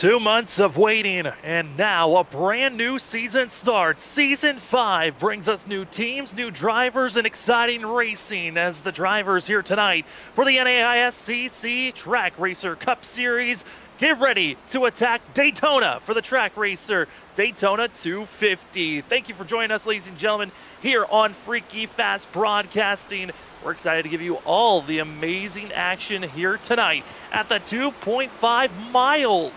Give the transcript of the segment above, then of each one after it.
2 months of waiting, and now a brand new season starts. Season 5 brings us new teams, new drivers, and exciting racing as the drivers here tonight for the NAISCC Track Racer Cup Series get ready to attack Daytona for the Track Racer Daytona 250. Thank you for joining us, ladies and gentlemen, here on Freaky Fast Broadcasting. We're excited to give you all the amazing action here tonight at the 2.5-mile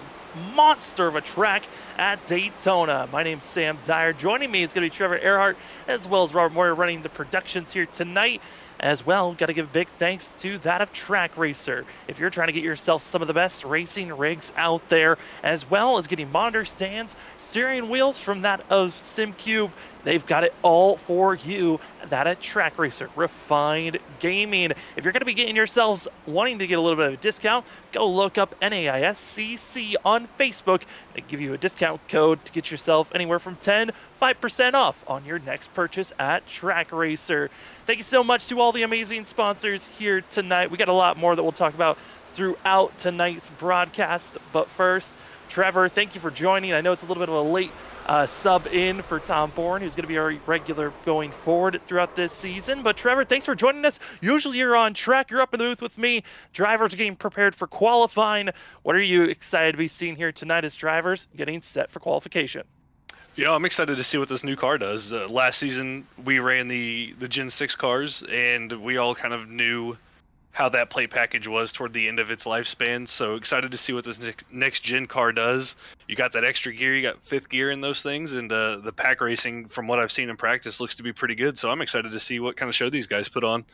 monster of a track at Daytona. My name's Sam Dyer. Joining me is going to be Trevor Earhart, as well as Robert Moyer running the productions here tonight. As well, got to give big thanks to that of Track Racer. If you're trying to get yourself some of the best racing rigs out there, as well as getting monitor stands, steering wheels from that of Simucube, they've got it all for you. That at Track Racer, Refined Gaming. If you're going to be getting yourselves wanting to get a little bit of a discount, go look up NAISCC on Facebook. They give you a discount code to get yourself anywhere from 5% off on your next purchase at Track Racer. Thank you so much to all the amazing sponsors here tonight. We got a lot more that we'll talk about throughout tonight's broadcast. But first, Trevor, thank you for joining. I know it's a little bit of a late sub in for Tom Bourne, who's going to be our regular going forward throughout this season. But Trevor, thanks for joining us. Usually you're on track, you're up in the booth with me. Drivers are getting prepared for qualifying. What are you excited to be seeing here tonight as drivers getting set for qualification? Yeah, I'm excited to see what this new car does. Last season, we ran the Gen 6 cars, and we all kind of knew how that plate package was toward the end of its lifespan. So excited to see what this next gen car does. You got that extra gear, you got fifth gear in those things, and the pack racing, from what I've seen in practice, looks to be pretty good. So I'm excited to see what kind of show these guys put on.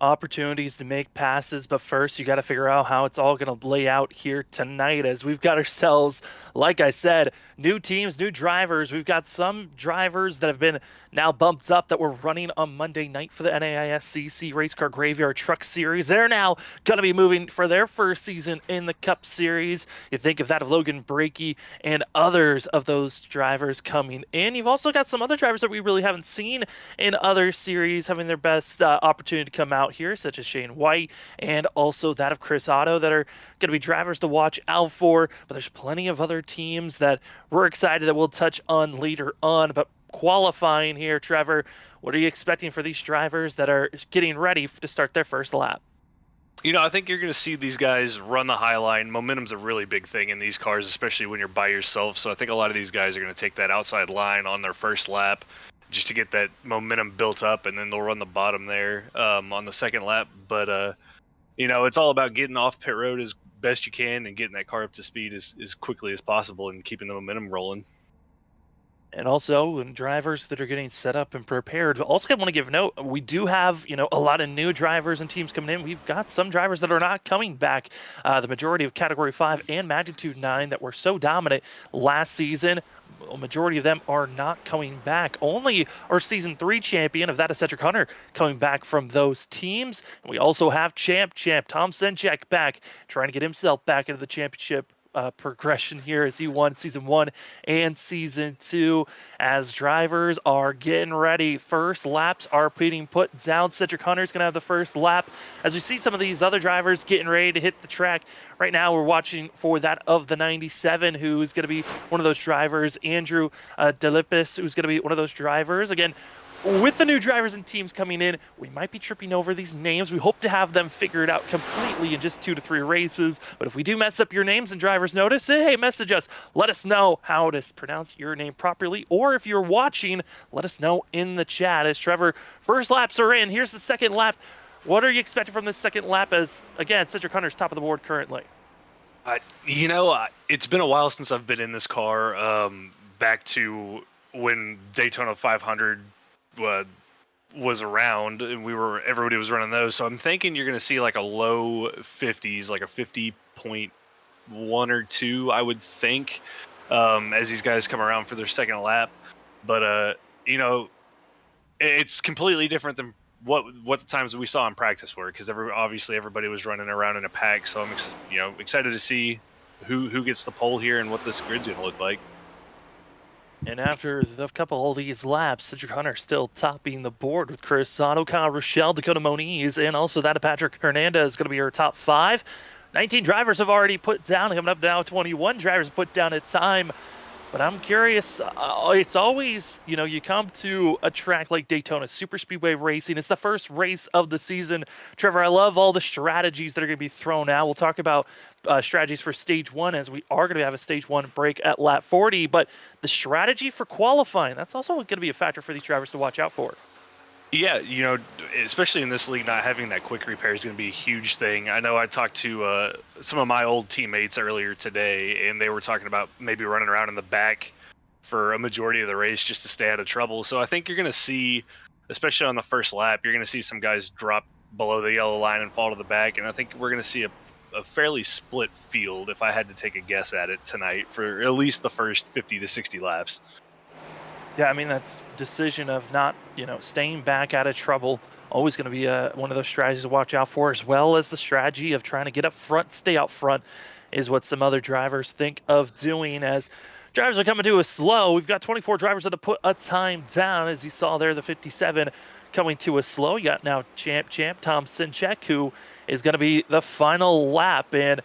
Opportunities to make passes, but first you got to figure out how it's all going to lay out here tonight, as we've got ourselves, like I said, new teams, new drivers. We've got some drivers that have been now bumped up that were running on Monday night for the NAISCC Race Car Graveyard Truck Series. They're now going to be moving for their first season in the Cup Series. You think of that of Logan Brakey and others of those drivers coming in. You've also got some other drivers that we really haven't seen in other series having their best opportunity to come out here, such as Shane White and also that of Chris Otto, that are going to be drivers to watch out for. But there's plenty of other teams that we're excited that we'll touch on later on. But qualifying here, Trevor, what are you expecting for these drivers that are getting ready to start their first lap? You know, I think you're going to see these guys run the high line. Momentum's a really big thing in these cars, especially when you're by yourself. So I think a lot of these guys are going to take that outside line on their first lap just to get that momentum built up, and then they'll run the bottom there on the second lap. But, you know, it's all about getting off pit road as best you can and getting that car up to speed as quickly as possible and keeping the momentum rolling. And also, drivers that are getting set up and prepared. Also, I want to give note, we do have, a lot of new drivers and teams coming in. We've got some drivers that are not coming back. The majority of Category 5 and Magnitude 9 that were so dominant last season, a majority of them are not coming back. Only our Season 3 champion of that of Cedric Hunter coming back from those teams. And we also have Champ Tom Senchek back, trying to get himself back into the championship progression here as he won Season 1 and Season 2 as drivers are getting ready. First laps are being put down. Cedric Hunter's going to have the first lap as we see some of these other drivers getting ready to hit the track. Right now we're watching for that of the 97, who's going to be one of those drivers. Andrew Delipis, who's going to be one of those drivers. Again, with the new drivers and teams coming in, we might be tripping over these names. We hope to have them figured out completely in just 2 to 3 races. But if we do mess up your names and drivers notice it, hey, message us. Let us know how to pronounce your name properly. Or if you're watching, let us know in the chat. As Trevor, first laps are in. Here's the second lap. What are you expecting from this second lap as, again, Cedric Hunter's top of the board currently? It's been a while since I've been in this car, back to when Daytona 500 was around and everybody was running those. So I'm thinking you're going to see like a low 50s, like a 50.1 or 2, I would think, as these guys come around for their second lap. But, it's completely different than what the times that we saw in practice were, because obviously everybody was running around in a pack. So I'm excited to see who gets the pole here and what this grid's going to look like. And after a couple of these laps, Cedric Hunter still topping the board with Chris Otto, Kyle Rochelle, Dakota Moniz, and also that of Patrick Hernandez is going to be our top 5. 19 drivers have already put down, coming up now 21 drivers put down a time. But I'm curious, it's always, you come to a track like Daytona Super Speedway Racing. It's the first race of the season. Trevor, I love all the strategies that are going to be thrown out. We'll talk about strategies for stage one, as we are going to have a stage one break at lap 40. But the strategy for qualifying, that's also going to be a factor for these drivers to watch out for. Yeah, especially in this league, not having that quick repair is going to be a huge thing. I know I talked to some of my old teammates earlier today, and they were talking about maybe running around in the back for a majority of the race just to stay out of trouble. So I think you're going to see, especially on the first lap, you're going to see some guys drop below the yellow line and fall to the back, and I think we're going to see a fairly split field, if I had to take a guess at it tonight, for at least the first 50 to 60 laps. Yeah, I mean, that's decision of not, staying back out of trouble. Always going to be one of those strategies to watch out for, as well as the strategy of trying to get up front, stay out front, is what some other drivers think of doing. As drivers are coming to a slow, we've got 24 drivers that have put a time down, as you saw there, the 57 coming to a slow. You got now champ Tom Sinchek, who is going to be the final lap. And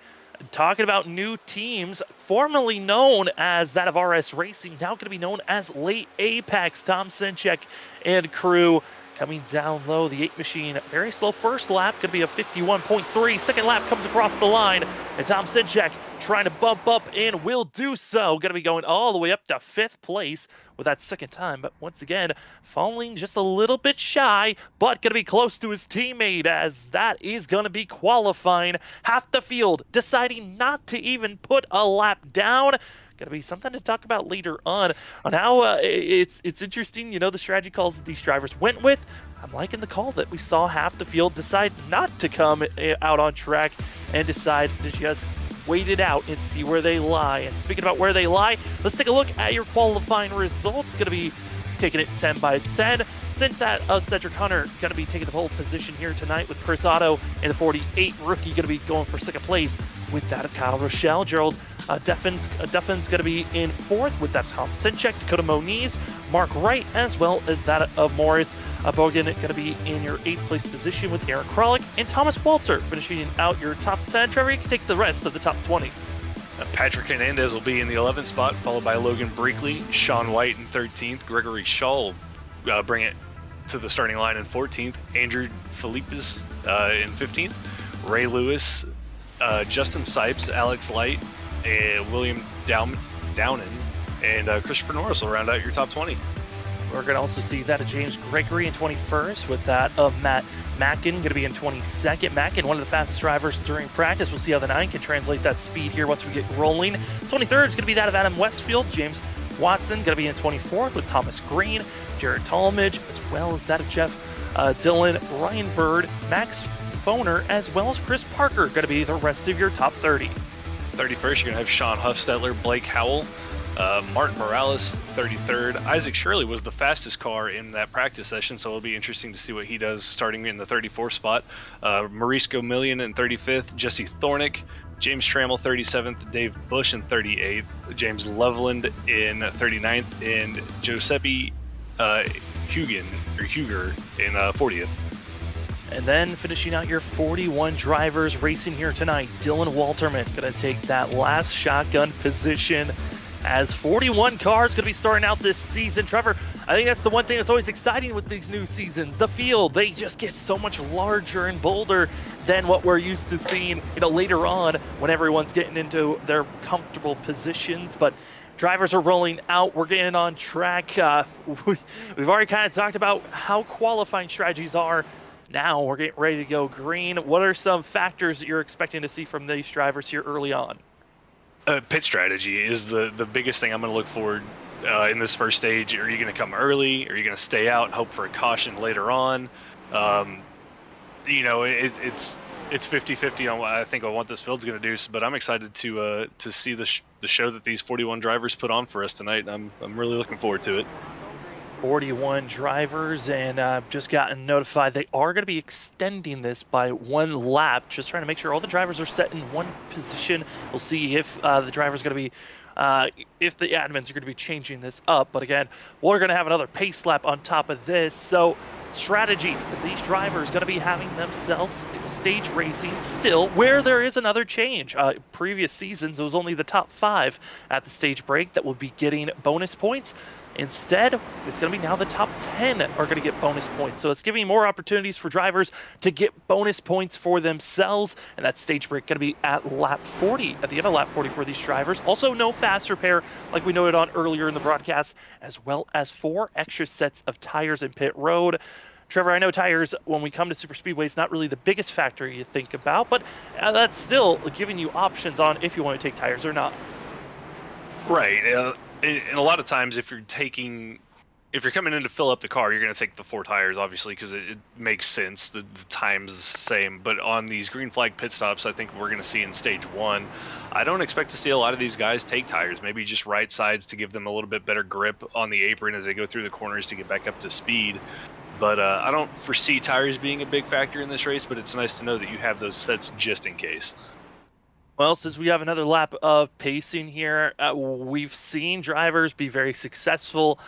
talking about new teams, formerly known as that of RS Racing, now going to be known as Late Apex. Tom Sinchek and crew coming down low. The 8 machine, very slow first lap, could be a 51.3. Second lap comes across the line, and Tom Sinchek trying to bump up and will do so. Going to be going all the way up to 5th place with that second time, but once again, falling just a little bit shy, but going to be close to his teammate, as that is going to be qualifying. Half the field deciding not to even put a lap down. Going to be something to talk about later on how it's interesting, the strategy calls that these drivers went with. I'm liking the call that we saw half the field decide not to come out on track and decide to just wait it out and see where they lie. And speaking about where they lie, let's take a look at your qualifying results. Going to be taking it 10 by 10. Since that Cedric Hunter going to be taking the pole position here tonight, with Chris Otto and the 48 rookie going to be going for second place with that of Kyle Rochelle. Gerald Duffen's going to be in 4th with that Tom Sinchek, Dakota Moniz, Mark Wright, as well as that of Morris Bogan going to be in your 8th place position with Aaron Krolick, and Thomas Walter finishing out your top 10. Trevor, you can take the rest of the top 20. Patrick Hernandez will be in the 11th spot, followed by Logan Breakley, Sean White in 13th, Gregory Shaw will bring it to the starting line in 14th, Andrew Felipes in 15th, Ray Lewis, Justin Sipes, Alex Light, and William Downen, and Christopher Norris will round out your top 20. We're going to also see that of James Gregory in 21st, with that of Matt Mackin going to be in 22nd. Mackin, one of the fastest drivers during practice. We'll see how the 9 can translate that speed here once we get rolling. 23rd is going to be that of Adam Westfield. James Watson going to be in 24th with Thomas Green, Jared Talmadge, as well as that of Jeff Dillon, Ryan Bird, Max Foner, as well as Chris Parker going to be the rest of your top 30. 31st, you're going to have Sean Huffstetler, Blake Howell, Martin Morales, 33rd. Isaac Shirley was the fastest car in that practice session, so it'll be interesting to see what he does starting in the 34th spot. Maurice Gomillion in 35th, Jesse Thornick, James Trammell 37th, Dave Bush in 38th, James Loveland in 39th, and Giuseppe Huger in 40th. And then finishing out your 41 drivers racing here tonight, Dylan Walterman going to take that last shotgun position, as 41 cars going to be starting out this season. Trevor, I think that's the one thing that's always exciting with these new seasons. The field, they just get so much larger and bolder than what we're used to seeing, later on when everyone's getting into their comfortable positions. But drivers are rolling out. We're getting on track. We've already kind of talked about how qualifying strategies are. Now we're getting ready to go green. What are some factors that you're expecting to see from these drivers here early on? Pit strategy is the biggest thing I'm going to look forward in this first stage. Are you going to come early? Are you going to stay out, hope for a caution later on? It's 50-50 on what I think what this field's going to do. But I'm excited to see the show that these 41 drivers put on for us tonight. I'm really looking forward to it. 41 drivers, and just gotten notified they are going to be extending this by 1 lap, just trying to make sure all the drivers are set in one position. We'll see if the driver's going to be if the admins are going to be changing this up. But again, we're going to have another pace lap on top of this. So strategies these drivers going to be having themselves stage racing still, where there is another change. Previous seasons, it was only the top 5 at the stage break that will be getting bonus points. Instead, it's going to be now the top 10 are going to get bonus points. So it's giving more opportunities for drivers to get bonus points for themselves. And that stage break going to be at lap 40, at the end of lap 40 for these drivers. Also, no fast repair, like we noted on earlier in the broadcast, as well as 4 extra sets of tires in pit road. Trevor, I know tires, when we come to super speedways, not really the biggest factor you think about, but that's still giving you options on if you want to take tires or not. Right. And a lot of times, if you're coming in to fill up the car, you're going to take the 4 tires, obviously, because it makes sense. The time's the same. But on these green flag pit stops, I think we're going to see in stage 1, I don't expect to see a lot of these guys take tires. Maybe just right sides to give them a little bit better grip on the apron as they go through the corners to get back up to speed. But I don't foresee tires being a big factor in this race, but it's nice to know that you have those sets just in case. Well, since we have another lap of pacing here, we've seen drivers be very successful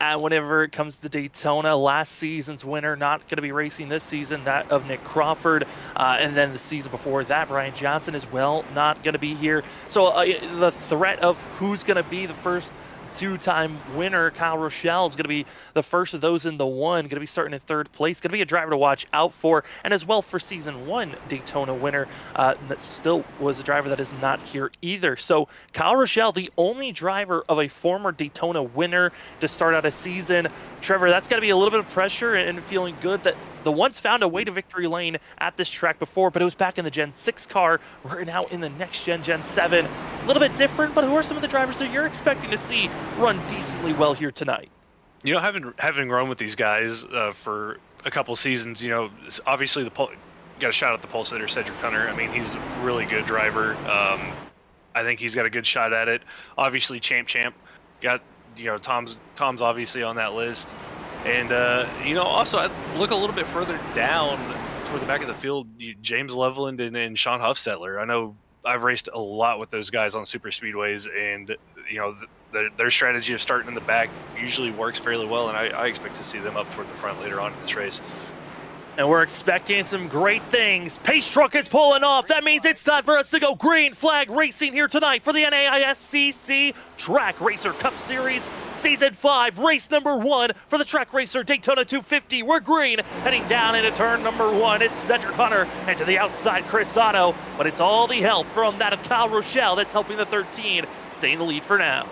whenever it comes to Daytona. Last season's winner not going to be racing this season, that of Nick Crawford. And then the season before that, Brian Johnson as well, not going to be here. So the threat of who's going to be the first 2-time winner, Kyle Rochelle, is going to be the first of those in the one, going to be starting in 3rd place, going to be a driver to watch out for, and as well for season 1 Daytona winner, that still was a driver that is not here either. So Kyle Rochelle, the only driver of a former Daytona winner to start out a season. Trevor, that's got to be a little bit of pressure and feeling good that the once found a way to victory lane at this track before, but it was back in the Gen 6 car. We're now in the next gen, Gen 7. A little bit different, but who are some of the drivers that you're expecting to see run decently well here tonight? You know, having run with these guys for a couple seasons, you know, obviously got to shout out the pole sitter, Cedric Hunter. I mean, he's a really good driver. I think he's got a good shot at it. Obviously, Champ got, you know, Tom's obviously on that list. And, you know, also I look a little bit further down toward the back of the field, James Loveland and Sean Huffstetler. I know I've raced a lot with those guys on super speedways, and, you know, their strategy of starting in the back usually works fairly well, and I expect to see them up toward the front later on in this race. And we're expecting some great things. Pace truck is pulling off. That means it's time for us to go green flag racing here tonight for the NAISCC Track Racer Cup Series Season 5, race number 1 for the Track Racer Daytona 250. We're green, heading down into turn number 1. It's Cedric Hunter, and to the outside, Chris Otto. But it's all the help from that of Kyle Rochelle that's helping the 13 stay in the lead for now.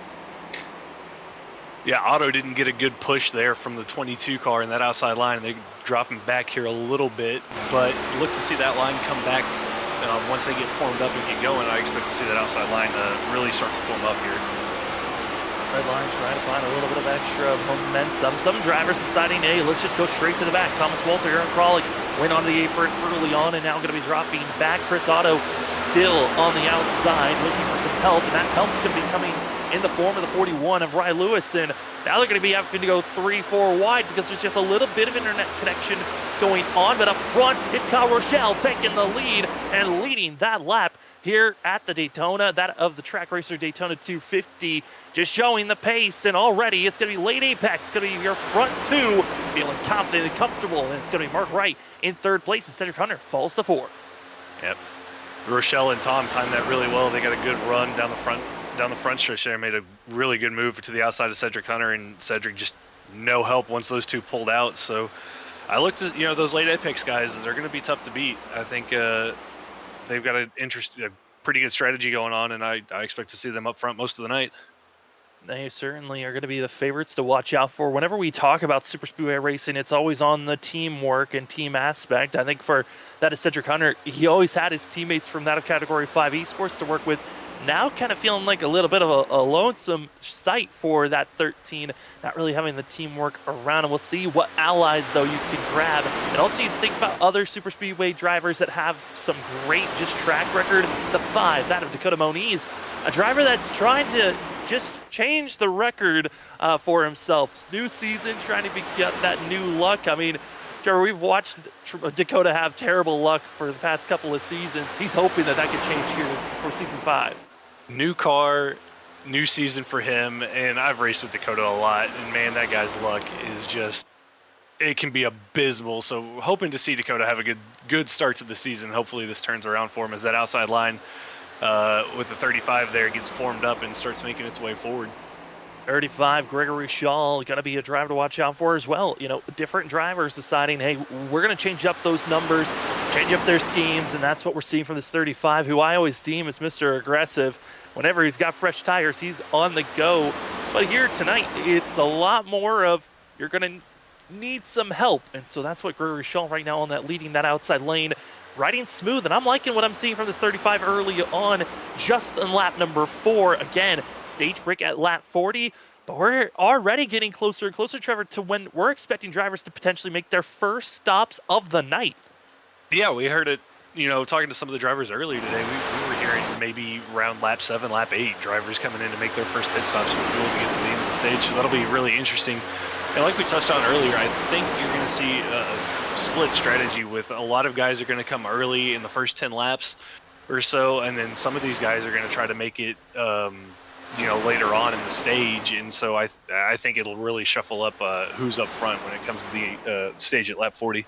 Yeah, Otto didn't get a good push there from the 22 car in that outside line. They're dropping back here a little bit, but look to see that line come back once they get formed up and get going. I expect to see that outside line really start to form up here. Outside line trying to find a little bit of extra momentum. Some drivers deciding, hey, let's just go straight to the back. Thomas Walter, Aaron Crawley went on the apron early on and now going to be dropping back. Chris Otto still on the outside looking for some help, and that help is going to be coming in the form of the 41 of Rye Lewis. And now they're going to be having to go 3-4 wide because there's just a little bit of internet connection going on. But up front, it's Kyle Rochelle taking the lead and leading that lap here at the Daytona, that of the Track Racer Daytona 250, just showing the pace. And already it's going to be late apex. It's going to be your front 2 feeling confident and comfortable. And it's going to be Mark Wright in 3rd place, and Cedric Hunter falls to 4th. Yep. Rochelle and Tom timed that really well. They got a good run down the front stretch there, made a really good move to the outside of Cedric Hunter, and Cedric just no help once those two pulled out. So I looked at, you know, those late apex guys, they're going to be tough to beat. I think they've got a pretty good strategy going on, and I expect to see them up front most of the night. They certainly are going to be the favorites to watch out for. Whenever we talk about super speedway racing, it's always on the teamwork and team aspect. I think for that of Cedric Hunter, he always had his teammates from that of Category 5 esports to work with. Now kind of feeling like a little bit of a lonesome sight for that 13, not really having the teamwork around. And we'll see what allies, though, you can grab. And also you think about other super speedway drivers that have some great just track record. The 5, that of Dakota Moniz, a driver that's trying to just change the record for himself. New season, trying to get that new luck. I mean, Trevor, we've watched Dakota have terrible luck for the past couple of seasons. He's hoping that could change here for season 5. New car, new season for him, and I've raced with Dakota a lot, and man, that guy's luck is just it can be abysmal. So hoping to see Dakota have a good start to the season. Hopefully this turns around for him as that outside line with the 35 there gets formed up and starts making its way forward. 35, Gregory Shaw, going to be a driver to watch out for as well. Different drivers deciding, hey, we're going to change up those numbers, change up their schemes, and that's what we're seeing from this 35, who I always deem as Mr. Aggressive. Whenever he's got fresh tires, he's on the go. But here tonight, it's a lot more of you're going to need some help. And so that's what Gregory Shaw right now on that leading that outside lane, riding smooth. And I'm liking what I'm seeing from this 35 early on, just in lap number 4. Again, stage break at lap 40, but we're already getting closer and closer, Trevor, to when we're expecting drivers to potentially make their first stops of the night. Yeah, we heard it, talking to some of the drivers earlier today, we were hearing maybe around lap 7, lap 8, drivers coming in to make their first pit stops for fuel to get to the end of the stage, so that'll be really interesting. And like we touched on earlier, I think you're going to see a split strategy with a lot of guys are going to come early in the first 10 laps or so, and then some of these guys are going to try to make it later on in the stage, and so I think it'll really shuffle up who's up front when it comes to the stage at lap 40.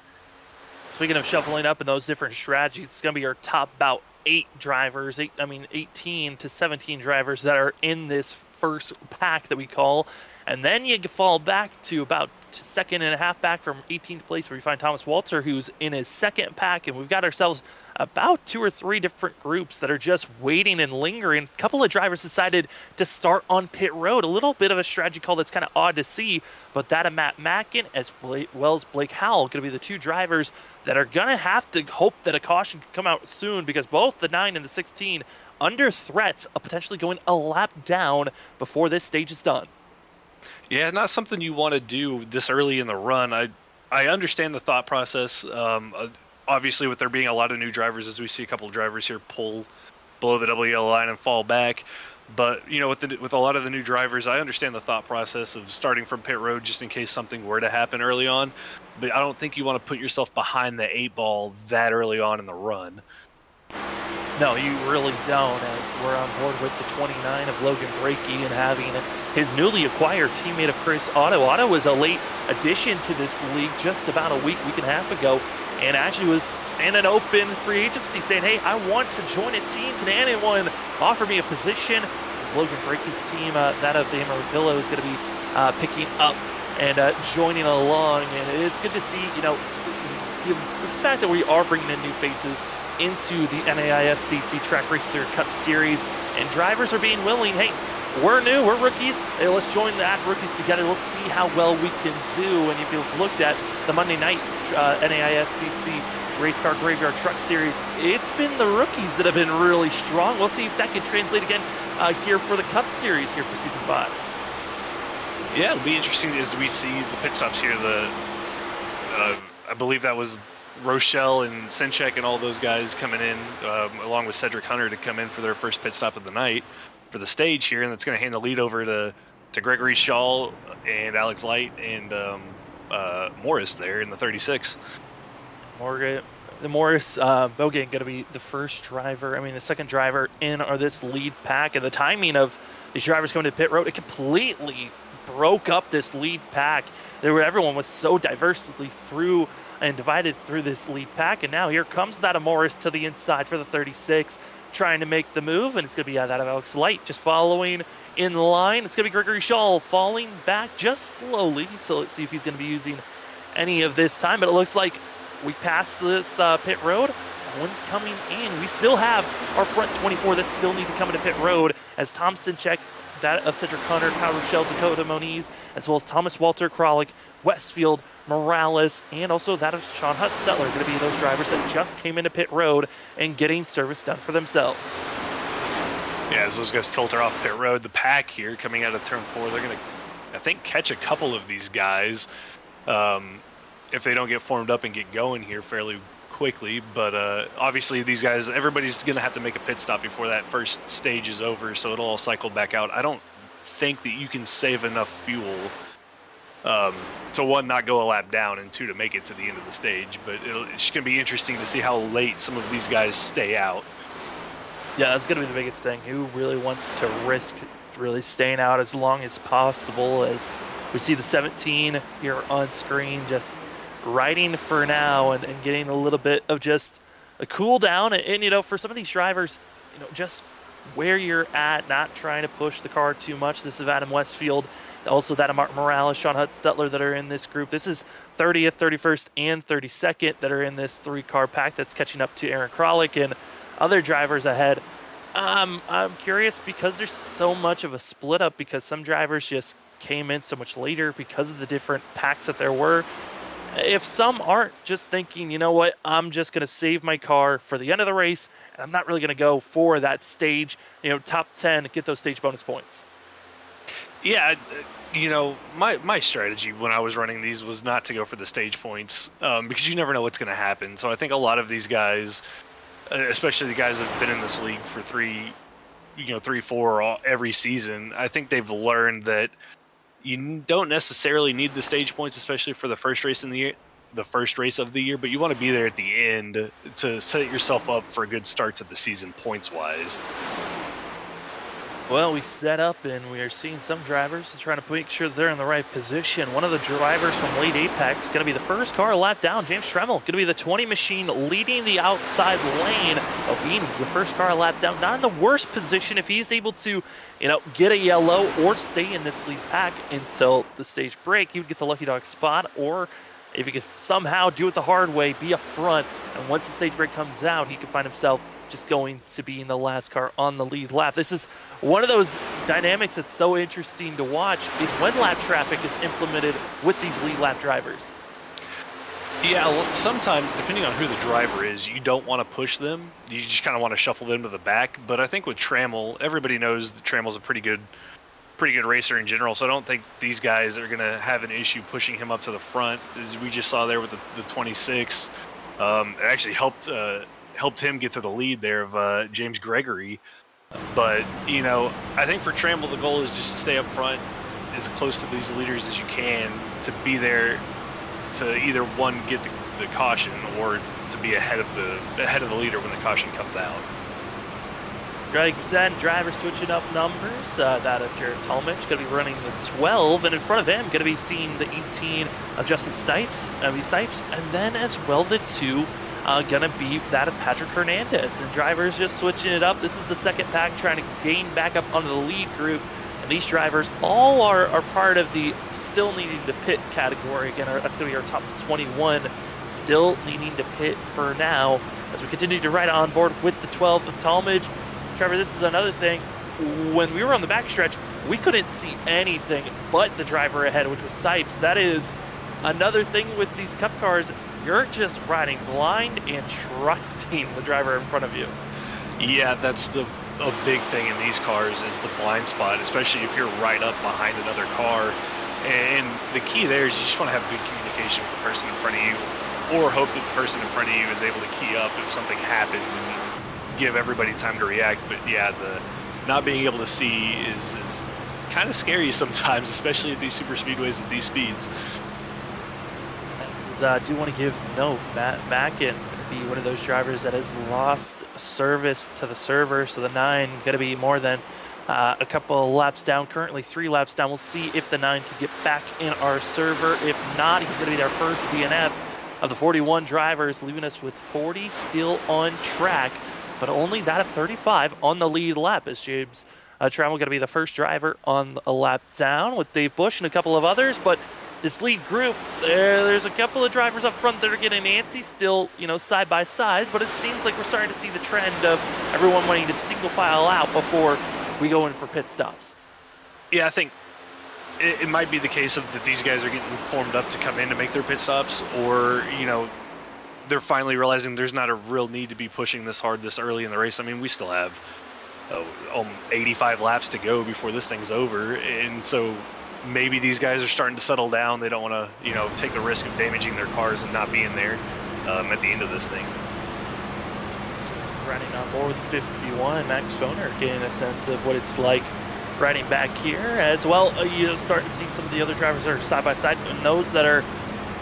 Speaking of shuffling up in those different strategies, it's going to be our top about 8 drivers, 18 to 17 drivers that are in this first pack that we call, and then you fall back to about second and a half back from 18th place where we find Thomas Walter, who's in his second pack, and we've got ourselves about 2 or 3 different groups that are just waiting and lingering. A couple of drivers decided to start on pit road. A little bit of a strategy call that's kind of odd to see, but that of Matt Mackin as well as Blake Howell going to be the 2 drivers that are going to have to hope that a caution can come out soon, because both the 9 and the 16 under threats of potentially going a lap down before this stage is done. Yeah, not something you want to do this early in the run. I understand the thought process. Obviously, with there being a lot of new drivers, as we see a couple of drivers here pull below the double yellow line and fall back. But with a lot of the new drivers, I understand the thought process of starting from pit road just in case something were to happen early on. But I don't think you want to put yourself behind the 8 ball that early on in the run. No, you really don't, as we're on board with the 29 of Logan Brakey and having his newly acquired teammate of Chris Otto. Otto was a late addition to this league just about a week and a half ago, and actually was in an open free agency saying, hey, I want to join a team. Can anyone offer me a position? It's Logan Brakey's team, that of the Amarillo, is going to be picking up and joining along, and it's good to see, the fact that we are bringing in new faces into the NAISCC Track Racer Cup Series, and drivers are being willing, hey, we're new, we're rookies, hey, let's join the rookies together, let's see how well we can do. And if you've looked at the Monday night NAISCC Race Car Graveyard Truck Series, it's been the rookies that have been really strong. We'll see if that can translate again here for the Cup Series here for Season 5. Yeah, it'll be interesting as we see the pit stops here. I believe that was Rochelle and Sinchek and all those guys coming in, along with Cedric Hunter, to come in for their first pit stop of the night for the stage here, and that's going to hand the lead over to Gregory Shaw and Alex Light and Morris there in the 36. Morris Bogan going to be the first driver, the second driver in this lead pack, and the timing of these drivers coming to pit road, it completely broke up this lead pack. Everyone was so diversely through and divided through this lead pack, and now here comes that of Morris to the inside for the 36, trying to make the move, and it's going to be that of Alex Light just following in line. It's going to be Gregory Shaw falling back just slowly, so let's see if he's going to be using any of this time, but it looks like we passed this pit road. No one's coming in. We still have our front 24 that still need to come into pit road, as Tom Sinchek, that of Cedric Hunter, Kyle Rochelle, Dakota Moniz, as well as Thomas Walter, Kralik, Westfield, Morales, and also that of Sean Hutstetler are going to be those drivers that just came into pit road and getting service done for themselves. Yeah, as those guys filter off pit road, the pack here coming out of turn 4, they're going to, I think, catch a couple of these guys if they don't get formed up and get going here fairly quickly. But obviously these guys, everybody's going to have to make a pit stop before that first stage is over, so it'll all cycle back out. I don't think that you can save enough fuel to, 1, not go a lap down, and 2, to make it to the end of the stage. But it's going to be interesting to see how late some of these guys stay out. Yeah, that's going to be the biggest thing. Who really wants to risk really staying out as long as possible, as We see the 17 here on screen, just riding for now and getting a little bit of just a cool down. And you know, for some of these drivers, you know, just where you're at, not trying to push the car too much. This is Adam Westfield, also that of Martin Morales, Sean Hutt-Stutler that are in this group. This is 30th, 31st, and 32nd that are in this 3-car pack that's catching up to Aaron Kralik and other drivers ahead. I'm curious because there's so much of a split up, because some drivers just came in so much later because of the different packs that there were. If some aren't just thinking, you know what, I'm just going to save my car for the end of the race, and I'm not really going to go for that stage, you know, top 10, get those stage bonus points. Yeah, you know, my strategy when I was running these was not to go for the stage points, because you never know what's going to happen. So I think a lot of these guys, especially the guys that have been in this league for 3, 4 every season, I think they've learned that you don't necessarily need the stage points, especially for the first race of the year, but you want to be there at the end to set yourself up for a good start to the season points wise. Well, we set up and we are seeing some drivers trying to make sure they're in the right position. One of the drivers from late Apex going to be the first car a lap down. James Tremmel going to be the 20 machine leading the outside lane. Albini, the first car a lap down, not in the worst position if he's able to, you know, get a yellow or stay in this lead pack until the stage break. He would get the lucky dog spot, or if he could somehow do it the hard way, be up front, and once the stage break comes out, he could find himself just going to be in the last car on the lead lap. This is one of those dynamics that's so interesting to watch, is when lap traffic is implemented with these lead lap drivers. Yeah, well, sometimes, depending on who the driver is, you don't want to push them. You just kind of want to shuffle them to the back. But I think with Trammell, everybody knows that Trammell's a pretty good racer in general, so I don't think these guys are going to have an issue pushing him up to the front, as we just saw there with the 26. It actually helped him get to the lead there of James Gregory. But, you know, I think for Trammell, the goal is just to stay up front as close to these leaders as you can, to be there to either one, get the caution, or to be ahead of the leader when the caution comes out. Greg said, driver switching up numbers. That of Jared Talmadge going to be running the 12, and in front of him going to be seeing the 18 of Justin Stipes, and then as well the 2 gonna be that of Patrick Hernandez. And drivers just switching it up. This is the second pack trying to gain back up onto the lead group, and these drivers all are part of the still needing to pit category. Again, that's gonna be our top 21 still needing to pit for now, as we continue to ride on board with the 12 of Talmadge. Trevor, this is another thing. When we were on the backstretch, we couldn't see anything but the driver ahead, which was Sipes. That is another thing with these cup cars. You're just riding blind and trusting the driver in front of you. Yeah, that's a big thing in these cars, is the blind spot, especially if you're right up behind another car. And the key there is you just want to have good communication with the person in front of you, or hope that the person in front of you is able to key up if something happens and give everybody time to react. But yeah, the not being able to see is kind of scary sometimes, especially at these super speedways at these speeds. I do want to give note, Matt Mackin going to be one of those drivers that has lost service to the server, so the 9 going to be more than a couple of laps down, currently 3 laps down. We'll see if the 9 can get back in our server. If not, he's going to be our first DNF of the 41 drivers, leaving us with 40 still on track, but only that of 35 on the lead lap, as James Trammell going to be the first driver on a lap down, with Dave Bush and a couple of others. But this lead group, there's a couple of drivers up front that are getting antsy still, you know, side by side, but it seems like we're starting to see the trend of everyone wanting to single file out before we go in for pit stops. Yeah, I think it might be the case of that these guys are getting formed up to come in to make their pit stops, or, you know, they're finally realizing there's not a real need to be pushing this hard this early in the race. I mean, we still have 85 laps to go before this thing's over, and so maybe these guys are starting to settle down. They don't want to, you know, take the risk of damaging their cars and not being there at the end of this thing. Riding on board with 51, Max Foner getting a sense of what it's like riding back here as well. You know, starting to see some of the other drivers that are side by side, and those that are,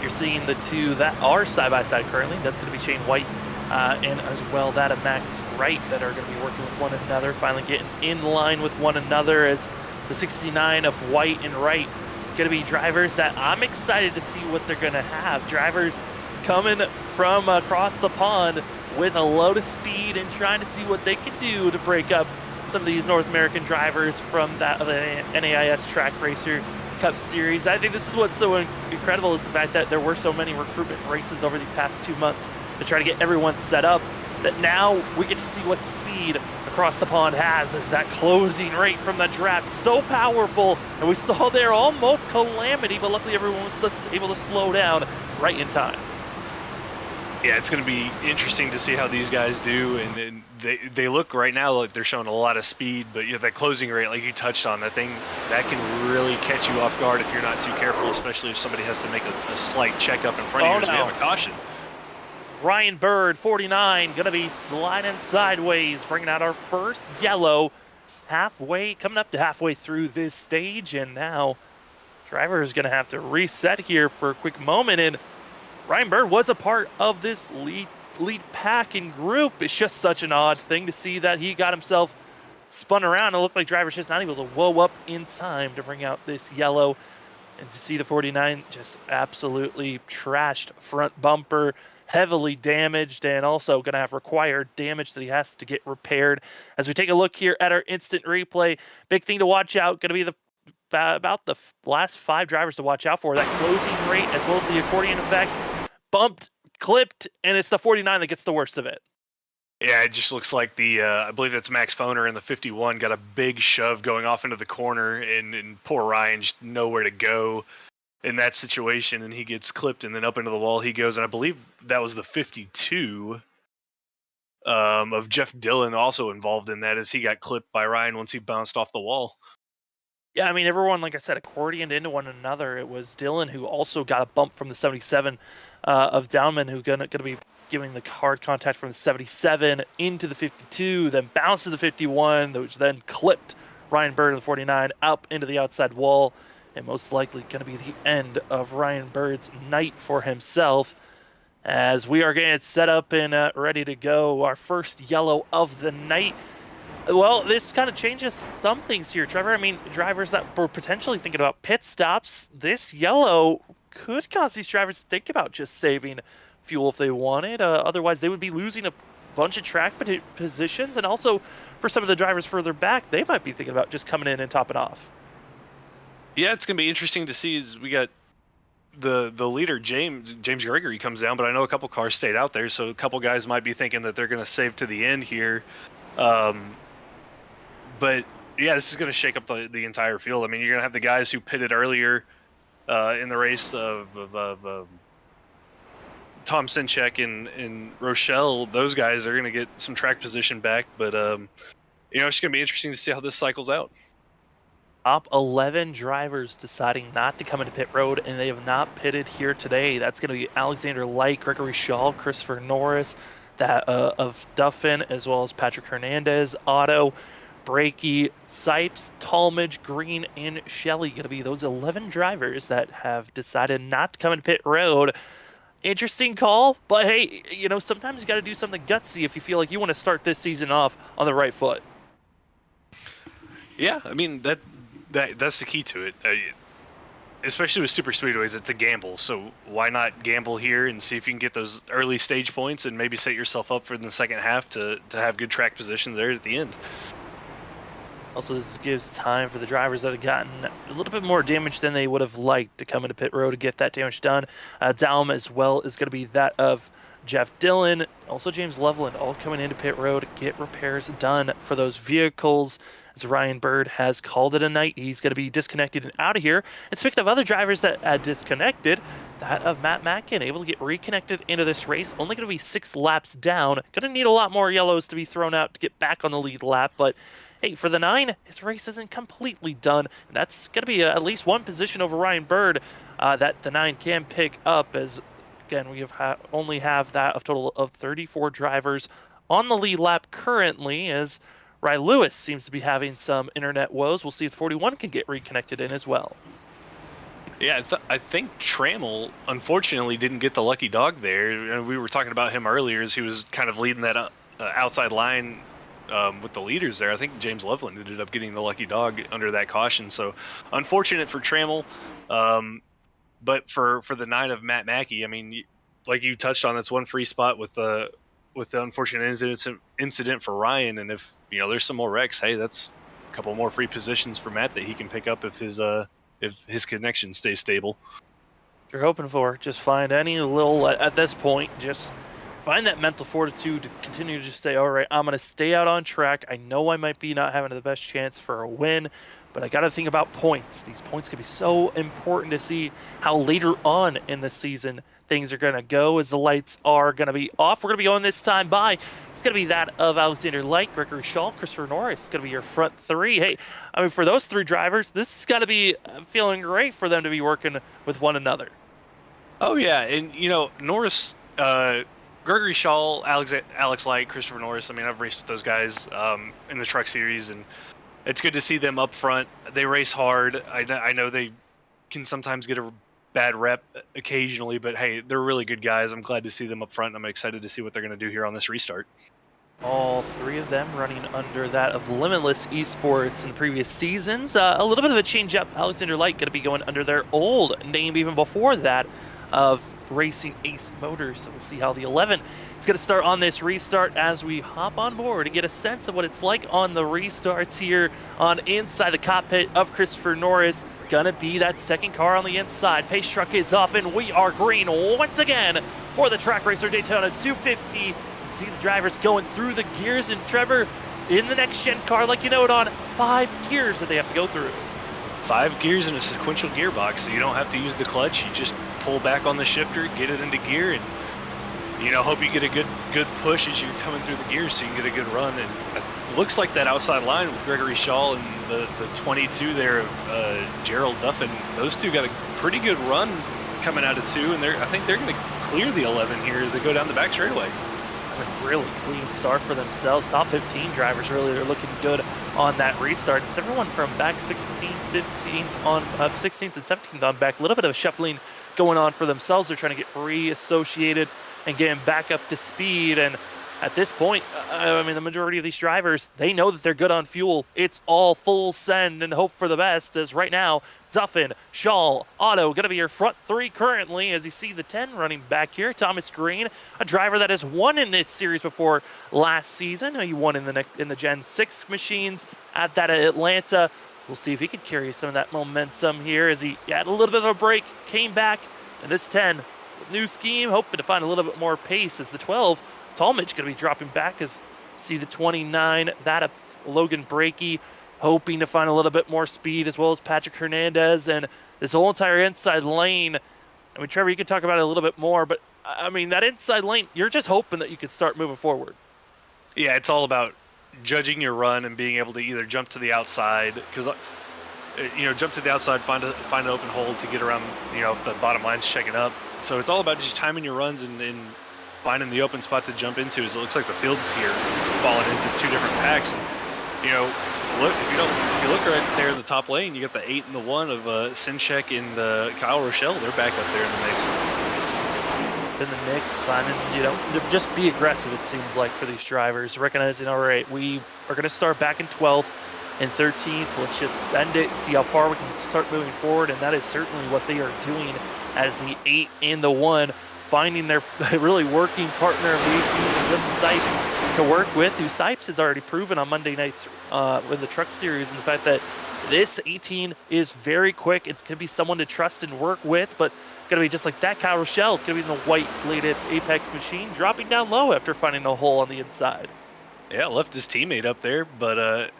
you're seeing the 2 that are side by side currently. That's going to be Shane White and as well that of Max Wright, that are going to be working with one another, finally getting in line with one another, as the 69 of White and Wright going to be drivers that I'm excited to see what they're going to have. Drivers coming from across the pond with a load of speed and trying to see what they can do to break up some of these North American drivers from that of the NAIS Track Racer Cup Series. I think this is what's so incredible is the fact that there were so many recruitment races over these past 2 months to try to get everyone set up, that now we get to see what speed across the pond has as that closing rate from the draft so powerful, and we saw there almost calamity, but luckily everyone was able to slow down right in time. Yeah, it's going to be interesting to see how these guys do, and they look right now like they're showing a lot of speed, but that closing rate, like you touched on, that can really catch you off guard if you're not too careful, especially if somebody has to make a slight checkup in front of you as we have a caution. Ryan Bird, 49, going to be sliding sideways, bringing out our first yellow coming up to halfway through this stage, and now driver is going to have to reset here for a quick moment, and Ryan Bird was a part of this lead pack and group. It's just such an odd thing to see that he got himself spun around. It looked like driver's just not able to whoa up in time to bring out this yellow. And to see the 49 just absolutely trashed front bumper, heavily damaged, and also going to have required damage that he has to get repaired. As we take a look here at our instant replay, big thing to watch out, going to be about the last 5 drivers to watch out for. That closing rate as well as the accordion effect, bumped, clipped, and it's the 49 that gets the worst of it. Yeah, it just looks like I believe that's Max Foner in the 51 got a big shove going off into the corner, and poor Ryan just nowhere to go in that situation, and he gets clipped, and then up into the wall he goes, and I believe that was the 52 of Jeff Dillon also involved in that, as he got clipped by Ryan once he bounced off the wall. Yeah, I mean, everyone, like I said, accordioned into one another. It was Dillon who also got a bump from the 77 of Downman, who going to be giving the hard contact from the 77 into the 52, then bounced to the 51, which then clipped Ryan Bird of the 49 up into the outside wall, and most likely going to be the end of Ryan Bird's night for himself, as we are getting set up and ready to go. Our first yellow of the night. Well, this kind of changes some things here, Trevor. I mean, drivers that were potentially thinking about pit stops, this yellow could cause these drivers to think about just saving fuel if they wanted. Otherwise, they would be losing a bunch of track positions. And also, for some of the drivers further back, they might be thinking about just coming in and topping off. Yeah, it's going to be interesting to see as we got the leader, James Gregory, comes down, but I know a couple cars stayed out there, so a couple guys might be thinking that they're going to save to the end here. But yeah, this is going to shake up the entire field. I mean, you're going to have the guys who pitted earlier in the race of Tom Sinchek and Rochelle. Those guys are going to get some track position back, but it's going to be interesting to see how this cycles out. Top 11 drivers deciding not to come into pit road, and they have not pitted here today. That's going to be Alexander Light, Gregory Shaw, Christopher Norris, that of Duffin, as well as Patrick Hernandez, Otto, Brakey, Sipes, Talmadge, Green, and Shelley. Going to be those 11 drivers that have decided not to come into pit road. Interesting call, but hey, sometimes you got to do something gutsy if you feel like you want to start this season off on the right foot. Yeah, I mean, that's the key to it. Especially with super speedways, it's a gamble. So why not gamble here and see if you can get those early stage points and maybe set yourself up for the second half to have good track positions there at the end. Also, this gives time for the drivers that have gotten a little bit more damage than they would have liked to come into pit road to get that damage done. Daum as well is going to be that of Jeff Dillon, also James Loveland, all coming into pit road to get repairs done for those vehicles. As Ryan Bird has called it a night, he's going to be disconnected and out of here. And speaking of other drivers that had disconnected, that of Matt Mackin, able to get reconnected into this race, only going to be 6 laps down. Going to need a lot more yellows to be thrown out to get back on the lead lap, but hey, for the 9, his race isn't completely done. And that's going to be at least 1 position over Ryan Bird that the 9 can pick up, as again, we only have that of total of 34 drivers on the lead lap currently, as Ry Lewis seems to be having some internet woes. We'll see if 41 can get reconnected in as well. Yeah, I think Trammell, unfortunately, didn't get the lucky dog there. We were talking about him earlier as he was kind of leading that outside line with the leaders there. I think James Loveland ended up getting the lucky dog under that caution. So unfortunate for Trammell. But for the 9 of Matt Mackey, I mean, like you touched on, that's one free spot with the unfortunate incident for Ryan. And if there's some more wrecks, hey, that's a couple more free positions for Matt that he can pick up if his connection stays stable. You're hoping for. Just find any little, at this point, just find that mental fortitude to continue to just say, all right, I'm going to stay out on track. I know I might be not having the best chance for a win, but I got to think about points. These points could be so important to see how later on in the season things are going to go as the lights are going to be off. We're going to be going this time by. It's going to be that of Alexander Light, Gregory Shaw, Christopher Norris. It's going to be your front three. Hey, I mean, for those 3 drivers, this is going to be feeling great for them to be working with one another. Oh yeah, and Norris, Gregory Shaw, Alex Light, Christopher Norris. I mean, I've raced with those guys in the Truck Series, and it's good to see them up front. They race hard. I know they can sometimes get a bad rep occasionally, but hey, they're really good guys. I'm glad to see them up front. I'm excited to see what they're going to do here on this restart. All 3 of them running under that of Limitless Esports in the previous seasons. A little bit of a change up. Alexander Light going to be going under their old name even before that of Racing Ace Motors. So we'll see how the 11 is going to start on this restart as we hop on board and get a sense of what it's like on the restarts here on inside the cockpit of Christopher Norris. Gonna be that second car on the inside. Pace truck is off and we are green once again for the Track Racer Daytona 250. See the drivers going through the gears, and Trevor, in the next gen car, like you know it, on 5 gears that they have to go through. 5 gears in a sequential gearbox, so you don't have to use the clutch. You just pull back on the shifter, get it into gear, and hope you get a good push as you're coming through the gears, so you can get a good run. And it looks like that outside line with Gregory Shaw and the 22 there of Gerald Duffin. Those 2 got a pretty good run coming out of 2, and I think they're going to clear the 11 here as they go down the back straightaway. A really clean start for themselves. Top 15 drivers really are looking good on that restart. It's everyone from back 16th, 15th on 16th and 17th on back. A little bit of shuffling going on for themselves. They're trying to get reassociated and getting back up to speed. And at this point, I mean, the majority of these drivers, they know that they're good on fuel. It's all full send and hope for the best, as right now, Duffin, Shaw, Otto, going to be your front 3 currently, as you see the 10 running back here. Thomas Green, a driver that has won in this series before last season. He won in the Gen 6 machines at that Atlanta. We'll see if he could carry some of that momentum here as he had a little bit of a break, came back, and this 10, new scheme, hoping to find a little bit more pace as the 12, Talmadge going to be dropping back as see the 29, that of Logan Brakey, hoping to find a little bit more speed, as well as Patrick Hernandez and this whole entire inside lane. I mean, Trevor, you could talk about it a little bit more, but I mean, that inside lane, you're just hoping that you could start moving forward. Yeah, it's all about judging your run and being able to either jump to the outside, because jump to the outside, find an open hole to get around, if the bottom line's checking up. So it's all about just timing your runs and finding the open spot to jump into. As it looks like the field's here falling into 2 different packs. And look, if you look right there in the top lane, you got the 8 and the 1 of Sinchek and Kyle Rochelle. They're back up there in the mix. In the mix, finding, just be aggressive, it seems like, for these drivers, recognizing, all right, we are going to start back in 12th and 13th. Let's just send it, see how far we can start moving forward, and that is certainly what they are doing as the 8 and the 1, finding their really working partner of the 18 and Justin Sipes to work with, who Sipes has already proven on Monday nights in the Truck Series, and the fact that this 18 is very quick. It could be someone to trust and work with, but going to be just like that. Kyle Rochelle going to be in the white bladed Apex machine, dropping down low after finding a hole on the inside. Yeah, left his teammate up there, but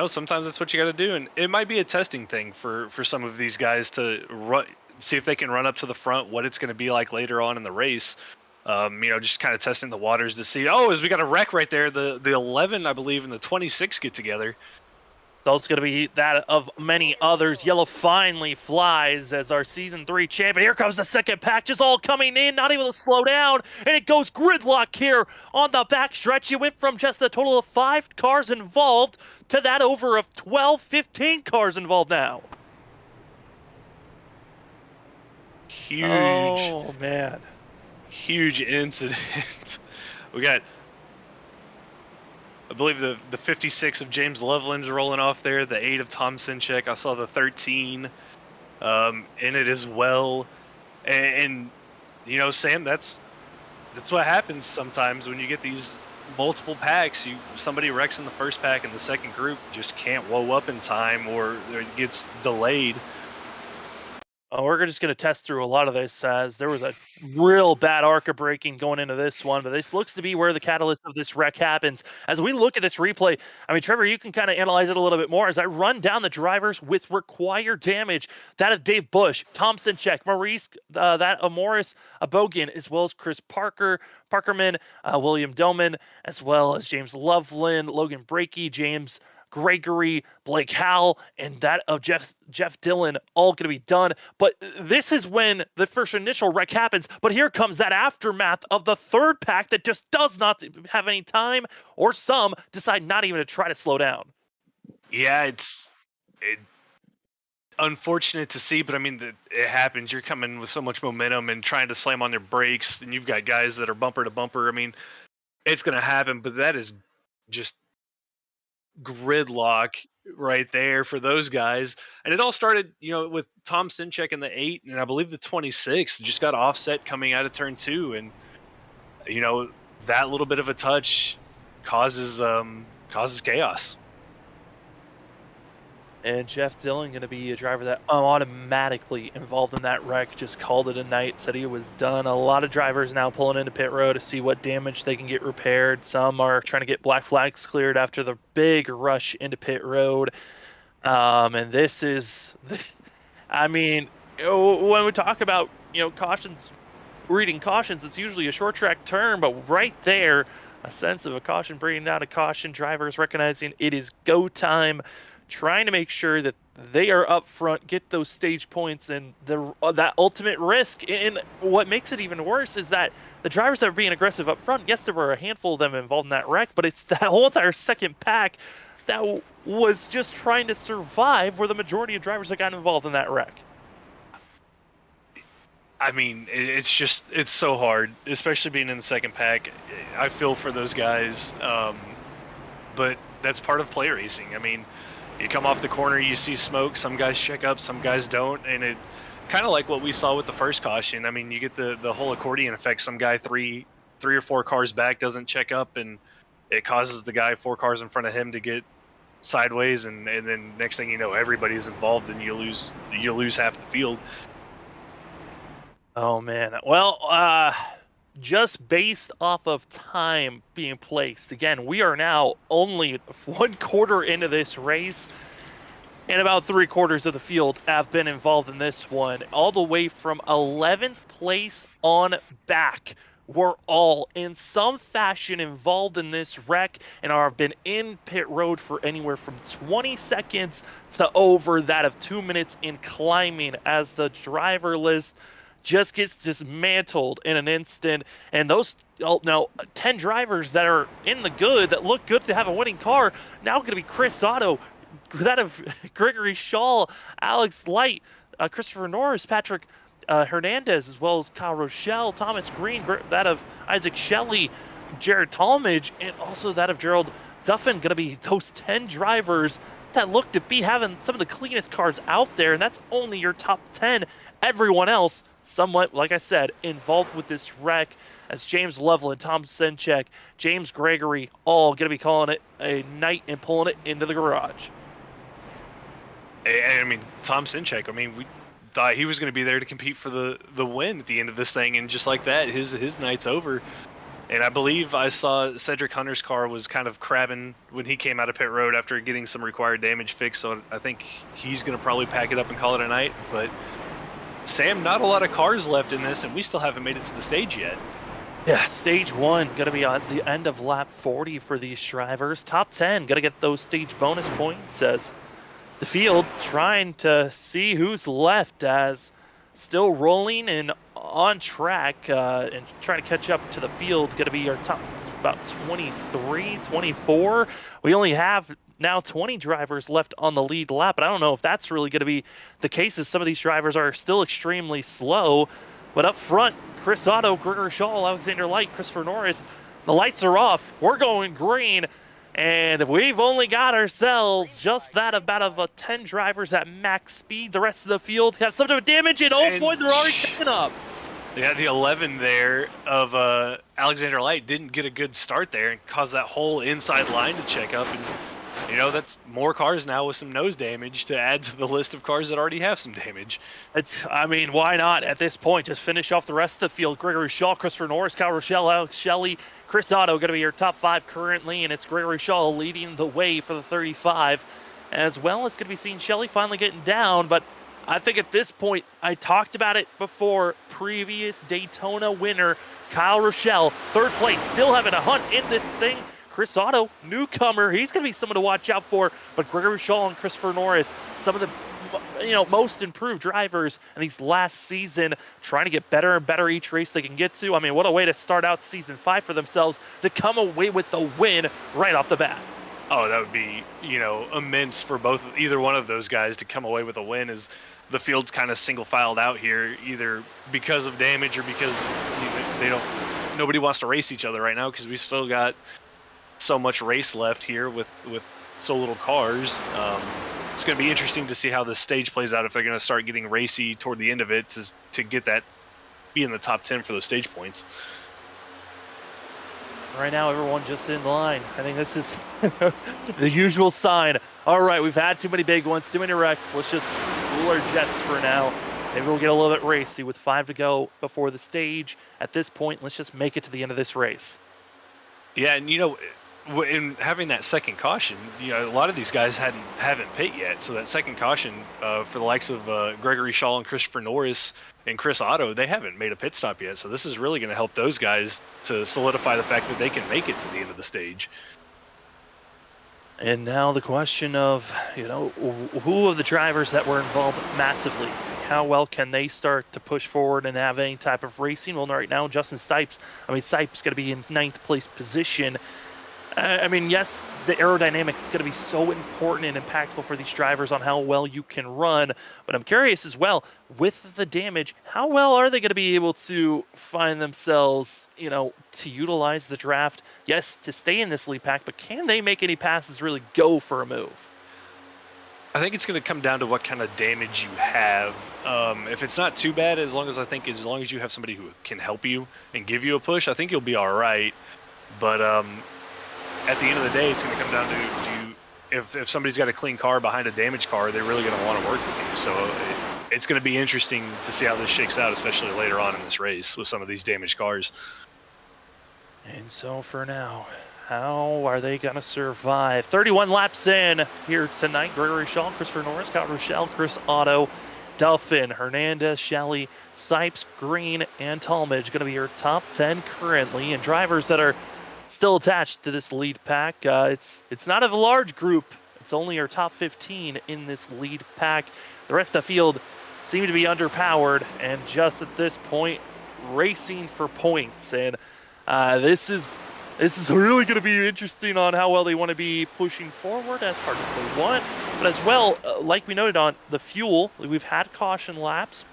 sometimes that's what you got to do, and it might be a testing thing for some of these guys to see if they can run up to the front, what it's going to be like later on in the race. Just kind of testing the waters to see, as we got a wreck right there, the 11, I believe, and the 26 get together. So it's going to be that of many others. Yellow finally flies as our Season 3 champion. Here comes the second pack, just all coming in, not able to slow down. And it goes gridlock here on the backstretch. You went from just a total of 5 cars involved to that over of 12, 15 cars involved now. Huge. Oh, man. Huge incident. We got I believe the 56 of James Loveland's rolling off there. The 8 of Tom Sinchek. I saw the 13 in it as well. And you know, Sam, that's what happens sometimes when you get these multiple packs. Somebody wrecks in the first pack and the second group just can't woe up in time, or it gets delayed. We're just going to test through a lot of this, as there was a real bad ARCA braking going into this one, but this looks to be where the catalyst of this wreck happens. As we look at this replay, I mean, Trevor, you can kind of analyze it a little bit more as I run down the drivers with required damage. That of Dave Bush, Tom Sinchek, Maurice, that of Morris Abogan, as well as Chris Parkerman, William Doman, as well as James Loveland, Logan Brakey, James Gregory, Blake Howell, and that of Jeff Dillon, all going to be done. But this is when the first initial wreck happens. But here comes that aftermath of the third pack that just does not have any time, or some decide not even to try to slow down. Yeah, it's unfortunate to see, but I mean, it happens. You're coming with so much momentum and trying to slam on your brakes, and you've got guys that are bumper to bumper. I mean, it's going to happen, but that is just gridlock right there for those guys. And it all started, you know, with Tom Sinchek in the 8, and I believe the 26 just got offset coming out of turn 2, and you know, that little bit of a touch causes chaos. And Jeff Dillon going to be a driver that automatically involved in that wreck, just called it a night, said he was done. A lot of drivers now pulling into pit road to see what damage they can get repaired. Some are trying to get black flags cleared after the big rush into pit road. And this is, I mean, when we talk about, you know, cautions, reading cautions, it's usually a short track turn, but right there, a sense of a caution bringing down a caution, drivers recognizing it is go time, trying to make sure that they are up front, get those stage points, and that ultimate risk. And what makes it even worse is that the drivers that are being aggressive up front, yes, there were a handful of them involved in that wreck, but it's that whole entire second pack that was just trying to survive, where the majority of drivers that got involved in that wreck. I mean, it's so hard, especially being in the second pack. I feel for those guys, but that's part of play racing. I mean, you come off the corner, you see smoke, some guys check up, some guys don't, and it's kind of like what we saw with the first caution. I mean, you get the whole accordion effect. Some guy three or four cars back doesn't check up, and it causes the guy 4 cars in front of him to get sideways, and then next thing you know, everybody's involved, and you lose half the field. Oh man, well, just based off of time being placed, again, we are now only 1/4 into this race, and about 3/4 of the field have been involved in this one. All the way from 11th place on back, we're all in some fashion involved in this wreck and have been in pit road for anywhere from 20 seconds to over that of 2 minutes in climbing, as the driver list just gets dismantled in an instant. And those 10 drivers that are in the good, that look good to have a winning car, now going to be Chris Otto, that of Gregory Shaw, Alex Light, Christopher Norris, Patrick Hernandez, as well as Kyle Rochelle, Thomas Green, that of Isaac Shelley, Jared Talmadge, and also that of Gerald Duffin. Going to be those 10 drivers that look to be having some of the cleanest cars out there, and that's only your top 10. Everyone else, somewhat, like I said, involved with this wreck, as James Loveland, Tom Sinchek, James Gregory, all going to be calling it a night and pulling it into the garage. I mean, Tom Sinchek, I mean, we thought he was going to be there to compete for the win at the end of this thing, and just like that, his night's over. And I believe I saw Cedric Hunter's car was kind of crabbing when he came out of pit road after getting some required damage fixed, so I think he's going to probably pack it up and call it a night. But Sam, not a lot of cars left in this, and we still haven't made it to the stage yet. Yeah, stage 1 going to be on the end of lap 40 for these drivers. Top 10 going to get those stage bonus points, as the field trying to see who's left, as still rolling and on track and trying to catch up to the field. Going to be our top about 23, 24. We only have now 20 drivers left on the lead lap, but I don't know if that's really going to be the case, as some of these drivers are still extremely slow. But up front, Chris Otto, Gregory Shaw, Alexander Light, Christopher Norris, the lights are off. We're going green. And we've only got ourselves just that about of 10 drivers at max speed. The rest of the field have some type of damage, and oh boy, they're already checking up. Yeah, the 11 there of Alexander Light didn't get a good start there and caused that whole inside line to check up. And, you know, that's more cars now with some nose damage to add to the list of cars that already have some damage. I mean, why not at this point? Just finish off the rest of the field. Gregory Shaw, Christopher Norris, Kyle Rochelle, Alex Shelley, Chris Otto going to be your top 5 currently, and it's Gregory Shaw leading the way for the 35. As well, it's going to be seeing Shelley finally getting down, but I think at this point, I talked about it before, previous Daytona winner, Kyle Rochelle, 3rd place, still having a hunt in this thing. Chris Otto, newcomer, he's going to be someone to watch out for, but Gregory Shaw and Christopher Norris, some of the most improved drivers in these last season, trying to get better and better each race they can get to. I mean, what a way to start out season 5 for themselves, to come away with the win right off the bat. Oh, that would be, immense for either one of those guys to come away with a win, as the field's kind of single filed out here, either because of damage or because nobody wants to race each other right now, because we've still got so much race left here with so little cars. It's going to be interesting to see how this stage plays out, if they're going to start getting racy toward the end of it to get that, be in the top 10 for those stage points. Right now, everyone just in line. I think this is the usual sign. All right, we've had too many big ones, too many wrecks. Let's just cool our jets for now. Maybe we'll get a little bit racy with 5 to go before the stage. At this point, let's just make it to the end of this race. Yeah, and in having that second caution, a lot of these guys haven't pit yet. So that second caution for the likes of Gregory Shaw and Christopher Norris and Chris Otto, they haven't made a pit stop yet. So this is really going to help those guys to solidify the fact that they can make it to the end of the stage. And now the question of, who of the drivers that were involved massively, how well can they start to push forward and have any type of racing? Well, right now, Justin Stipes going to be in 9th place position. Yes, the aerodynamics is going to be so important and impactful for these drivers on how well you can run. But I'm curious as well, with the damage, how well are they going to be able to find themselves, to utilize the draft? Yes, to stay in this lead pack, but can they make any passes really go for a move? I think it's going to come down to what kind of damage you have. If it's not too bad, as long as you have somebody who can help you and give you a push, I think you'll be all right. But at the end of the day, it's going to come down to if somebody's got a clean car behind a damaged car, they're really going to want to work with you. So it's going to be interesting to see how this shakes out, especially later on in this race with some of these damaged cars. And so for now, how are they going to survive? 31 laps in here tonight. Gregory Shaw, Christopher Norris, Kyle Rochelle, Chris Otto, Duffin, Hernandez, Shelley, Sipes, Green, and Talmadge going to be your top 10 currently. And drivers that are still attached to this lead pack. It's not a large group. It's only our top 15 in this lead pack. The rest of the field seem to be underpowered and just at this point racing for points. And this is really going to be interesting on how well they want to be pushing forward, as hard as they want. But as well, like we noted on the fuel, we've had caution laps.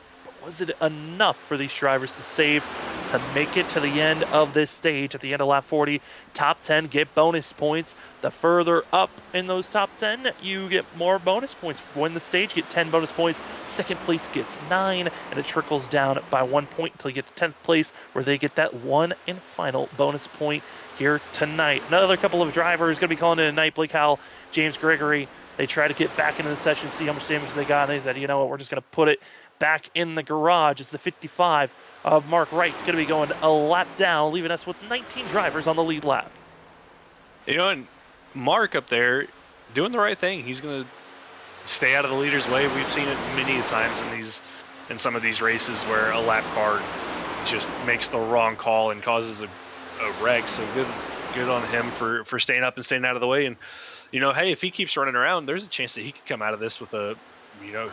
Was it enough for these drivers to save to make it to the end of this stage? At the end of lap 40, top 10 get bonus points. The further up in those top 10, you get more bonus points. Win the stage, get 10 bonus points. Second place gets 9, and it trickles down by 1 point until you get to 10th place, where they get that one and final bonus point here tonight. Another couple of drivers going to be calling it a night. Blake Howell, James Gregory, they try to get back into the session, see how much damage they got, and they said, we're just going to put it back in the garage. It's the 55 of Mark Wright going to be going a lap down, leaving us with 19 drivers on the lead lap. And Mark up there doing the right thing. He's going to stay out of the leader's way. We've seen it many times in some of these races where a lap car just makes the wrong call and causes a wreck. So good on him for staying up and staying out of the way. And hey, if he keeps running around, there's a chance that he could come out of this with a,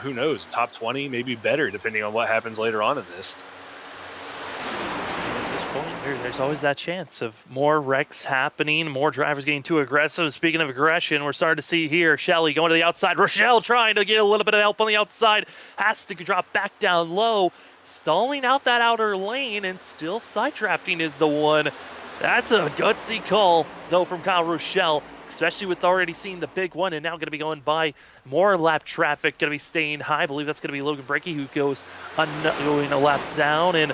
who knows, top 20, maybe better, depending on what happens later on in this. At this point, there's always that chance of more wrecks happening, more drivers getting too aggressive. Speaking of aggression, we're starting to see here Shelley going to the outside. Rochelle trying to get a little bit of help on the outside. Has to drop back down low, stalling out that outer lane, and still side drafting is the one That's a gutsy call, though, from Kyle Rochelle, especially with already seeing the big one and now going to be going by more lap traffic, going to be staying high. I believe that's going to be Logan Breaky who goes going a lap down. And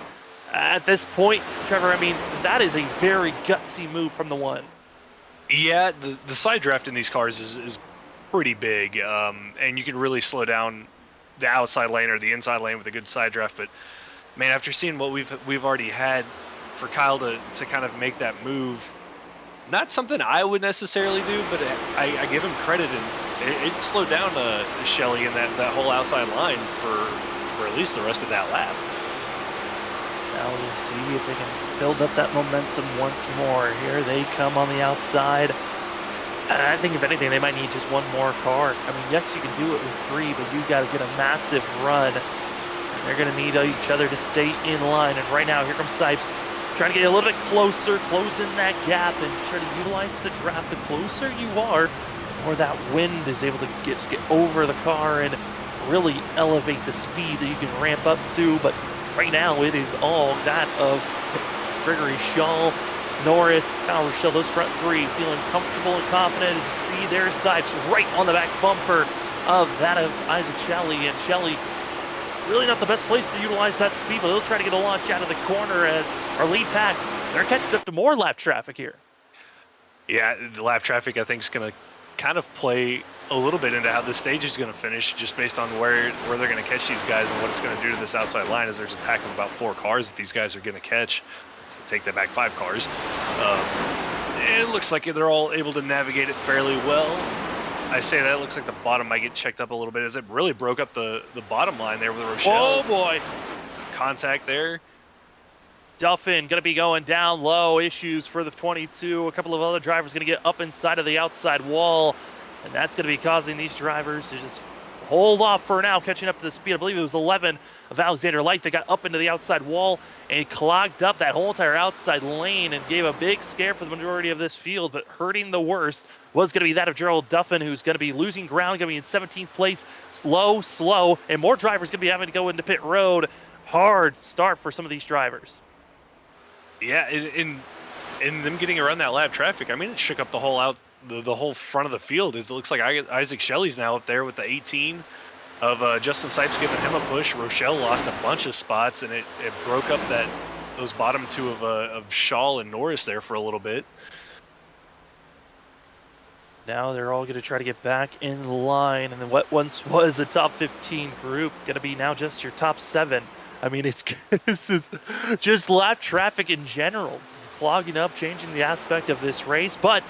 at this point, Trevor, I mean, that is a very gutsy move from the one. Yeah, the side draft in these cars is pretty big, and you can really slow down the outside lane or the inside lane with a good side draft. But man, after seeing what we've already had, for Kyle to kind of make that move, not something I would necessarily do, but I give him credit, and it slowed down Shelly in that whole outside line for at least the rest of that lap. Now we'll see if they can build up that momentum once more. Here they come on the outside. And I think if anything, they might need just one more car. I mean, yes, you can do it with 3, but you got to get a massive run. And they're going to need each other to stay in line. And right now, here comes Sipes, trying to get a little bit closer, closing that gap, and try to utilize the draft. The closer you are, the more that wind is able to get over the car and really elevate the speed that you can ramp up to. But right now, it is all that of Gregory Shaw, Norris, Kyle Rochelle, those front 3 feeling comfortable and confident as you see their Sipes right on the back bumper of that of Isaac Shelley. And Shelley, really not the best place to utilize that speed, but they'll try to get a launch out of the corner as our lead pack, they're catching up to more lap traffic here. Yeah, the lap traffic I think is going to kind of play a little bit into how this stage is going to finish, just based on where they're going to catch these guys and what it's going to do to this outside line, as there's a pack of about 4 cars that these guys are going to catch. To take that back 5 cars. It looks like they're all able to navigate it fairly well. I say that, it looks like the bottom might get checked up a little bit, as it really broke up the bottom line there with Rochelle. Oh boy. Contact there. Duffin going to be going down low. Issues for the 22. A couple of other drivers going to get up inside of the outside wall. And that's going to be causing these drivers to just hold off for now, catching up to the speed. I believe it was 11 of Alexander Light that got up into the outside wall and clogged up that whole entire outside lane and gave a big scare for the majority of this field. But hurting the worst was going to be that of Gerald Duffin, who's going to be losing ground, going to be in 17th place. Slow, and more drivers going to be having to go into pit road. Hard start for some of these drivers. Yeah, in them getting around that lap traffic, I mean, it shook up the whole the whole front of the field. It looks like Isaac Shelley's now up there with the 18 of Justin Sipes giving him a push. Rochelle lost a bunch of spots, and it broke up those bottom 2 of Shaw and Norris there for a little bit. Now they're all going to try to get back in line, and then what once was a top 15 group going to be now just your top 7. I mean, this is just lap traffic in general, clogging up, changing the aspect of this race. But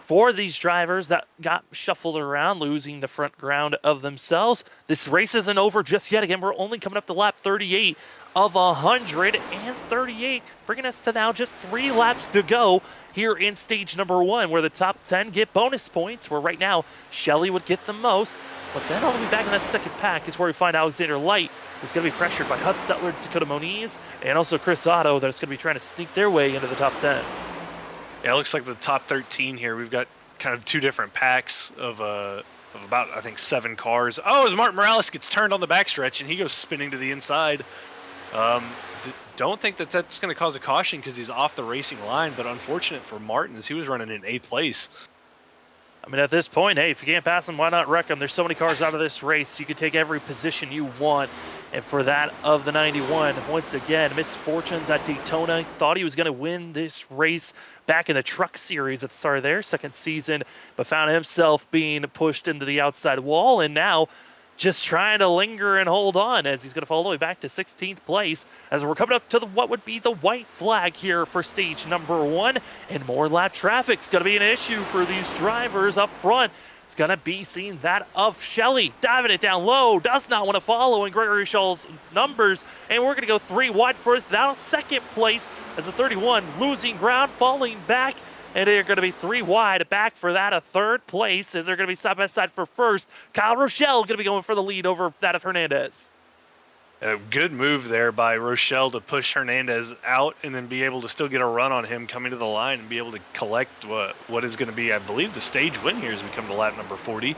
for these drivers that got shuffled around, losing the front ground of themselves, this race isn't over just yet. Again, we're only coming up to lap 38 of 138, bringing us to now just 3 laps to go here in stage number 1, where the top 10 get bonus points, where right now Shelley would get the most. But then all the way back in that second pack is where we find Alexander Light, who's going to be pressured by Hud Stetler, Dakota Moniz, and also Chris Otto, that's going to be trying to sneak their way into the top 10. Yeah, it looks like the top 13 here, we've got kind of 2 different packs of about, I think, 7 cars. Oh, as Martin Morales gets turned on the backstretch and he goes spinning to the inside. Don't think that's going to cause a caution because he's off the racing line, but unfortunate for Martin as he was running in 8th place. I mean, at this point, hey, if you can't pass them, why not wreck them? There's so many cars out of this race. You can take every position you want. And for that of the 91, once again, misfortunes at Daytona. Thought he was going to win this race back in the Truck Series at the start of their second season, but found himself being pushed into the outside wall, and now just trying to linger and hold on as he's going to fall all the way back to 16th place as we're coming up to what would be the white flag here for stage number 1, and more lap traffic's going to be an issue for these drivers up front. It's going to be seeing that of Shelley diving it down low, does not want to follow in Gregory Shaw's numbers, and we're going to go 3 wide for now second place as the 31 losing ground, falling back. And they're going to be 3 wide back for that of 3rd place as they're going to be side by side for first. Kyle Rochelle going to be going for the lead over that of Hernandez. A good move there by Rochelle to push Hernandez out and then be able to still get a run on him coming to the line and be able to collect what is going to be, I believe, the stage win here as we come to lap number 40.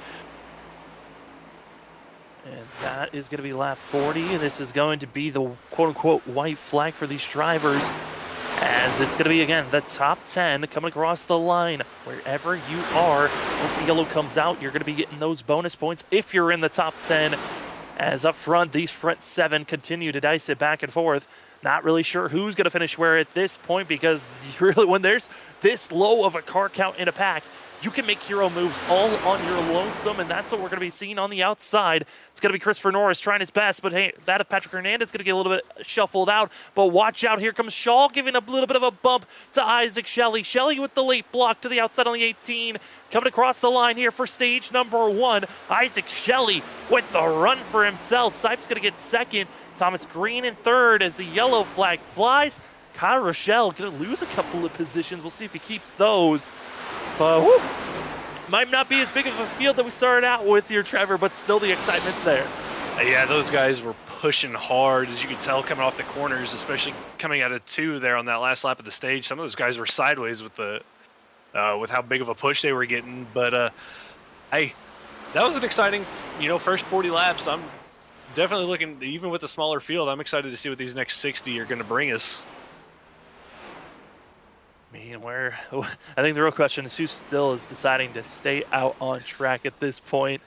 And that is going to be lap 40, and this is going to be the quote-unquote white flag for these drivers as it's going to be, again, the top 10 coming across the line. Wherever you are, once the yellow comes out, you're going to be getting those bonus points if you're in the top 10. As up front, these front 7 continue to dice it back and forth. Not really sure who's going to finish where at this point, because really when there's this low of a car count in a pack, you can make hero moves all on your lonesome, and that's what we're going to be seeing on the outside. It's going to be Christopher Norris trying his best, but hey, that of Patrick Hernandez is going to get a little bit shuffled out. But watch out, here comes Shaw giving a little bit of a bump to Isaac Shelley. Shelley with the late block to the outside on the 18. Coming across the line here for stage number 1. Isaac Shelley with the run for himself. Sipes going to get second. Thomas Green in third as the yellow flag flies. Kyle Rochelle going to lose a couple of positions. We'll see if he keeps those. But whew, might not be as big of a field that we started out with here, Trevor, but still the excitement's there. Yeah, those guys were pushing hard, as you could tell, coming off the corners, especially coming out of 2 there on that last lap of the stage. Some of those guys were sideways with the with how big of a push they were getting. But hey, that was an exciting, first 40 laps. I'm definitely looking, even with the smaller field, I'm excited to see what these next 60 are going to bring us. I think the real question is who still is deciding to stay out on track at this point.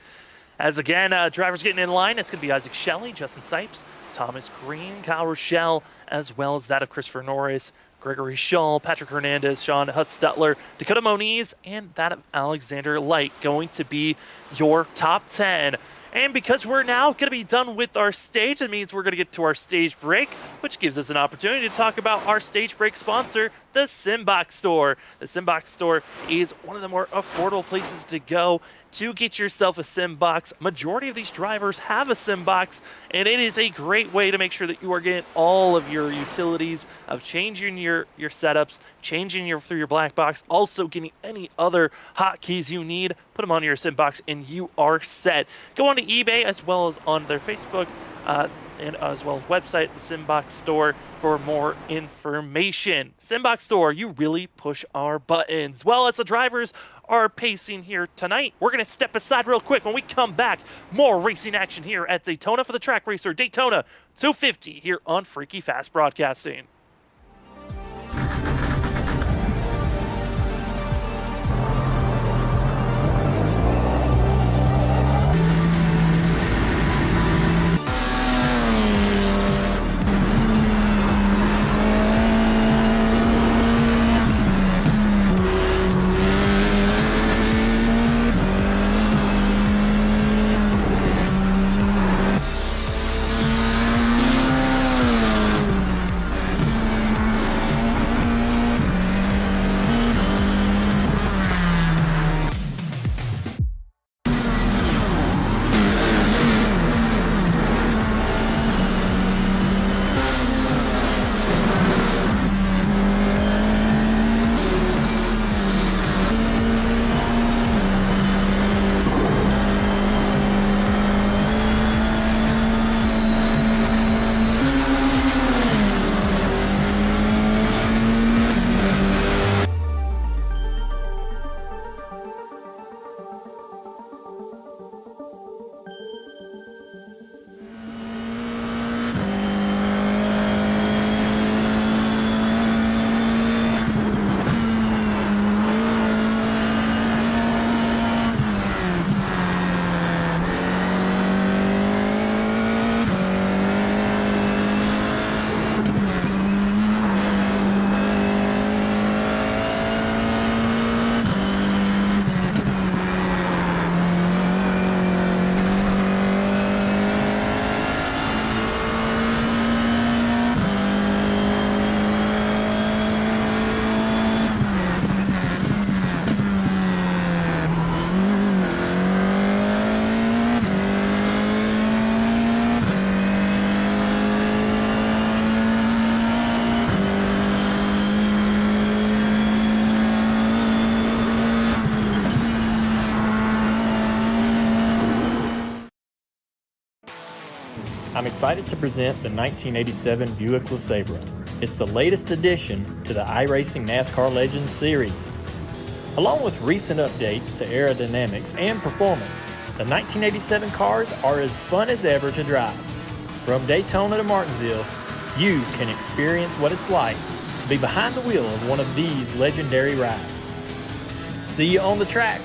As again, drivers getting in line, it's going to be Isaac Shelley, Justin Sipes, Thomas Green, Kyle Rochelle, as well as that of Christopher Norris, Gregory Shull, Patrick Hernandez, Sean Hutzstutler, Dakota Moniz, and that of Alexander Light going to be your top 10. And because we're now going to be done with our stage, that means we're going to get to our stage break, which gives us an opportunity to talk about our stage break sponsor, the Simbox Store. The Simbox Store is one of the more affordable places to go to get yourself a Simbox. Majority of these drivers have a Simbox, and it is a great way to make sure that you are getting all of your utilities of changing your setups, changing through your black box, also getting any other hotkeys you need. Put them on your Simbox, and you are set. Go on to eBay as well as on their Facebook and as well as website, the Simbox Store, for more information. Simbox Store, you really push our buttons. Well, as the drivers are pacing here tonight, we're going to step aside real quick. When we come back, more racing action here at Daytona for the track racer, Daytona 250, here on Freaky Fast Broadcasting. I'm excited to present the 1987 Buick LeSabre. It's the latest addition to the iRacing NASCAR Legends series. Along with recent updates to aerodynamics and performance, the 1987 cars are as fun as ever to drive. From Daytona to Martinsville, you can experience what it's like to be behind the wheel of one of these legendary rides. See you on the track.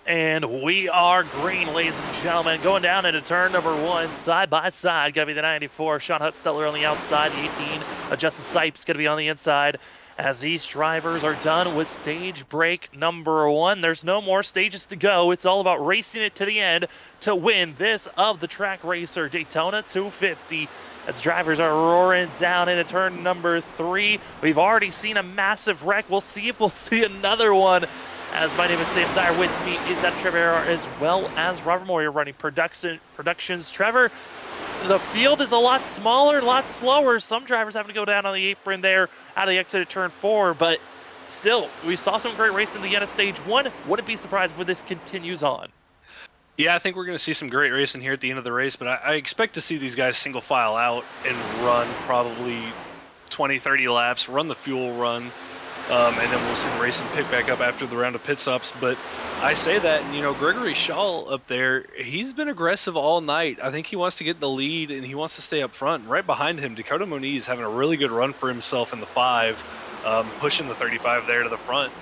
And we are green, ladies and gentlemen. Going down into turn number one, side by side. Going to be the 94, Sean Hutzteller on the outside. The 18, Justin Sipes going to be on the inside. As these drivers are done with stage break number one, there's no more stages to go. It's all about racing it to the end to win this of the Track Racer Daytona 250. As drivers are roaring down into turn number three. We've already seen a massive wreck. We'll see if we'll see another one. As my name is Sam Dyer, with me is that Trevor Error, as well as Robert Moyer running Productions. Trevor, the field is a lot smaller, a lot slower. Some drivers having to go down on the apron there out of the exit at turn four, but still, we saw some great racing at the end of stage one. Wouldn't be surprised if this continues on. Yeah, I think we're going to see some great racing here at the end of the race, but I expect to see these guys single file out and run probably 20, 30 laps, run the fuel run, and then we'll see the racing pick back up after the round of pit stops. But I say that, and, you know, Gregory Shaw up there, he's been aggressive all night. I think he wants to get the lead, and he wants to stay up front. And right behind him, Dakota Moniz having a really good run for himself in the 5, pushing the 35 there to the front.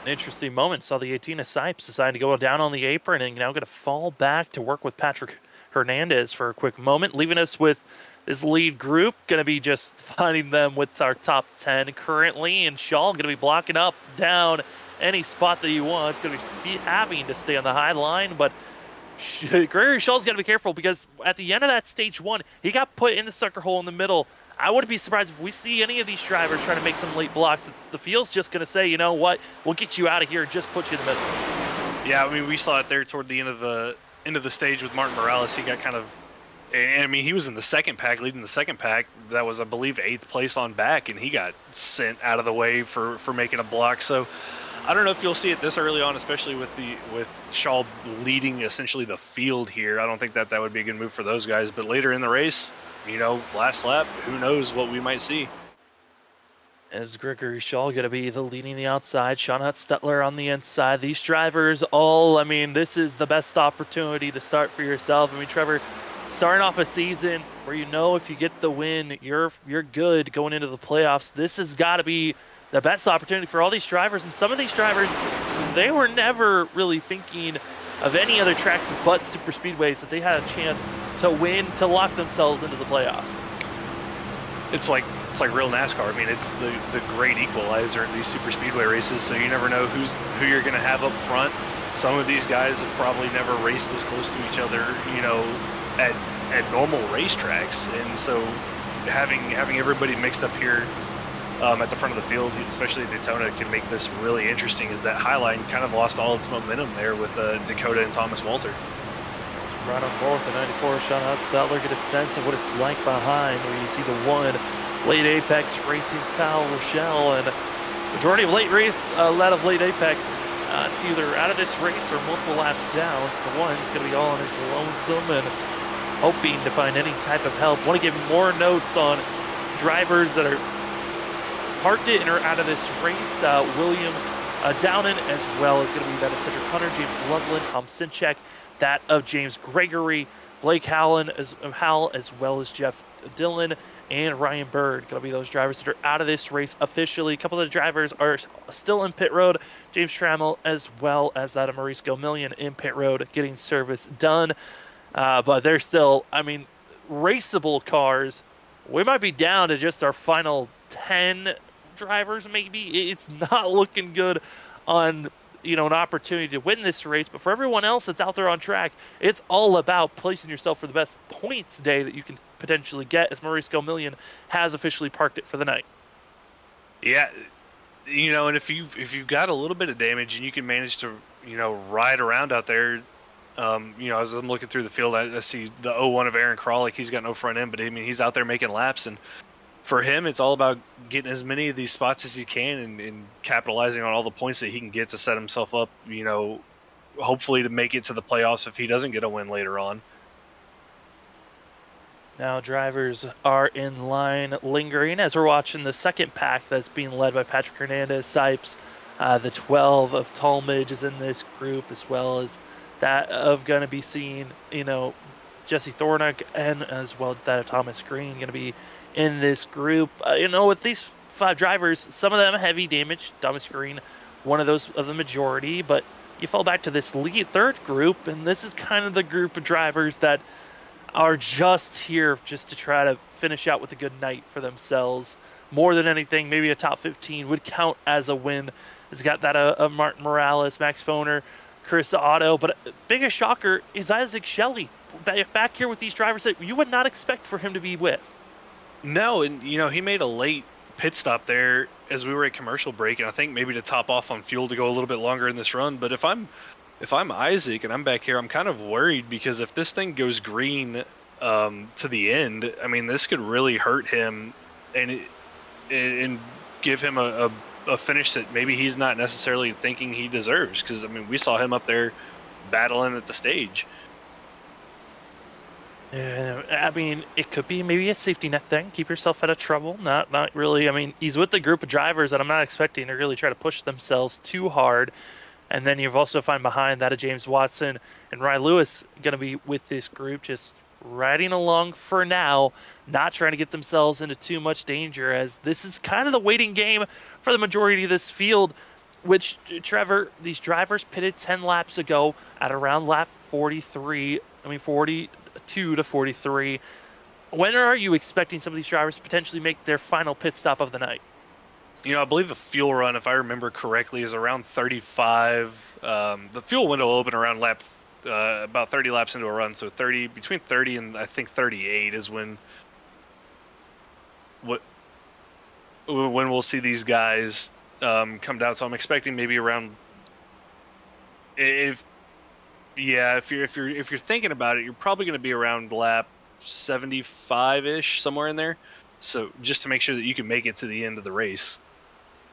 An interesting moment. Saw the 18 of Sipes decide to go down on the apron and now going to fall back to work with Patrick Hernandez for a quick moment, leaving us with this lead group. Going to be just finding them with our top 10 currently, and Shaw going to be blocking up, down, any spot that you want. It's going to be having to stay on the high line, but Gregory Shaw's got to be careful because at the end of that stage 1, he got put in the sucker hole in the middle. I wouldn't be surprised if we see any of these drivers trying to make some late blocks. The field's just going to say, you know what, we'll get you out of here and just put you in the middle. Yeah, I mean, we saw it there toward the end of the stage with Martin Morales. He got kind of, I mean, he was in the second pack, leading the second pack. That was, I believe, 8th place on back, and he got sent out of the way for making a block. So I don't know if you'll see it this early on, especially with Shaw leading essentially the field here. I don't think that would be a good move for those guys. But later in the race, you know, last lap, who knows what we might see. As Gregory Shaw going to be the leading the outside, Sean Hutt-Stetler on the inside. These drivers all, I mean, this is the best opportunity to start for yourself. I mean, Trevor, starting off a season where you know if you get the win, you're good going into the playoffs. This has got to be the best opportunity for all these drivers. And some of these drivers, they were never really thinking of any other tracks but super speedways that they had a chance to win, to lock themselves into the playoffs. It's like real NASCAR. I mean, it's the great equalizer in these super speedway races, so you never know who you're going to have up front. Some of these guys have probably never raced this close to each other, you know, at normal racetracks, and so having everybody mixed up here at the front of the field, especially at Daytona, can make this really interesting. Is that Highline kind of lost all its momentum there with Dakota and Thomas Walter. Right on board with the 94, Sean Hutt-Stetler get a sense of what it's like behind, where you see the one late Apex Racing's Kyle Rochelle, and majority of late race, a lot of late Apex, either out of this race or multiple laps down. So the one's going to be all on his lonesome and hoping to find any type of help. Want to give more notes on drivers that are parked it and are out of this race. William Downen, as well as going to be that of Cedric Hunter, James Loveland, Tom Sinchek, that of James Gregory, Blake Howell, as well as Jeff Dillon and Ryan Bird. Going to be those drivers that are out of this race officially. A couple of the drivers are still in pit road. James Trammell, as well as that of Maurice Gomillion in pit road, getting service done. But they're still, I mean, raceable cars. We might be down to just our final 10 drivers, maybe. It's not looking good on, you know, an opportunity to win this race, but for everyone else that's out there on track, it's all about placing yourself for the best points day that you can potentially get, as Maurice Gomillion has officially parked it for the night. Yeah, you know, and if you've got a little bit of damage and you can manage to, you know, ride around out there, you know, as I'm looking through the field, I see the 01 of Aaron Kralik. He's got no front end, but I mean, he's out there making laps, and for him, it's all about getting as many of these spots as he can and capitalizing on all the points that he can get to set himself up, you know, hopefully to make it to the playoffs if he doesn't get a win later on. Now drivers are in line lingering as we're watching the second pack that's being led by Patrick Hernandez, Sipes. The 12 of Talmadge is in this group, as well as that of going to be seeing, you know, Jesse Thornock, and as well that of Thomas Green going to be in this group. You know, with these 5 drivers, some of them heavy damage. Thomas Green, one of those of the majority, but you fall back to this lead third group, and this is kind of the group of drivers that are just here just to try to finish out with a good night for themselves. More than anything, maybe a top 15 would count as a win. It's got that of Martin Morales, Max Foner, Chris Otto, but biggest shocker is Isaac Shelley back here with these drivers that you would not expect for him to be with. No, and you know, he made a late pit stop there as we were at commercial break, and I think maybe to top off on fuel to go a little bit longer in this run. But if I'm Isaac and I'm back here, I'm kind of worried, because if this thing goes green to the end, I mean, this could really hurt him and give him a finish that maybe he's not necessarily thinking he deserves. Because I mean, we saw him up there battling at the stage. I mean, it could be maybe a safety net thing. Keep yourself out of trouble. Not really. I mean, he's with a group of drivers that I'm not expecting to really try to push themselves too hard. And then you've also find behind that of James Watson and Ryan Lewis going to be with this group, just riding along for now, not trying to get themselves into too much danger, as this is kind of the waiting game for the majority of this field. which, Trevor, these drivers pitted 10 laps ago at around lap 42 to 43. When are you expecting some of these drivers to potentially make their final pit stop of the night? I believe the fuel run, if I remember correctly, is around 35. The fuel window will open around about 30 laps into a run, so between 30 and I think 38 is when we'll see these guys come down. So I'm expecting maybe around, if you're thinking about it, you're probably going to be around lap 75-ish, somewhere in there. So just to make sure that you can make it to the end of the race.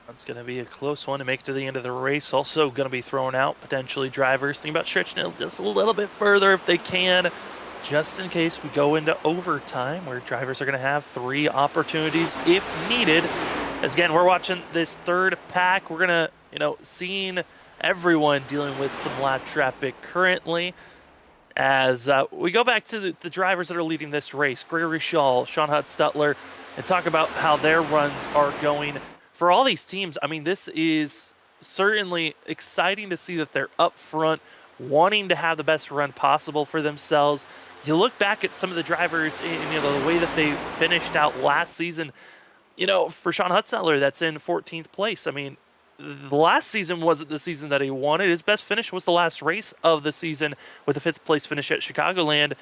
That's going to be a close one to make it to the end of the race. Also going to be thrown out, potentially drivers thinking about stretching it just a little bit further if they can, just in case we go into overtime where drivers are going to have 3 opportunities if needed. As again, we're watching this third pack. We're going to, seeing everyone dealing with some lap traffic currently. As we go back to the drivers that are leading this race, Gregory Shaw, Sean Hutt-Stutler, and talk about how their runs are going. For all these teams, I mean, this is certainly exciting to see that they're up front, wanting to have the best run possible for themselves. You look back at some of the drivers, the way that they finished out last season. For Sean Hutt-Stutler, that's in 14th place. I mean, the last season wasn't the season that he wanted. His best finish was the last race of the season with a 5th place finish at Chicagoland.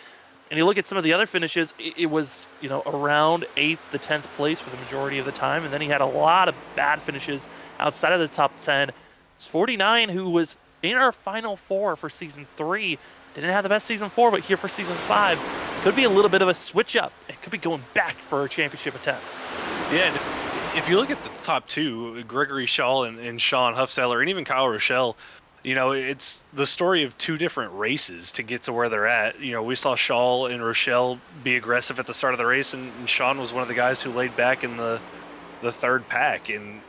And you look at some of the other finishes, it was, around 8th to 10th place for the majority of the time. And then he had a lot of bad finishes outside of the top 10. It's 49, who was in our final 4 for season 3. Didn't have the best season 4, but here for season 5, could be a little bit of a switch up. It could be going back for a championship attempt. Yeah, and if you look at the top 2, Gregory Shaw and Sean Huff-Stutler, and even Kyle Rochelle, it's the story of 2 different races to get to where they're at. We saw Shaw and Rochelle be aggressive at the start of the race, and Sean was one of the guys who laid back in the third pack and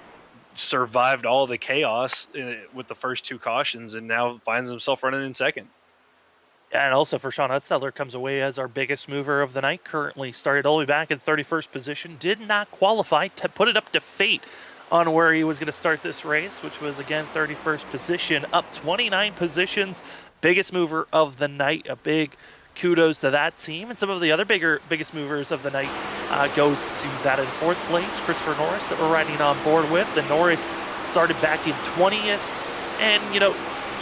survived all the chaos with the first 2 cautions, and now finds himself running in second. Yeah, and also for Sean Hutt-Stutler, comes away as our biggest mover of the night. Currently started all the way back in 31st position. Did not qualify to put it up to fate on where he was going to start this race, which was, again, 31st position, up 29 positions. Biggest mover of the night. A big kudos to that team. And some of the other biggest movers of the night goes to that in 4th place, Christopher Norris, that we're riding on board with. The Norris started back in 20th. And,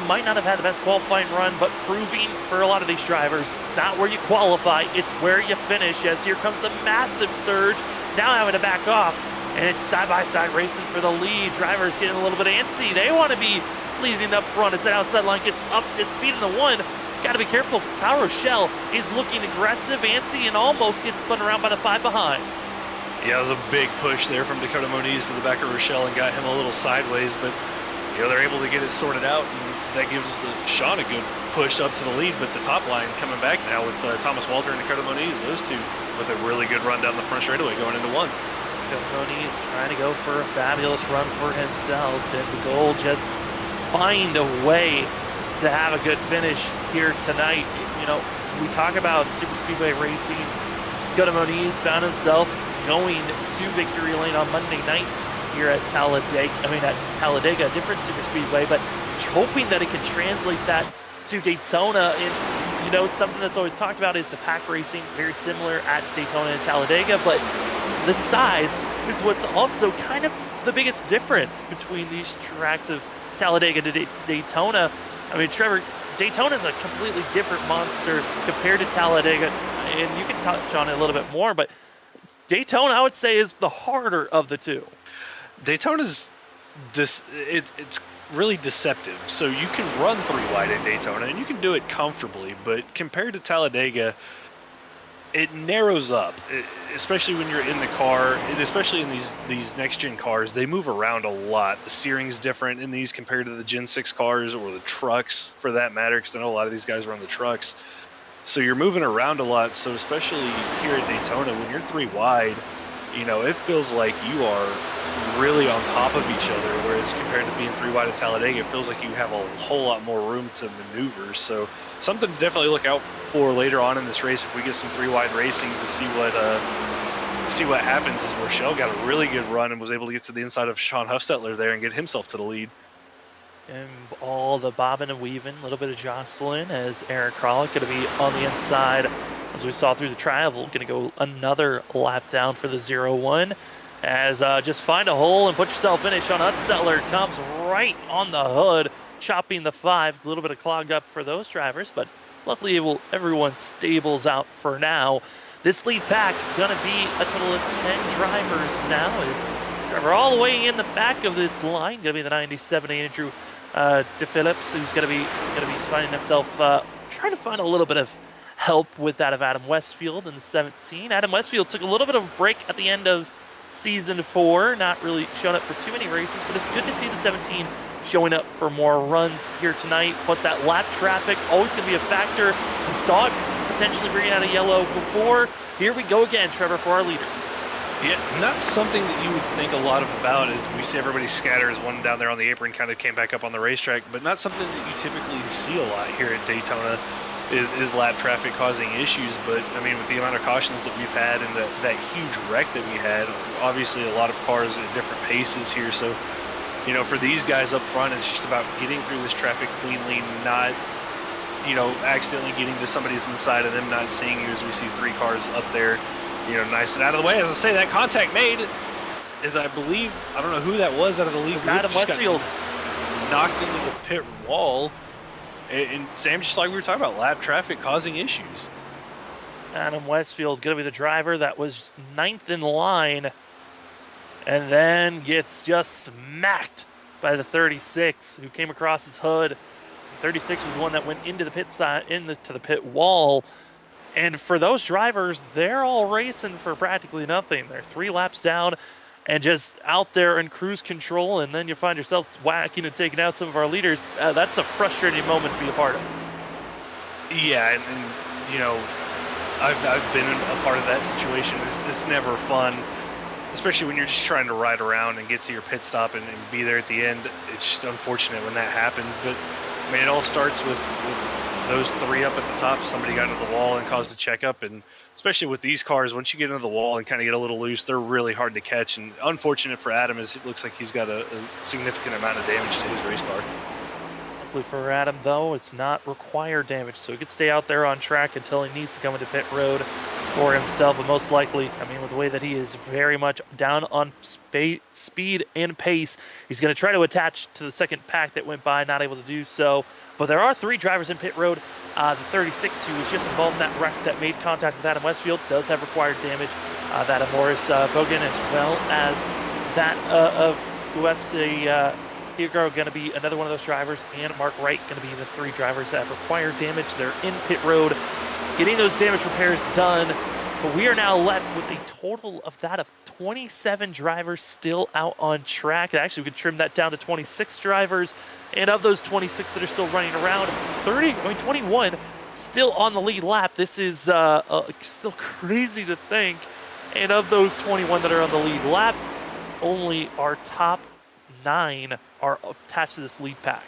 might not have had the best qualifying run, but proving for a lot of these drivers, it's not where you qualify, it's where you finish. As here comes the massive surge, now having to back off, and it's side-by-side racing for the lead. Drivers getting a little bit antsy. They want to be leading up front as that outside line gets up to speed in the 1. Got to be careful. Kyle Rochelle is looking aggressive, antsy, and almost gets spun around by the 5 behind. Yeah, it was a big push there from Dakota Moniz to the back of Rochelle and got him a little sideways, but they're able to get it sorted out, and that gives Sean a good push up to the lead. But the top line coming back now with Thomas Walter and Dakota Moniz, those 2 with a really good run down the front straightaway going into 1. Dakota Moniz trying to go for a fabulous run for himself, and the goal just find a way to have a good finish here tonight. We talk about super speedway racing. Dakota Moniz found himself going to victory lane on Monday nights here at Talladega, a different super speedway, but hoping that it can translate that to Daytona. And something that's always talked about is the pack racing, very similar at Daytona and Talladega, but the size is what's also kind of the biggest difference between these tracks of Talladega to Daytona. I mean, Trevor, Daytona is a completely different monster compared to Talladega, and you can touch on it a little bit more, but Daytona, I would say, is the harder of the 2. Daytona's it's really deceptive. So you can run 3 wide in Daytona and you can do it comfortably, but compared to Talladega, it narrows up, especially when you're in the car, and especially in these next gen cars. They move around a lot. The steering's different in these compared to the Gen 6 cars or the trucks for that matter, because I know a lot of these guys run the trucks. So you're moving around a lot. So especially here at Daytona, when you're 3 wide, it feels like you are really on top of each other, whereas compared to being 3 wide at Talladega, it feels like you have a whole lot more room to maneuver. So something to definitely look out for later on in this race if we get some 3 wide racing, to see what happens. Is Rochelle got a really good run and was able to get to the inside of Sean Huff-Stutler there and get himself to the lead. And all the bobbing and weaving, a little bit of jostling as Aaron Kralik going to be on the inside, as we saw through the trial. Going to go another lap down for the 0-1. As just find a hole and put yourself in it. Sean Hutzstettler comes right on the hood, chopping the 5. A little bit of clogged up for those drivers, but luckily everyone stables out for now. This lead pack going to be a total of 10 drivers now. As driver all the way in the back of this line, going to be the 97 Andrew DePhillips, who's going to be finding himself trying to find a little bit of help with that of Adam Westfield in the 17. Adam Westfield took a little bit of a break at the end of Season 4, not really showing up for too many races, but it's good to see the 17 showing up for more runs here tonight. But that lap traffic, always going to be a factor. We saw it potentially bringing out a yellow before. Here we go again, Trevor, for our leaders. Yeah, not something that you would think a lot about as we see everybody scatter as one down there on the apron kind of came back up on the racetrack, but not something that you typically see a lot here at Daytona is lap traffic causing issues. But I mean, with the amount of cautions that we've had and that huge wreck that we had, obviously a lot of cars at different paces here. So, you know, for these guys up front, it's just about getting through this traffic cleanly, not, you know, accidentally getting to somebody's inside of them not seeing you as we see 3 cars up there, you know, nice and out of the way. As I say, that contact made is, I believe, I don't know who that was out of the lead. Adam Westfield knocked into the pit wall. And Sam, just like we were talking about, lap traffic causing issues. Adam Westfield going to be the driver that was 9th in line, and then gets just smacked by the 36, who came across his hood. 36 was the one that went into the pit side, to the pit wall. And for those drivers, they're all racing for practically nothing. They're 3 laps down and just out there in cruise control, and then you find yourself whacking and taking out some of our leaders. That's a frustrating moment to be a part of. Yeah, and you know, I've been a part of that situation. It's never fun, especially when you're just trying to ride around and get to your pit stop and be there at the end. It's just unfortunate when that happens. But I mean, it all starts with those 3 up at the top. Somebody got into the wall and caused a checkup, and especially with these cars, once you get into the wall and kind of get a little loose, they're really hard to catch. And unfortunate for Adam, is it looks like he's got a significant amount of damage to his race car. Luckily for Adam, though, it's not required damage, so he could stay out there on track until he needs to come into pit road for himself. But most likely, I mean, with the way that he is very much down on speed and pace, he's going to try to attach to the second pack that went by, not able to do so. But there are 3 drivers in pit road. The 36, who was just involved in that wreck that made contact with Adam Westfield, does have required damage. That of Morris Bogan, as well as that of Uepsi Hugo, going to be another one of those drivers, and Mark Wright going to be the 3 drivers that have required damage. They're in pit road getting those damage repairs done. But we are now left with a total of 27 drivers still out on track. Actually, we could trim that down to 26 drivers. And of those 26 that are still running around, 21 still on the lead lap. This is still crazy to think. And of those 21 that are on the lead lap, only our top 9 are attached to this lead pack.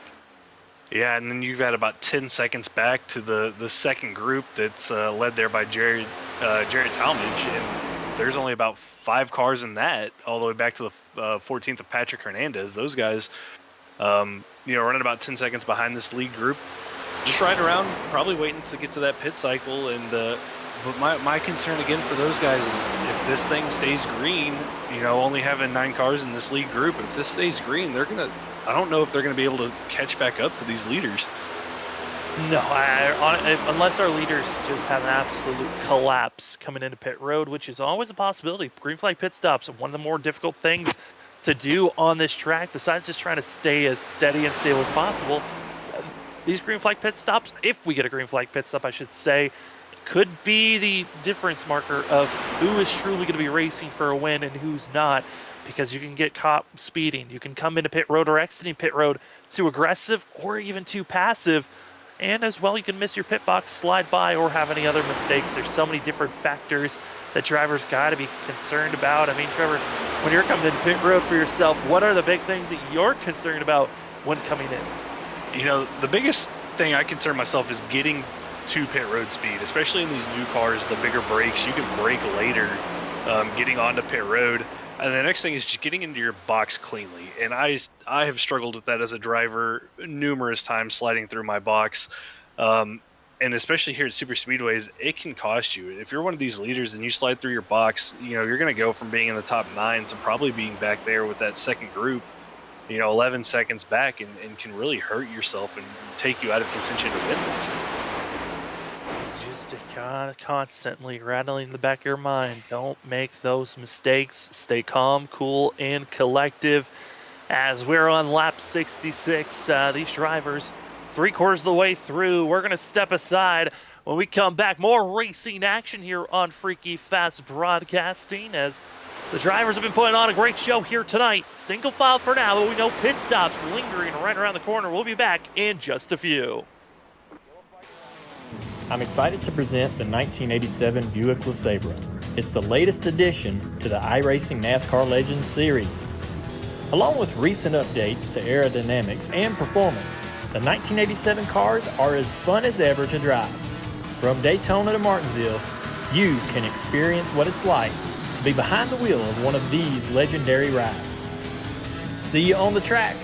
Yeah, and then you've got about 10 seconds back to the second group that's led there by Jarrett Talmadge, and there's only about 5 cars in that, all the way back to the 14th of Patrick Hernandez. Those guys, you know, running about 10 seconds behind this lead group, just riding around, probably waiting to get to that pit cycle. And but my concern again for those guys is if this thing stays green, you know, only having 9 cars in this lead group, if this stays green, I don't know if they're gonna be able to catch back up to these leaders. No, unless our leaders just have an absolute collapse coming into pit road, which is always a possibility. Green flag pit stops are one of the more difficult things to do on this track, besides just trying to stay as steady and stable as possible. These green flag pit stops, if we get a green flag pit stop, I should say, could be the difference marker of who is truly going to be racing for a win and who's not, because you can get caught speeding. You can come into pit road or exiting pit road too aggressive or even too passive. And as well, you can miss your pit box, slide by, or have any other mistakes. There's so many different factors that drivers got to be concerned about. I mean, Trevor, when you're coming into pit road for yourself, what are the big things that you're concerned about when coming in? You know, the biggest thing I concern myself is getting to pit road speed, especially in these new cars, the bigger brakes. You can brake later, getting onto pit road. And the next thing is just getting into your box cleanly. And I have struggled with that as a driver numerous times, sliding through my box. And especially here at super speedways, it can cost you. If you're one of these leaders and you slide through your box, you're going to go from being in the top 9 to probably being back there with that second group, 11 seconds back, and can really hurt yourself and take you out of contention to win this. Just constantly rattling in the back of your mind. Don't make those mistakes. Stay calm, cool, and collective. As we're on lap 66, these drivers 3/4 of the way through. We're going to step aside. When we come back, more racing action here on Freaky Fast Broadcasting, as the drivers have been putting on a great show here tonight. Single file for now, but we know pit stops lingering right around the corner. We'll be back in just a few. I'm excited to present the 1987 Buick LeSabre. It's the latest addition to the iRacing NASCAR Legends series. Along with recent updates to aerodynamics and performance, the 1987 cars are as fun as ever to drive. From Daytona to Martinsville, you can experience what it's like to be behind the wheel of one of these legendary rides. See you on the track.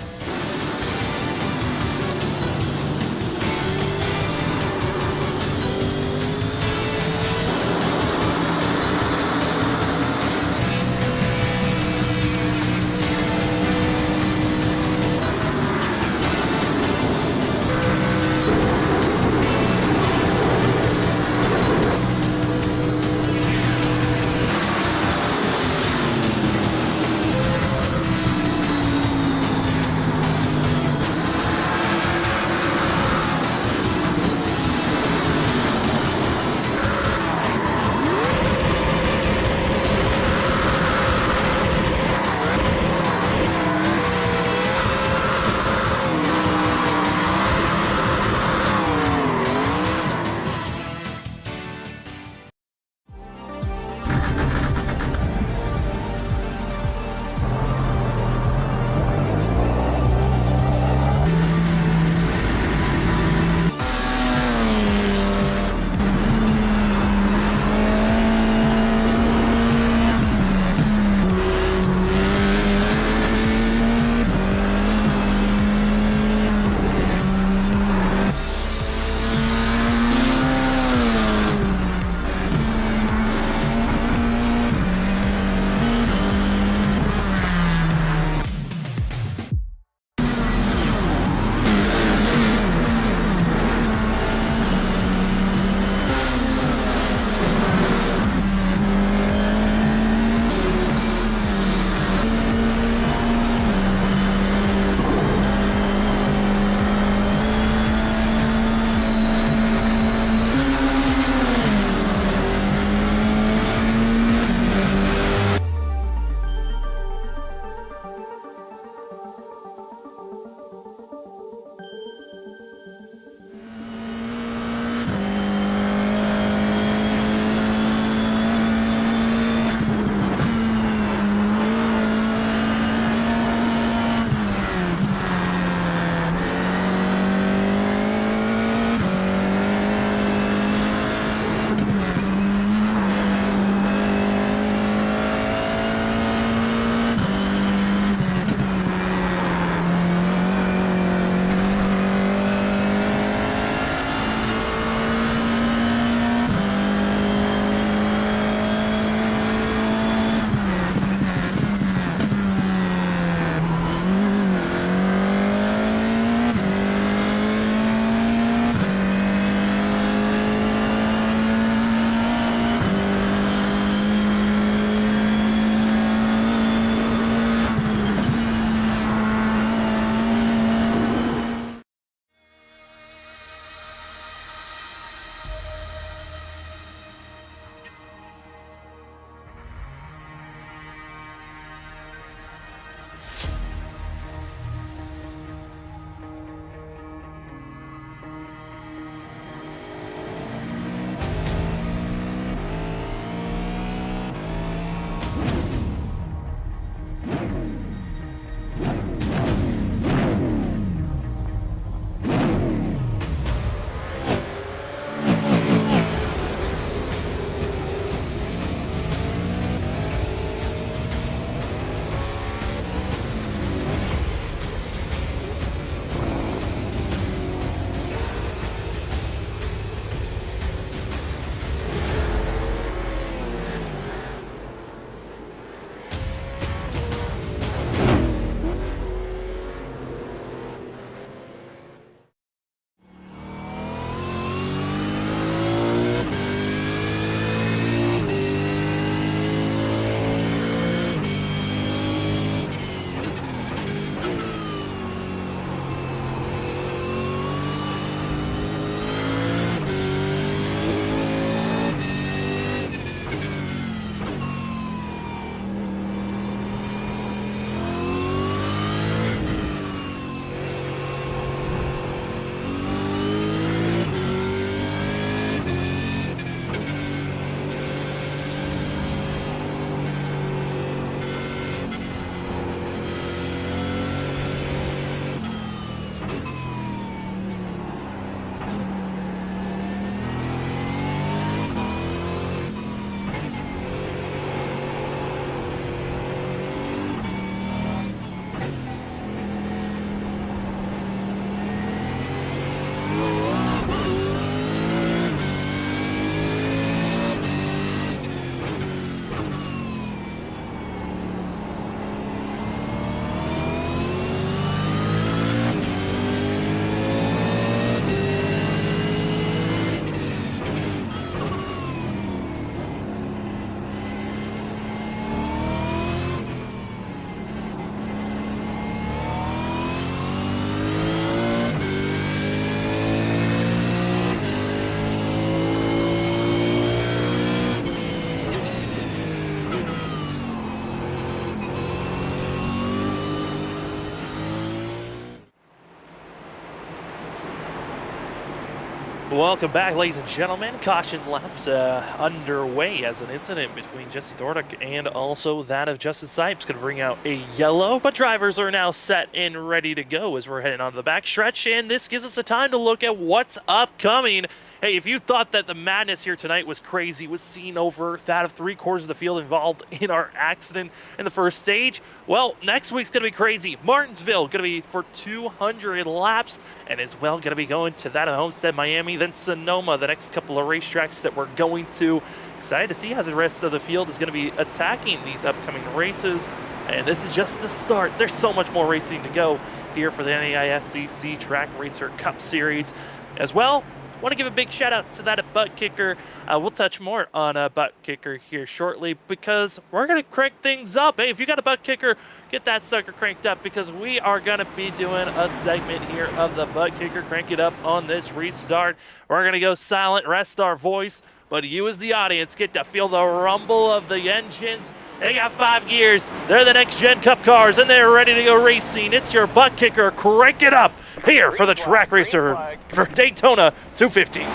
Welcome back, ladies and gentlemen. Caution laps underway as an incident between Jesse Thornick and also that of Justin Sipes. Going to bring out a yellow, but drivers are now set and ready to go as we're heading onto the backstretch, and this gives us the time to look at what's upcoming. Hey, if you thought that the madness here tonight was crazy, was seen over that of 3/4 of the field involved in our accident in the first stage, well, next week's going to be crazy. Martinsville going to be for 200 laps, and as well going to be going to that of Homestead, Miami, then Sonoma, the next couple of racetracks that we're going to. Excited to see how the rest of the field is going to be attacking these upcoming races, and this is just the start. There's so much more racing to go here for the NAISCC Track Racer Cup Series. As well, want to give a big shout out to that at ButtKicker. We'll touch more on ButtKicker here shortly because we're going to crank things up. Hey, if you got a ButtKicker, get that sucker cranked up because we are going to be doing a segment here of the ButtKicker. Crank it up on this restart. We're going to go silent, rest our voice, but you as the audience get to feel the rumble of the engines. They got 5 gears. They're the next gen cup cars, and they're ready to go racing. It's your ButtKicker. Crank it up here for the track racer for Daytona 250.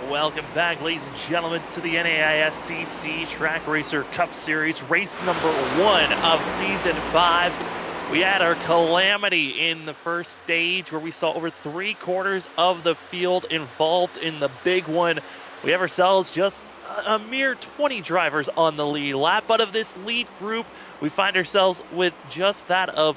Welcome back, ladies and gentlemen, to the NAISCC Track Racer Cup Series, race number 1 of Season 5. We had our calamity in the first stage where we saw over 3/4 of the field involved in the big one. We have ourselves just a mere 20 drivers on the lead lap, but of this lead group, we find ourselves with just that of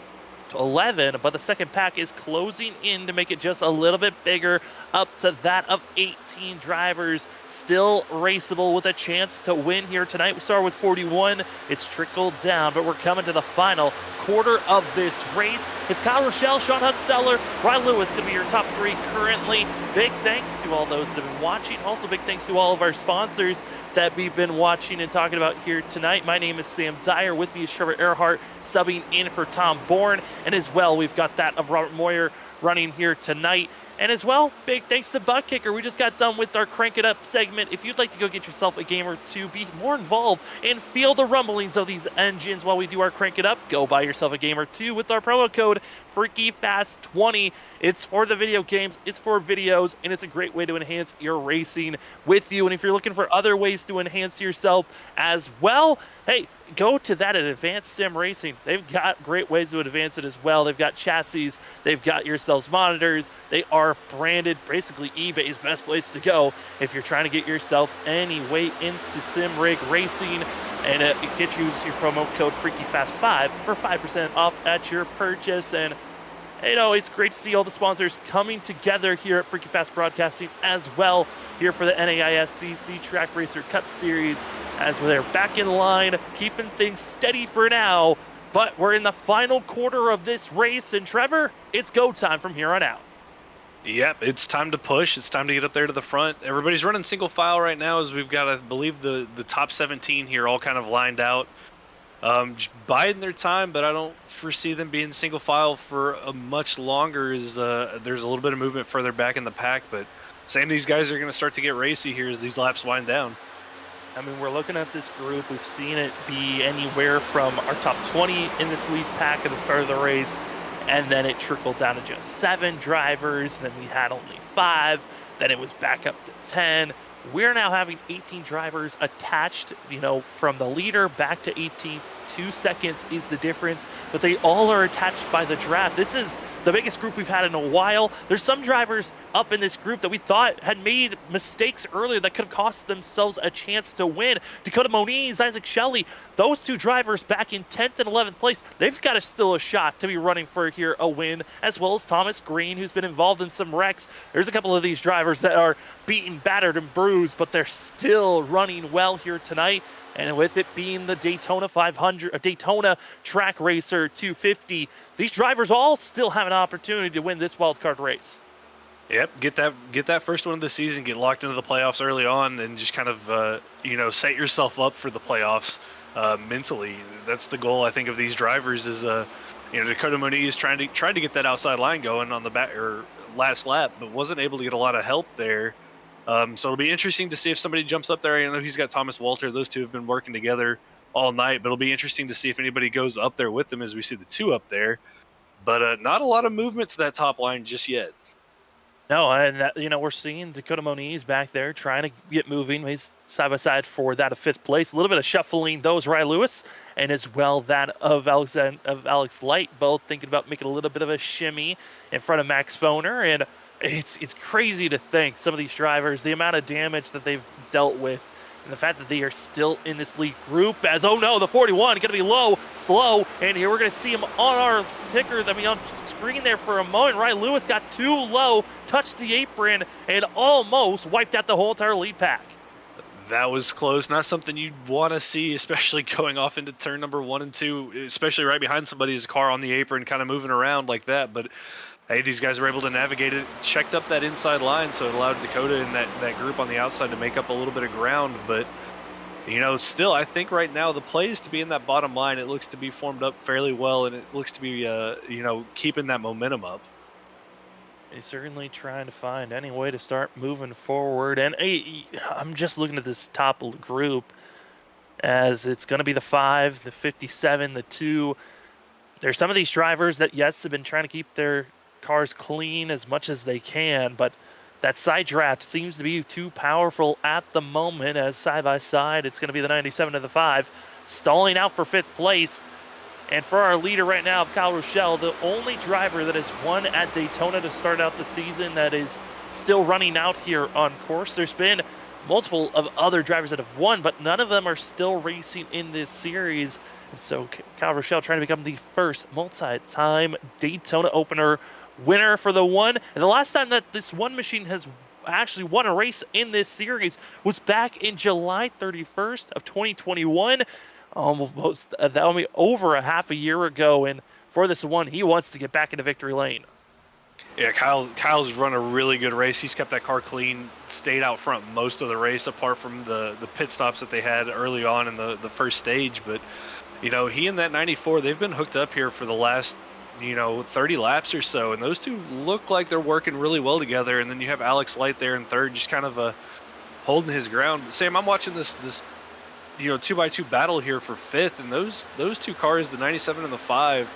11, but the second pack is closing in to make it just a little bit bigger, up to that of 18 drivers, still raceable with a chance to win here tonight. We start with 41, it's trickled down, but we're coming to the final quarter of this race. It's Kyle Rochelle, Sean Hudsteller, Ryan Lewis going to be your top 3 currently. Big thanks to all those that have been watching. Also big thanks to all of our sponsors that we've been watching and talking about here tonight. My name is Sam Dyer. With me is Trevor Earhart, subbing in for Tom Bourne. And as well, we've got that of Robert Moyer running here tonight. And as well, big thanks to ButtKicker. We just got done with our Crank It Up segment. If you'd like to go get yourself a game or two, be more involved, and feel the rumblings of these engines while we do our Crank It Up, go buy yourself a game or two with our promo code FreakyFast20. It's for the video games, it's for videos, and it's a great way to enhance your racing with you. And if you're looking for other ways to enhance yourself as well, hey, go to that at Advanced Sim Racing. They've got great ways to advance it as well. They've got chassis, they've got yourselves monitors. They are branded, basically eBay's best place to go if you're trying to get yourself any way into sim rig racing. And get use your promo code FreakyFast5 for 5% off at your purchase. And you know, it's great to see all the sponsors coming together here at Freaky Fast Broadcasting as well here for the NAISCC Track Racer Cup Series as they're back in line, keeping things steady for now. But we're in the final quarter of this race, and Trevor, it's go time from here on out. Yep, it's time to push. It's time to get up there to the front. Everybody's running single file right now as we've got, I believe, the top 17 here all kind of lined out. Just biding their time, but I don't foresee them being single file for much longer as there's a little bit of movement further back in the pack. But saying these guys are going to start to get racy here as these laps wind down. I mean, we're looking at this group. We've seen it be anywhere from our top 20 in this lead pack at the start of the race, and then it trickled down to just 7 drivers. Then we had only 5. Then it was back up to 10. We're now having 18 drivers attached, from the leader back to 18th. 2 seconds is the difference, but they all are attached by the draft. This is the biggest group we've had in a while. There's some drivers up in this group that we thought had made mistakes earlier that could have cost themselves a chance to win. Dakota Moniz, Isaac Shelley, those 2 drivers back in 10th and 11th place, they've got still a shot to be running for here a win, as well as Thomas Green, who's been involved in some wrecks. There's a couple of these drivers that are beaten, battered, and bruised, but they're still running well here tonight. And with it being the Daytona 500, a Daytona Track Racer 250, these drivers all still have an opportunity to win this wildcard race. Yep, get that first one of the season, get locked into the playoffs early on, and just kind of set yourself up for the playoffs mentally. That's the goal, I think, of these drivers. Is Dakota Moniz tried to get that outside line going on the back or last lap, but wasn't able to get a lot of help there. So it'll be interesting to see if somebody jumps up there. I know he's got Thomas Walter. Those 2 have been working together all night, but it'll be interesting to see if anybody goes up there with them as we see the 2 up there. But not a lot of movement to that top line just yet. No, and we're seeing Dakota Moniz back there trying to get moving. He's side by side for that of 5th place. A little bit of shuffling those Ryan Lewis and as well that of Alex Light, both thinking about making a little bit of a shimmy in front of Max Foner. And it's crazy to think some of these drivers, the amount of damage that they've dealt with, and the fact that they are still in this lead group as, oh no, the 41 going to be slow, and here we're going to see him on our ticker, on screen there for a moment. Ryan Lewis got too low, touched the apron, and almost wiped out the whole entire lead pack. That was close. Not something you'd want to see, especially going off into turn number 1 and 2, especially right behind somebody's car on the apron, kind of moving around like that. But hey, these guys were able to navigate it, checked up that inside line, so it allowed Dakota and that group on the outside to make up a little bit of ground. But, still, I think right now the play is to be in that bottom line. It looks to be formed up fairly well, and it looks to be, keeping that momentum up. He's certainly trying to find any way to start moving forward. And I'm just looking at this top group as it's going to be the 5, the 57, the 2. There's some of these drivers that, yes, have been trying to keep their cars clean as much as they can, but that side draft seems to be too powerful at the moment as side by side it's going to be the 97 to the 5 stalling out for 5th place. And for our leader right now, Kyle Rochelle, the only driver that has won at Daytona to start out the season that is still running out here on course. There's been multiple of other drivers that have won, but none of them are still racing in this series. And so Kyle Rochelle trying to become the first multi-time Daytona opener winner for the 1. And the last time that this 1 machine has actually won a race in this series was back in July 31st of 2021. Almost that will be over a half a year ago. And for this 1, he wants to get back into victory lane. Yeah, Kyle's run a really good race. He's kept that car clean, stayed out front most of the race, apart from the pit stops that they had early on in the first stage. But he and that 94, they've been hooked up here for the last 30 laps or so, and those 2 look like they're working really well together. And then you have Alex Light there in 3rd, just kind of holding his ground. Sam, I'm watching this 2x2 battle here for 5th, and those 2 cars, the 97 and the 5,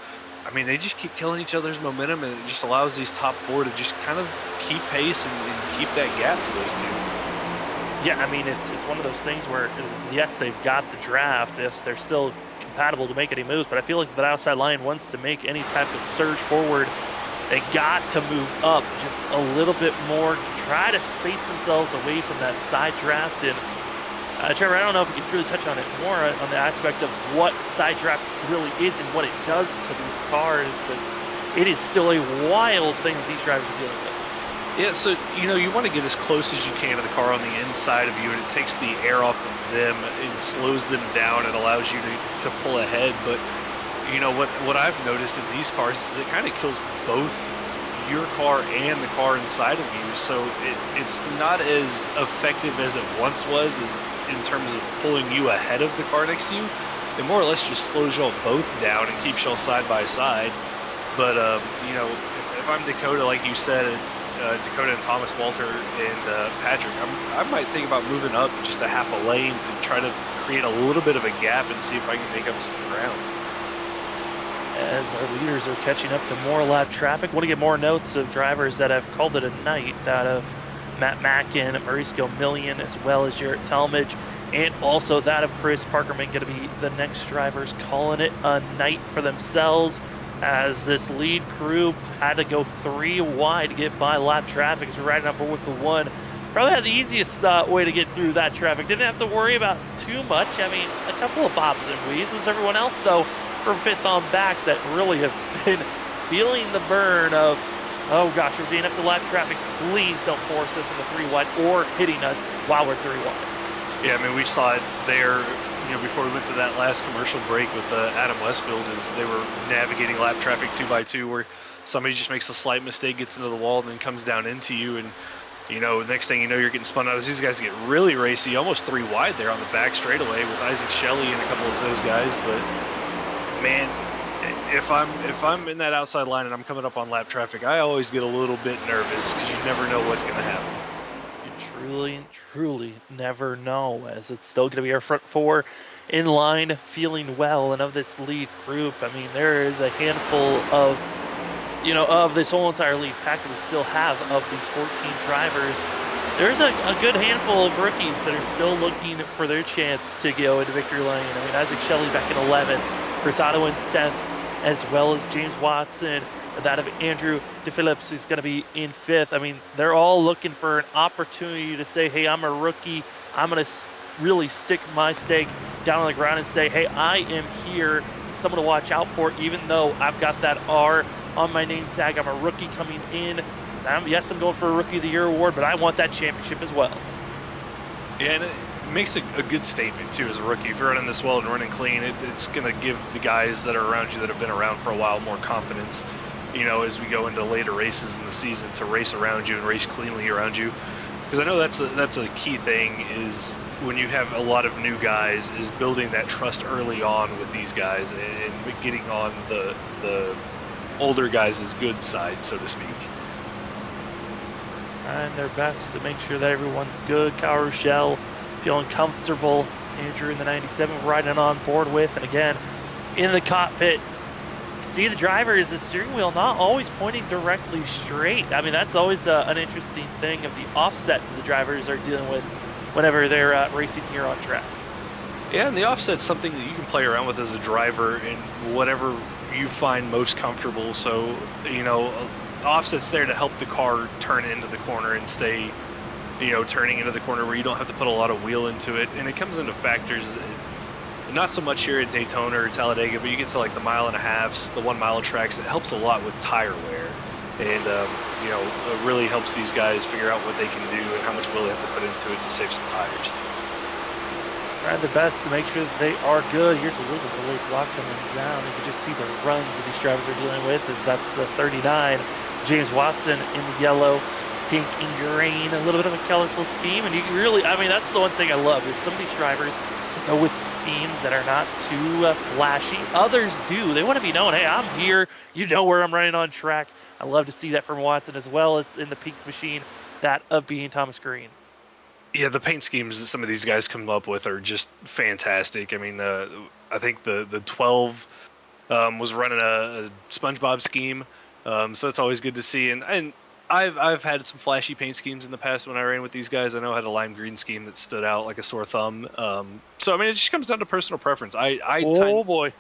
I mean, they just keep killing each other's momentum, and it just allows these top 4 to just kind of keep pace and keep that gap to those 2. Yeah, I mean, it's one of those things where, yes, they've got the draft. Yes, they're still compatible to make any moves, but I feel like if the outside line wants to make any type of surge forward, they got to move up just a little bit more, try to space themselves away from that side draft. And Trevor, I don't know if you can really touch on it more on the aspect of what side draft really is and what it does to these cars, because it is still a wild thing that these drivers are dealing with. Yeah, so, you want to get as close as you can to the car on the inside of you, and it takes the air off of them, it slows them down, it allows you to pull ahead. But, you know what I've noticed in these cars is it kind of kills both your car and the car inside of you, so it's not as effective as it once was, as in terms of pulling you ahead of the car next to you. It more or less just slows y'all both down and keeps y'all side by side. But you know, if I'm Dakota, like you said, Dakota and Thomas Walter and Patrick, I might think about moving up just a half a lane to try to create a little bit of a gap and see if I can make up some ground. As our leaders are catching up to more lap traffic, want to get more notes of drivers that have called it a night. That of Matt Mackin, Mauricio Million, as well as Jarrett Talmadge, and also that of Chris Parkerman, going to be the next drivers calling it a night for themselves, as this lead crew had to go 3 wide to get by lap traffic. So right number with the 1. Probably had the easiest way to get through that traffic. Didn't have to worry about too much. I mean, a couple of bobs and weaves. Was everyone else, though, from 5th on back that really have been feeling the burn of, oh gosh, we're being up to lap traffic. Please don't force us into 3 wide or hitting us while we're 3 wide. Yeah, I mean, we saw it there, you know, before we went to that last commercial break with Adam Westfield, is they were navigating lap traffic 2x2, where somebody just makes a slight mistake, gets into the wall, and then comes down into you, and you know, next thing you know, you're getting spun out. As these guys get really racy, almost 3 wide there on the back straightaway with Isaac Shelley and a couple of those guys. But man, if I'm in that outside line and I'm coming up on lap traffic, I always get a little bit nervous because you never know what's going to happen. You truly never know, as it's still going to be our front 4 in line, feeling well. And of this lead group, I mean, there is a handful of, you know, of this whole entire lead pack that we still have of these 14 drivers. There's a good handful of rookies that are still looking for their chance to go into victory lane. I mean, Isaac Shelley back in 11th, Chris Otto in 10th, as well as James Watson. That of Andrew DePhillips, who's going to be in 5th. I mean, they're all looking for an opportunity to say, hey, I'm a rookie. I'm going to really stick my stake down on the ground and say, hey, I am here. Someone to watch out for, even though I've got that R on my name tag. I'm a rookie coming in. Yes, I'm going for a Rookie of the Year award, but I want that championship as well. Yeah, and it makes a good statement, too, as a rookie. If you're running this well and running clean, it's going to give the guys that are around you that have been around for a while more confidence, you know, as we go into later races in the season, to race around you and race cleanly around you. Because I know that's a key thing, is when you have a lot of new guys, is building that trust early on with these guys and getting on the older guys' good side, so to speak. Trying their best to make sure that everyone's good. Kyle Rochelle feeling comfortable. Andrew in the 97 riding on board with. And again, in the cockpit, see the drivers, the steering wheel not always pointing directly straight. I mean, that's always an interesting thing of the offset the drivers are dealing with whenever they're racing here on track. Yeah, and the offset's something that you can play around with as a driver in whatever you find most comfortable. So, you know, offset's there to help the car turn into the corner and stay, you know, turning into the corner where you don't have to put a lot of wheel into it. And it comes into factors, not so much here at Daytona or Talladega, but you get to like the 1.5 miles, the 1 mile tracks. It helps a lot with tire wear. And, you know, it really helps these guys figure out what they can do and how much wheel they have to put into it to save some tires. Trying their best to make sure that they are good. Here's a little bit of a late block coming down. You can just see the runs that these drivers are dealing with, as that's the 39. James Watson in the yellow, pink and green, a little bit of a colorful scheme. And you really, I mean, that's the one thing I love, is some of these drivers go with schemes that are not too flashy. Others do. They want to be known, hey, I'm here. You know where I'm running on track. I love to see that from Watson, as well as in the pink machine, that of being Thomas Green. Yeah, the paint schemes that some of these guys come up with are just fantastic. I mean, I think the 12 was running a SpongeBob scheme, so that's always good to see. And I've had some flashy paint schemes in the past when I ran with these guys. I know I had a lime green scheme that stood out like a sore thumb. So I mean, it just comes down to personal preference. Boy.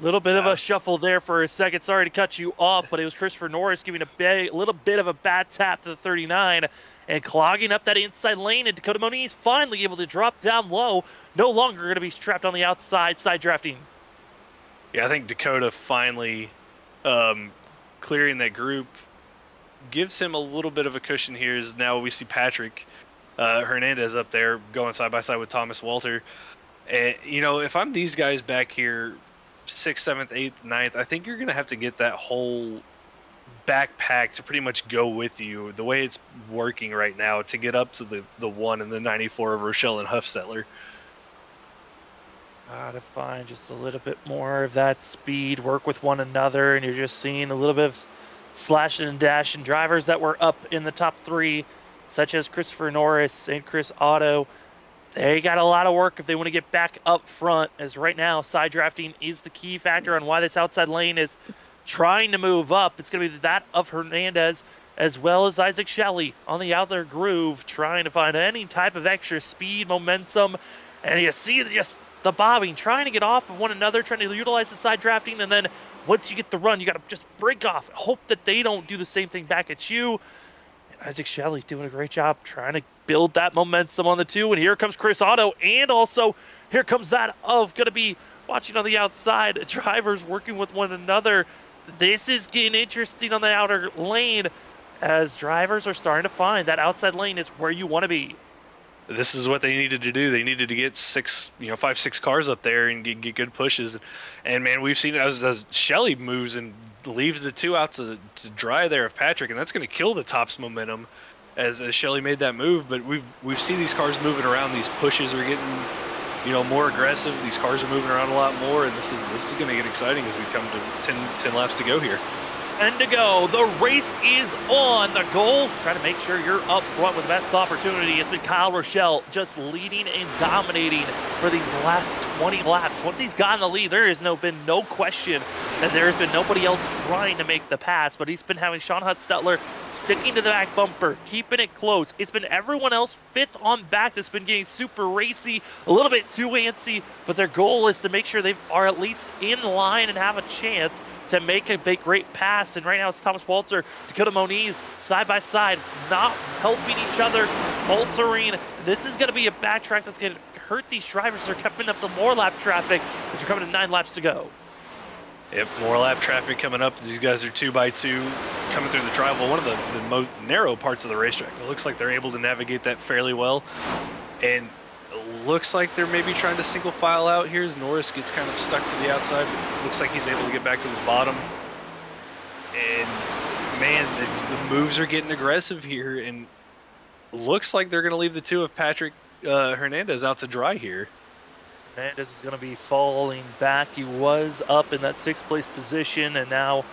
Little bit of a shuffle there for a second. Sorry to cut you off, but it was Christopher Norris giving a little bit of a bad tap to the 39 and clogging up that inside lane. And Dakota Moniz finally able to drop down low. No longer going to be trapped on the outside, side drafting. Yeah, I think Dakota finally clearing that group gives him a little bit of a cushion here, as now we see Patrick Hernandez up there going side by side with Thomas Walter. And, you know, if I'm these guys back here, 6th, 7th, 8th, 9th, I think you're going to have to get that whole backpack to pretty much go with you the way it's working right now to get up to the 1 and the 94 of Rochelle and Huffstetler. To find just a little bit more of that speed, work with one another, and you're just seeing a little bit of slashing and dashing. Drivers that were up in the top 3, such as Christopher Norris and Chris Otto, they got a lot of work if they want to get back up front, as right now side drafting is the key factor on why this outside lane is trying to move up. It's going to be that of Hernandez as well as Isaac Shelley on the outer groove, trying to find any type of extra speed, momentum, and you see just the bobbing, trying to get off of one another, trying to utilize the side drafting, and then once you get the run, you got to just break off, hope that they don't do the same thing back at you. And Isaac Shelley doing a great job trying to build that momentum on the 2, and here comes Chris Otto, and also here comes that of going to be watching on the outside, drivers working with one another. This is getting interesting on the outer lane as drivers are starting to find that outside lane is where you want to be. This is what they needed to do. They needed to get 5, 6 cars up there and get good pushes. And man, we've seen as Shelley moves and leaves the 2 out to dry there of Patrick, and that's going to kill the top's momentum as Shelley made that move. But we've seen these cars moving around. These pushes are getting more aggressive. These cars are moving around a lot more, and this is going to get exciting as we come to 10 laps to go here. 10 to go. The race is on. The goal, try to make sure you're up front with the best opportunity. It's been Kyle Rochelle just leading and dominating for these last 20 laps. Once he's gotten the lead, there has been no question that there has been nobody else trying to make the pass, but he's been having Sean Huffstetler sticking to the back bumper, keeping it close. It's been everyone else 5th on back that's been getting super racy, a little bit too antsy, but their goal is to make sure they are at least in line and have a chance to make a big, great pass. And right now it's Thomas Walter, Dakota Moniz, side by side, not helping each other, faltering. This is going to be a backtrack that's going to hurt these drivers. They're coming up the more lap traffic as we're coming to 9 laps to go. Yep, more lap traffic coming up. These guys are 2 by 2 coming through the tri-oval, one of the most narrow parts of the racetrack. It looks like they're able to navigate that fairly well. And it looks like they're maybe trying to single file out here as Norris gets kind of stuck to the outside. Looks like he's able to get back to the bottom. And man, the moves are getting aggressive here, and looks like they're going to leave the 2 of Patrick Hernandez out to dry here. Hernandez is going to be falling back. He was up in that 6th place position and now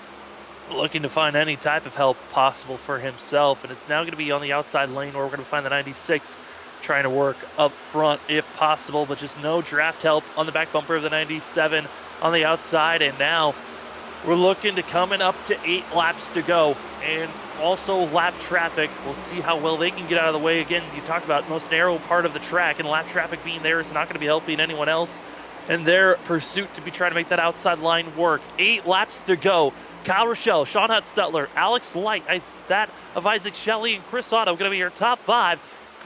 looking to find any type of help possible for himself. And it's now going to be on the outside lane where we're going to find the 96 trying to work up front if possible, but just no draft help on the back bumper of the 97 on the outside. And now we're looking to coming up to 8 laps to go, and also lap traffic. We'll see how well they can get out of the way. Again, you talked about most narrow part of the track, and lap traffic being there is not going to be helping anyone else in their pursuit to be trying to make that outside line work. 8 laps to go. Kyle Rochelle, Sean Huffstetler, Alex Light, that of Isaac Shelley and Chris Otto going to be your top 5,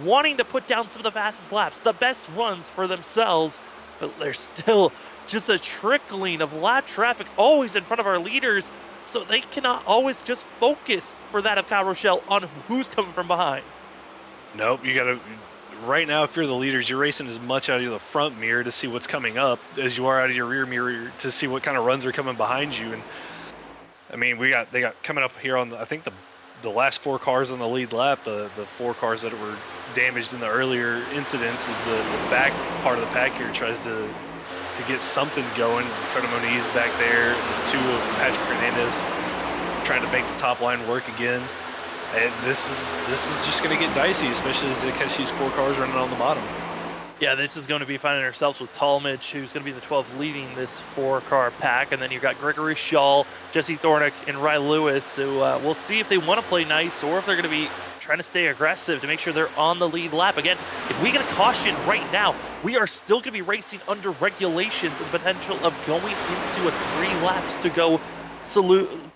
wanting to put down some of the fastest laps, the best runs for themselves, but there's still just a trickling of lap traffic always in front of our leaders, so they cannot always just focus for that of Kyle Rochelle on who's coming from behind. Nope, you gotta, right now if you're the leaders, you're racing as much out of the front mirror to see what's coming up as you are out of your rear mirror to see what kind of runs are coming behind you. And I mean, they got coming up here on I think the last 4 cars on the lead lap, the 4 cars that were damaged in the earlier incidents, is the back part of the pack here tries to get something going. Dakota Moniz back there, the 2 of Patrick Hernandez trying to make the top line work again. And this is just going to get dicey, especially as they catch these 4 cars running on the bottom. Yeah, this is going to be finding ourselves with Talmadge, who's going to be the 12 leading this 4-car pack. And then you've got Gregory Shaw, Jesse Thornick, and Ry Lewis, who we'll see if they want to play nice or if they're going to be trying to stay aggressive to make sure they're on the lead lap. Again, if we get a caution right now, we are still going to be racing under regulations and potential of going into a 3 laps to go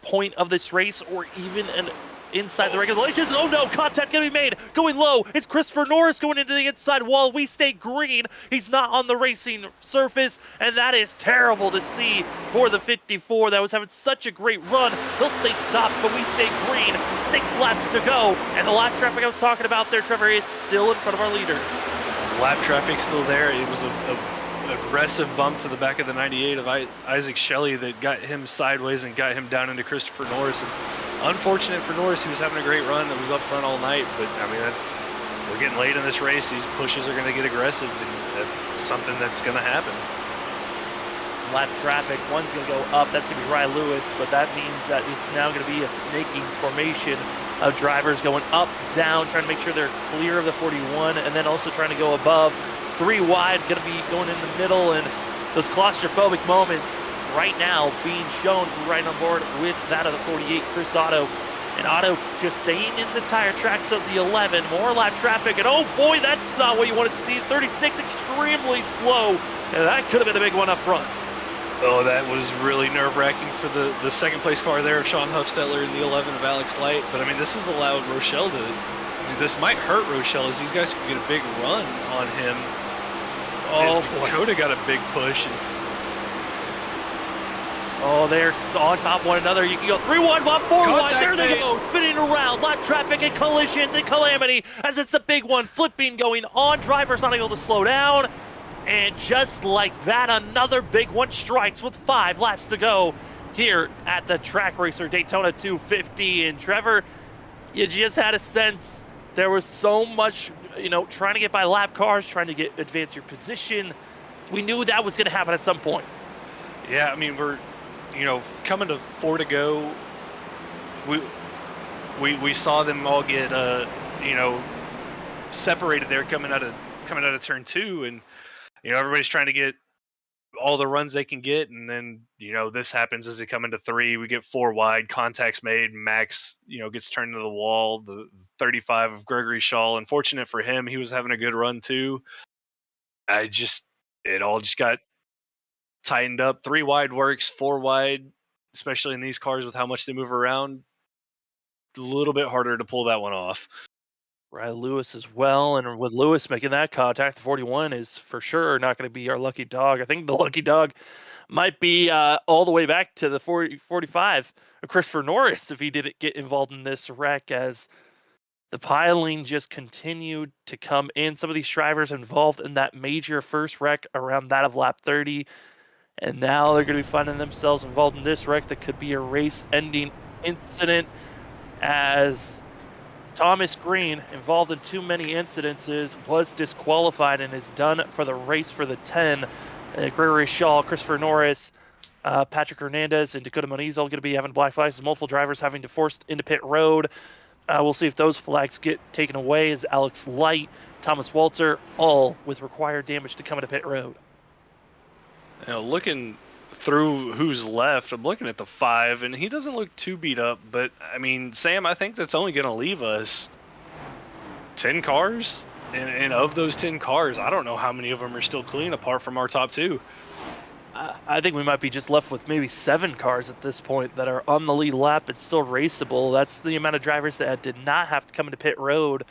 point of this race, or even an inside the regulations. Oh no, contact gonna be made. Going low. It's Christopher Norris going into the inside wall. We stay green. He's not on the racing surface, and that is terrible to see for the 54 that was having such a great run. He'll stay stopped, but we stay green. 6 laps to go, and the lap traffic I was talking about there, Trevor, it's still in front of our leaders. Lap traffic's still there. It was a aggressive bump to the back of the 98 of Isaac Shelley that got him sideways and got him down into Christopher Norris. And unfortunate for Norris, he was having a great run that was up front all night, but I mean, we're getting late in this race. These pushes are going to get aggressive, and that's something that's going to happen. Lap traffic, one's going to go up. That's going to be Ryan Lewis, but that means that it's now going to be a snaking formation of drivers going up, down, trying to make sure they're clear of the 41, and then also trying to go above. 3 wide, going to be going in the middle, and those claustrophobic moments right now being shown right on board with that of the 48, Chris Otto. And Otto just staying in the tire tracks of the 11. More lap traffic, and oh boy, that's not what you want to see. 36 extremely slow, and that could have been a big one up front. Oh, that was really nerve-wracking for the second place car there of Sean Huffstetler and the 11 of Alex Light. But I mean, this has allowed Rochelle to. This might hurt Rochelle as these guys can get a big run on him. Oh, Dakota got a big push. And oh, they're on top of one another. You can go 3-1, 4-1. There they go, spinning around. Lot traffic and collisions and calamity as it's the big one flipping going on. Drivers not able to slow down. And just like that, another big one strikes with 5 laps to go here at the Track Racer Daytona 250. And Trevor, you just had a sense there was so much, trying to get by lap cars, trying to advance your position. We knew that was going to happen at some point. Yeah, I mean, we're, coming to 4 to go. We saw them all get, separated there coming out of turn 2, and everybody's trying to get all the runs they can get, and then this happens as they come into 3. We get 4 wide, contacts made. Max gets turned into the wall. The 35 of Gregory Shaw. Unfortunate for him, he was having a good run too. It all just got tightened up. 3 wide works, 4 wide, especially in these cars with how much they move around. A little bit harder to pull that one off. Right, Lewis as well, and with Lewis making that contact, the 41 is for sure not going to be our lucky dog. I think the lucky dog might be all the way back to the 45 of Christopher Norris if he didn't get involved in this wreck, as the piling just continued to come in. Some of these drivers involved in that major first wreck around that of lap 30, and now they're going to be finding themselves involved in this wreck that could be a race-ending incident, as Thomas Green, involved in too many incidences, was disqualified and is done for the race for the 10. Gregory Shaw, Christopher Norris, Patrick Hernandez, and Dakota Moniz all going to be having black flags. Multiple drivers having to force into pit road. We'll see if those flags get taken away, as Alex Light, Thomas Walter, all with required damage to come into pit road. Looking through who's left, I'm looking at the 5, and he doesn't look too beat up, but I mean, Sam, I think that's only going to leave us 10 cars, and of those 10 cars, I don't know how many of them are still clean apart from our top 2. I think we might be just left with maybe 7 cars at this point that are on the lead lap and still raceable. That's the amount of drivers that did not have to come into pit road.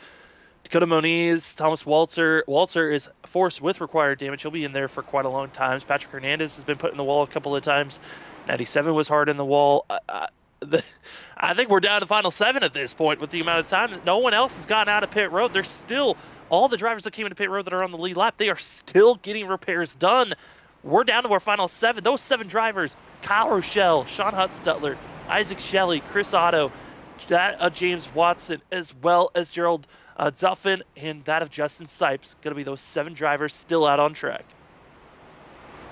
Dakota Moniz, Thomas Walter. Walter is forced with required damage. He'll be in there for quite a long time. Patrick Hernandez has been put in the wall a couple of times. 97 was hard in the wall. I think we're down to final 7 at this point with the amount of time. No one else has gotten out of pit road. There's still all the drivers that came into pit road that are on the lead lap. They are still getting repairs done. We're down to our final 7. Those 7 drivers, Kyle Rochelle, Sean Huffstetler, Isaac Shelley, Chris Otto, that James Watson, as well as Gerald Duffin, and that of Justin Sipes. Going to be those 7 drivers still out on track.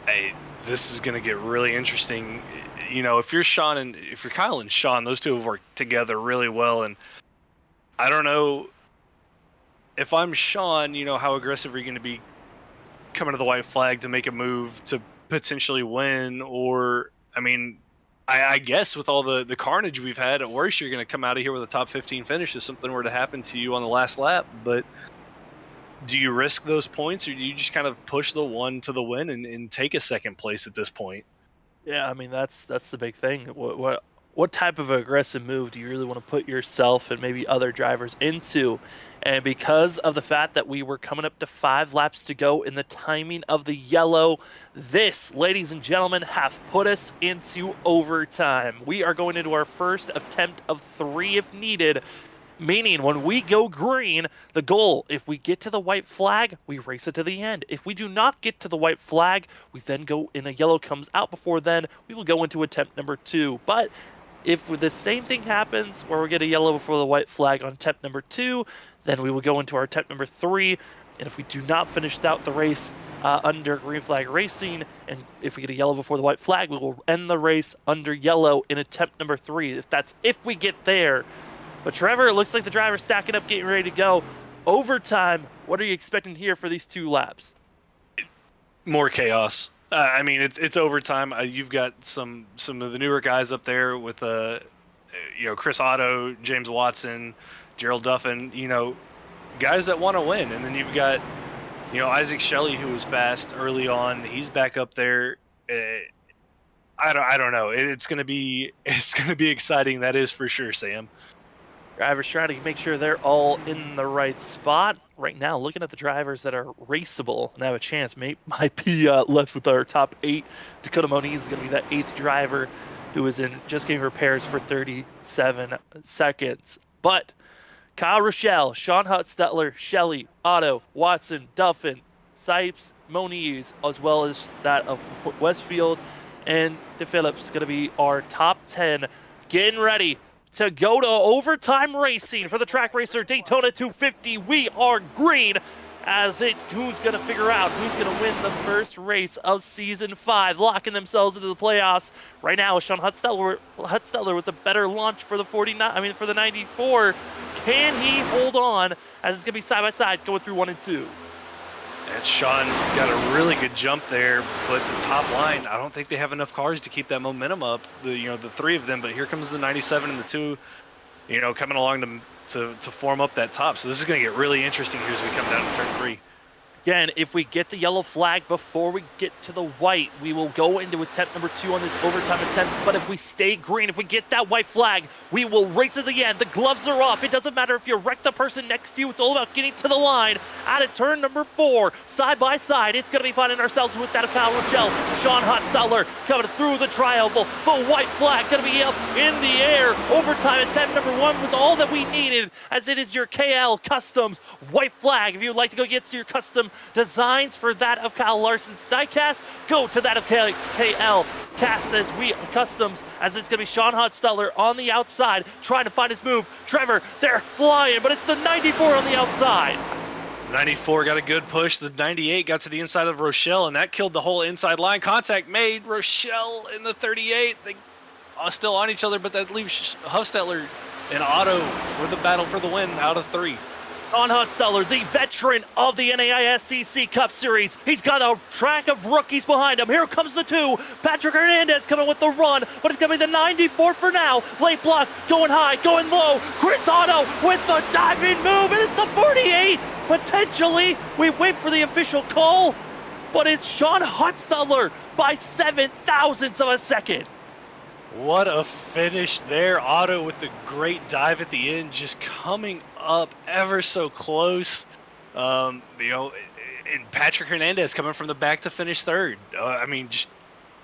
Hey, this is going to get really interesting. If you're Kyle and Sean, those 2 have worked together really well, and I don't know if I'm Sean, how aggressive are you going to be coming to the white flag to make a move to potentially win? Or, I mean, I guess with all the carnage we've had, at worst you're going to come out of here with a top 15 finish if something were to happen to you on the last lap. But do you risk those points, or do you just kind of push the one to the win and take a second place at this point? Yeah, I mean, that's the big thing. What type of aggressive move do you really want to put yourself and maybe other drivers into? And because of the fact that we were coming up to 5 laps to go in the timing of the yellow, this, ladies and gentlemen, have put us into overtime. We are going into our first attempt of 3 if needed. Meaning, when we go green, the goal, if we get to the white flag, we race it to the end. If we do not get to the white flag, we then go in a yellow comes out before then, we will go into attempt number 2. But if the same thing happens where we get a yellow before the white flag on attempt number 2, then we will go into our attempt number 3. And if we do not finish out the race under green flag racing, and if we get a yellow before the white flag, we will end the race under yellow in attempt number 3. If we get there. But Trevor, it looks like the driver's stacking up, getting ready to go. Overtime, what are you expecting here for these 2 laps? More chaos. I mean, it's overtime. You've got some of the newer guys up there with Chris Otto, James Watson, Gerald Duffin. Guys that want to win, and then you've got Isaac Shelley, who was fast early on. He's back up there. I don't know. It's gonna be exciting. That is for sure, Sam. Drivers trying to make sure they're all in the right spot. Right now, looking at the drivers that are raceable and have a chance, might be left with our top 8. Dakota Moniz is going to be that 8th driver who is just getting repairs for 37 seconds. But Kyle Rochelle, Sean Hutstetler, Shelley, Otto, Watson, Duffin, Sipes, Moniz, as well as that of Westfield and DePhillips, going to be our top 10. Getting ready to go to overtime racing for the Track Racer Daytona 250. We are green, as it's who's going to figure out who's going to win the first race of Season 5, locking themselves into the playoffs. Right now, Sean Hutstetler with a better launch for the 94. Can he hold on, as it's going to be side-by-side going through 1 and 2? And Sean got a really good jump there, but the top line, I don't think they have enough cars to keep that momentum up. The 3 of them, but here comes the 97 and the 2, coming along to form up that top. So this is going to get really interesting here as we come down to turn 3. Again, if we get the yellow flag before we get to the white, we will go into attempt number 2 on this overtime attempt. But if we stay green, if we get that white flag, we will race to the end. The gloves are off. It doesn't matter if you wreck the person next to you. It's all about getting to the line. Out of turn number 4, side by side, it's going to be finding ourselves with that of Kyle Rochelle. Sean Hutstetler coming through the tri-oval. The white flag going to be up in the air. Overtime attempt number 1 was all that we needed, as it is your KL Customs white flag. If you would like to go get to your custom designs for that of Kyle Larson's diecast, go to that of KL Customs, as it's going to be Sean Hutstetler on the outside trying to find his move. Trevor, they're flying, but it's the 94 on the outside. 94 got a good push. The 98 got to the inside of Rochelle, and that killed the whole inside line. Contact made. Rochelle in the 38. They are still on each other, but that leaves Hutstetler and Otto for the battle for the win out of 3. Sean Hutstetler, the veteran of the NAISCC Cup Series. He's got a track of rookies behind him. Here comes the 2. Patrick Hernandez coming with the run, but it's going to be the 94 for now. Late block, going high, going low. Chris Otto with the diving move, and it's the 48. Potentially, we wait for the official call, but it's Sean Hutstetler by 7 thousandths of a second. What a finish there. Otto with the great dive at the end, just coming up ever so close. And Patrick Hernandez coming from the back to finish 3rd. Just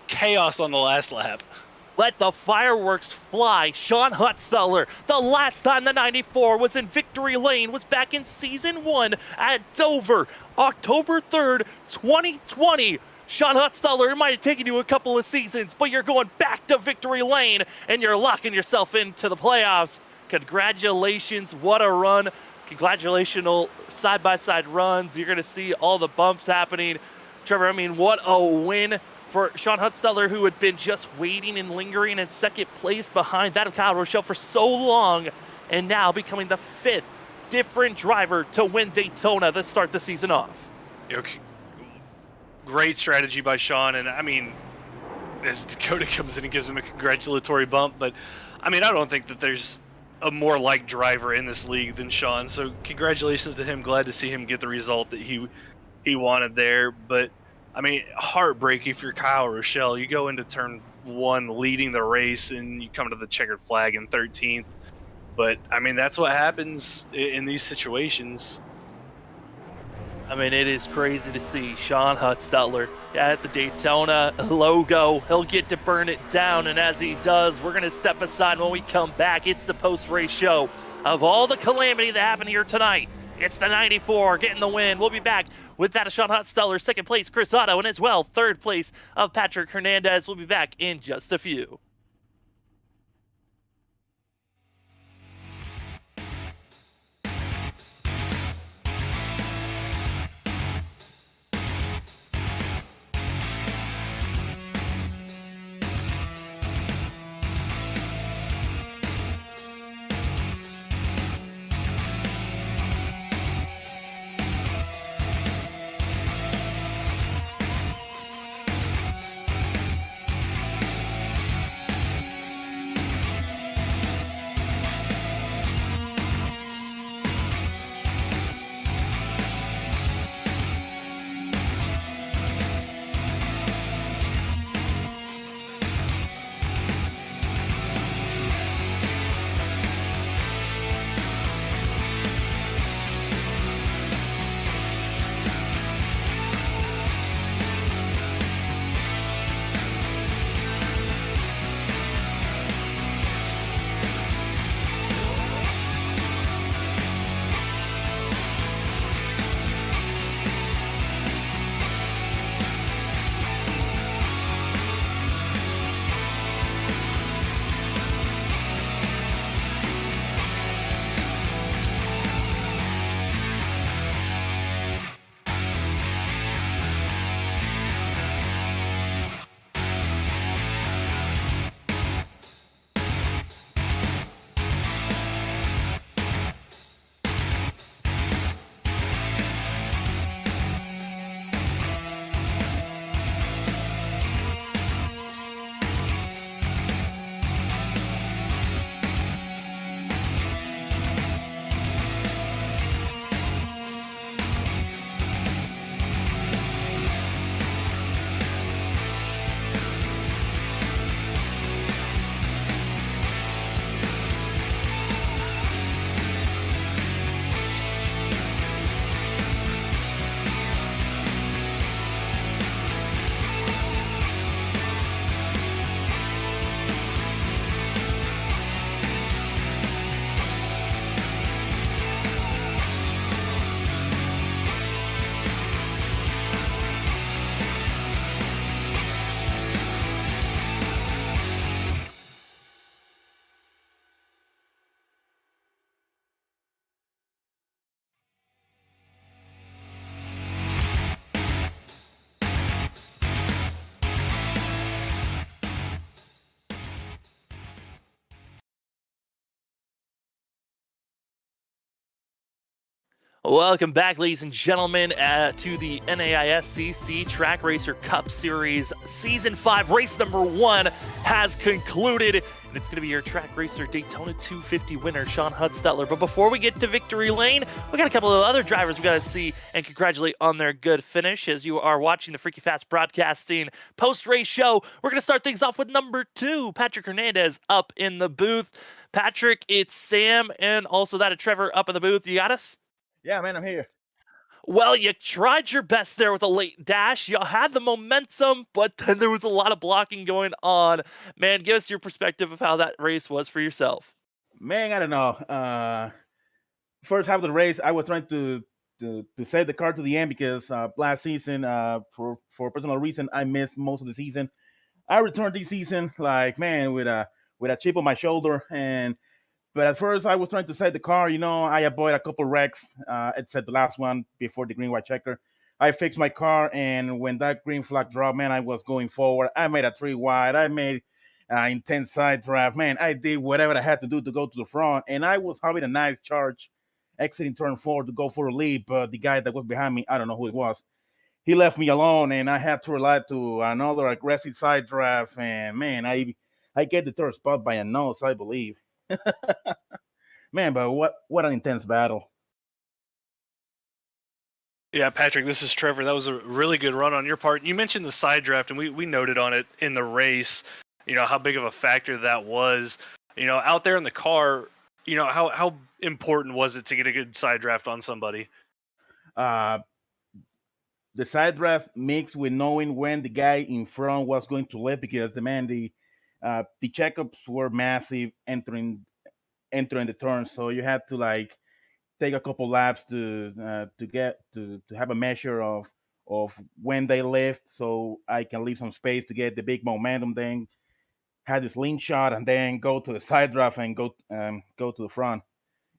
chaos on the last lap. Let the fireworks fly. Sean Hutstetler, the last time the 94 was in victory lane was back in Season 1 at Dover, October 3rd, 2020. Sean Hutstetler, it might have taken you a couple of seasons, but you're going back to victory lane, and you're locking yourself into the playoffs. Congratulations, what a run. Congratulations, side-by-side runs. You're going to see all the bumps happening. Trevor, what a win for Sean Hutstetler, who had been just waiting and lingering in 2nd place behind that of Kyle Rochelle for so long, and now becoming the 5th different driver to win Daytona to start the season off. Okay. Great strategy by Sean, and as Dakota comes in and gives him a congratulatory bump, but I don't think that there's a more like driver in this league than Sean, so congratulations to him. Glad to see him get the result that he wanted there. But heartbreaking for Kyle Rochelle. You go into turn 1 leading the race, and you come to the checkered flag in 13th. But that's what happens in these situations. It is crazy to see Sean Hutstetler at the Daytona logo. He'll get to burn it down, and as he does, we're going to step aside. When we come back, it's the post-race show of all the calamity that happened here tonight. It's the 94 getting the win. We'll be back with that of Sean Hutsteller, second place Chris Otto, and as well third place of Patrick Hernandez. We'll be back in just a few. Welcome back, ladies and gentlemen, to the NAISCC Track Racer Cup Series Season 5. Race number 1 has concluded, and it's going to be your Track Racer Daytona 250 winner, Sean Hutsteller. But before we get to victory lane, we got a couple of other drivers we got to see and congratulate on their good finish. As you are watching the Freaky Fast Broadcasting post-race show, we're going to start things off with number 2, Patrick Hernandez up in the booth. Patrick, it's Sam and also that of Trevor up in the booth. You got us? Yeah, man, I'm here. Well, you tried your best there with a late dash. You had the momentum, but then there was a lot of blocking going on. Man, give us your perspective of how that race was for yourself. Man, I don't know. First half of the race, I was trying to save the car to the end because last season, for personal reason, I missed most of the season. I returned this season, like, man, with a chip on my shoulder, but at first I was trying to save the car. You know, I avoided a couple wrecks, except the last one before the green white checker. I fixed my car, and when that green flag dropped, man, I was going forward. I made a 3 wide. I made intense side draft. Man, I did whatever I had to do to go to the front, and I was having a nice charge exiting turn 4 to go for a lead, but the guy that was behind me, I don't know who it was, he left me alone, and I had to rely to another aggressive side draft, and man, I get the third spot by a nose, I believe. Man, but what an intense battle. Yeah, Patrick, this is Trevor. That was a really good run on your part. You mentioned the side draft, and we noted on it in the race, you know, how big of a factor that was. You know, out there in the car, you know, how important was it to get a good side draft on somebody? The side draft mixed with knowing when the guy in front was going to lift, because the checkups were massive entering entering the turn. So you have to like take a couple laps to get to have a measure of when they lift, so I can leave some space to get the big momentum. Then had this lean shot and then go to the side draft and go to the front.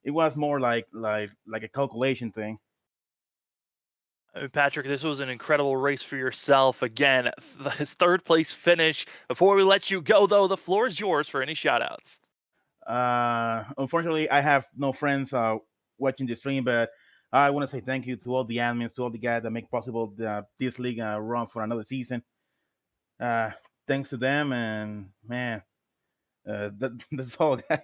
It was more like a calculation thing. Patrick, this was an incredible race for yourself. Again, his third place finish. Before we let you go, though, the floor is yours for any shout-outs. Unfortunately, I have no friends watching the stream, but I want to say thank you to all the admins, to all the guys that make possible this league run for another season. Thanks to them, and man, that's all, guys.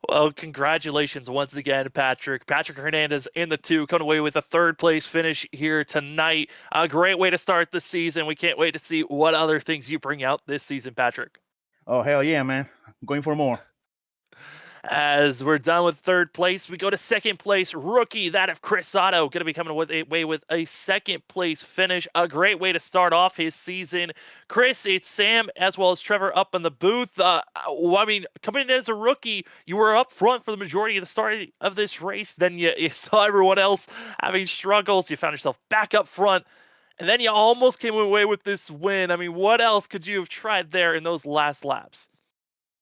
Well, congratulations once again, Patrick. Patrick Hernandez in the 2, coming away with a third place finish here tonight. A great way to start the season. We can't wait to see what other things you bring out this season, Patrick. Oh, hell yeah, man. I'm going for more. As we're done with third place, we go to second place, rookie, that of Chris Otto, going to be coming away with a second place finish. A great way to start off his season. Chris, it's Sam as well as Trevor up in the booth. I mean, coming in as a rookie, you were up front for the majority of the start of this race. Then you saw everyone else having struggles. You found yourself back up front. And then you almost came away with this win. I mean, what else could you have tried there in those last laps?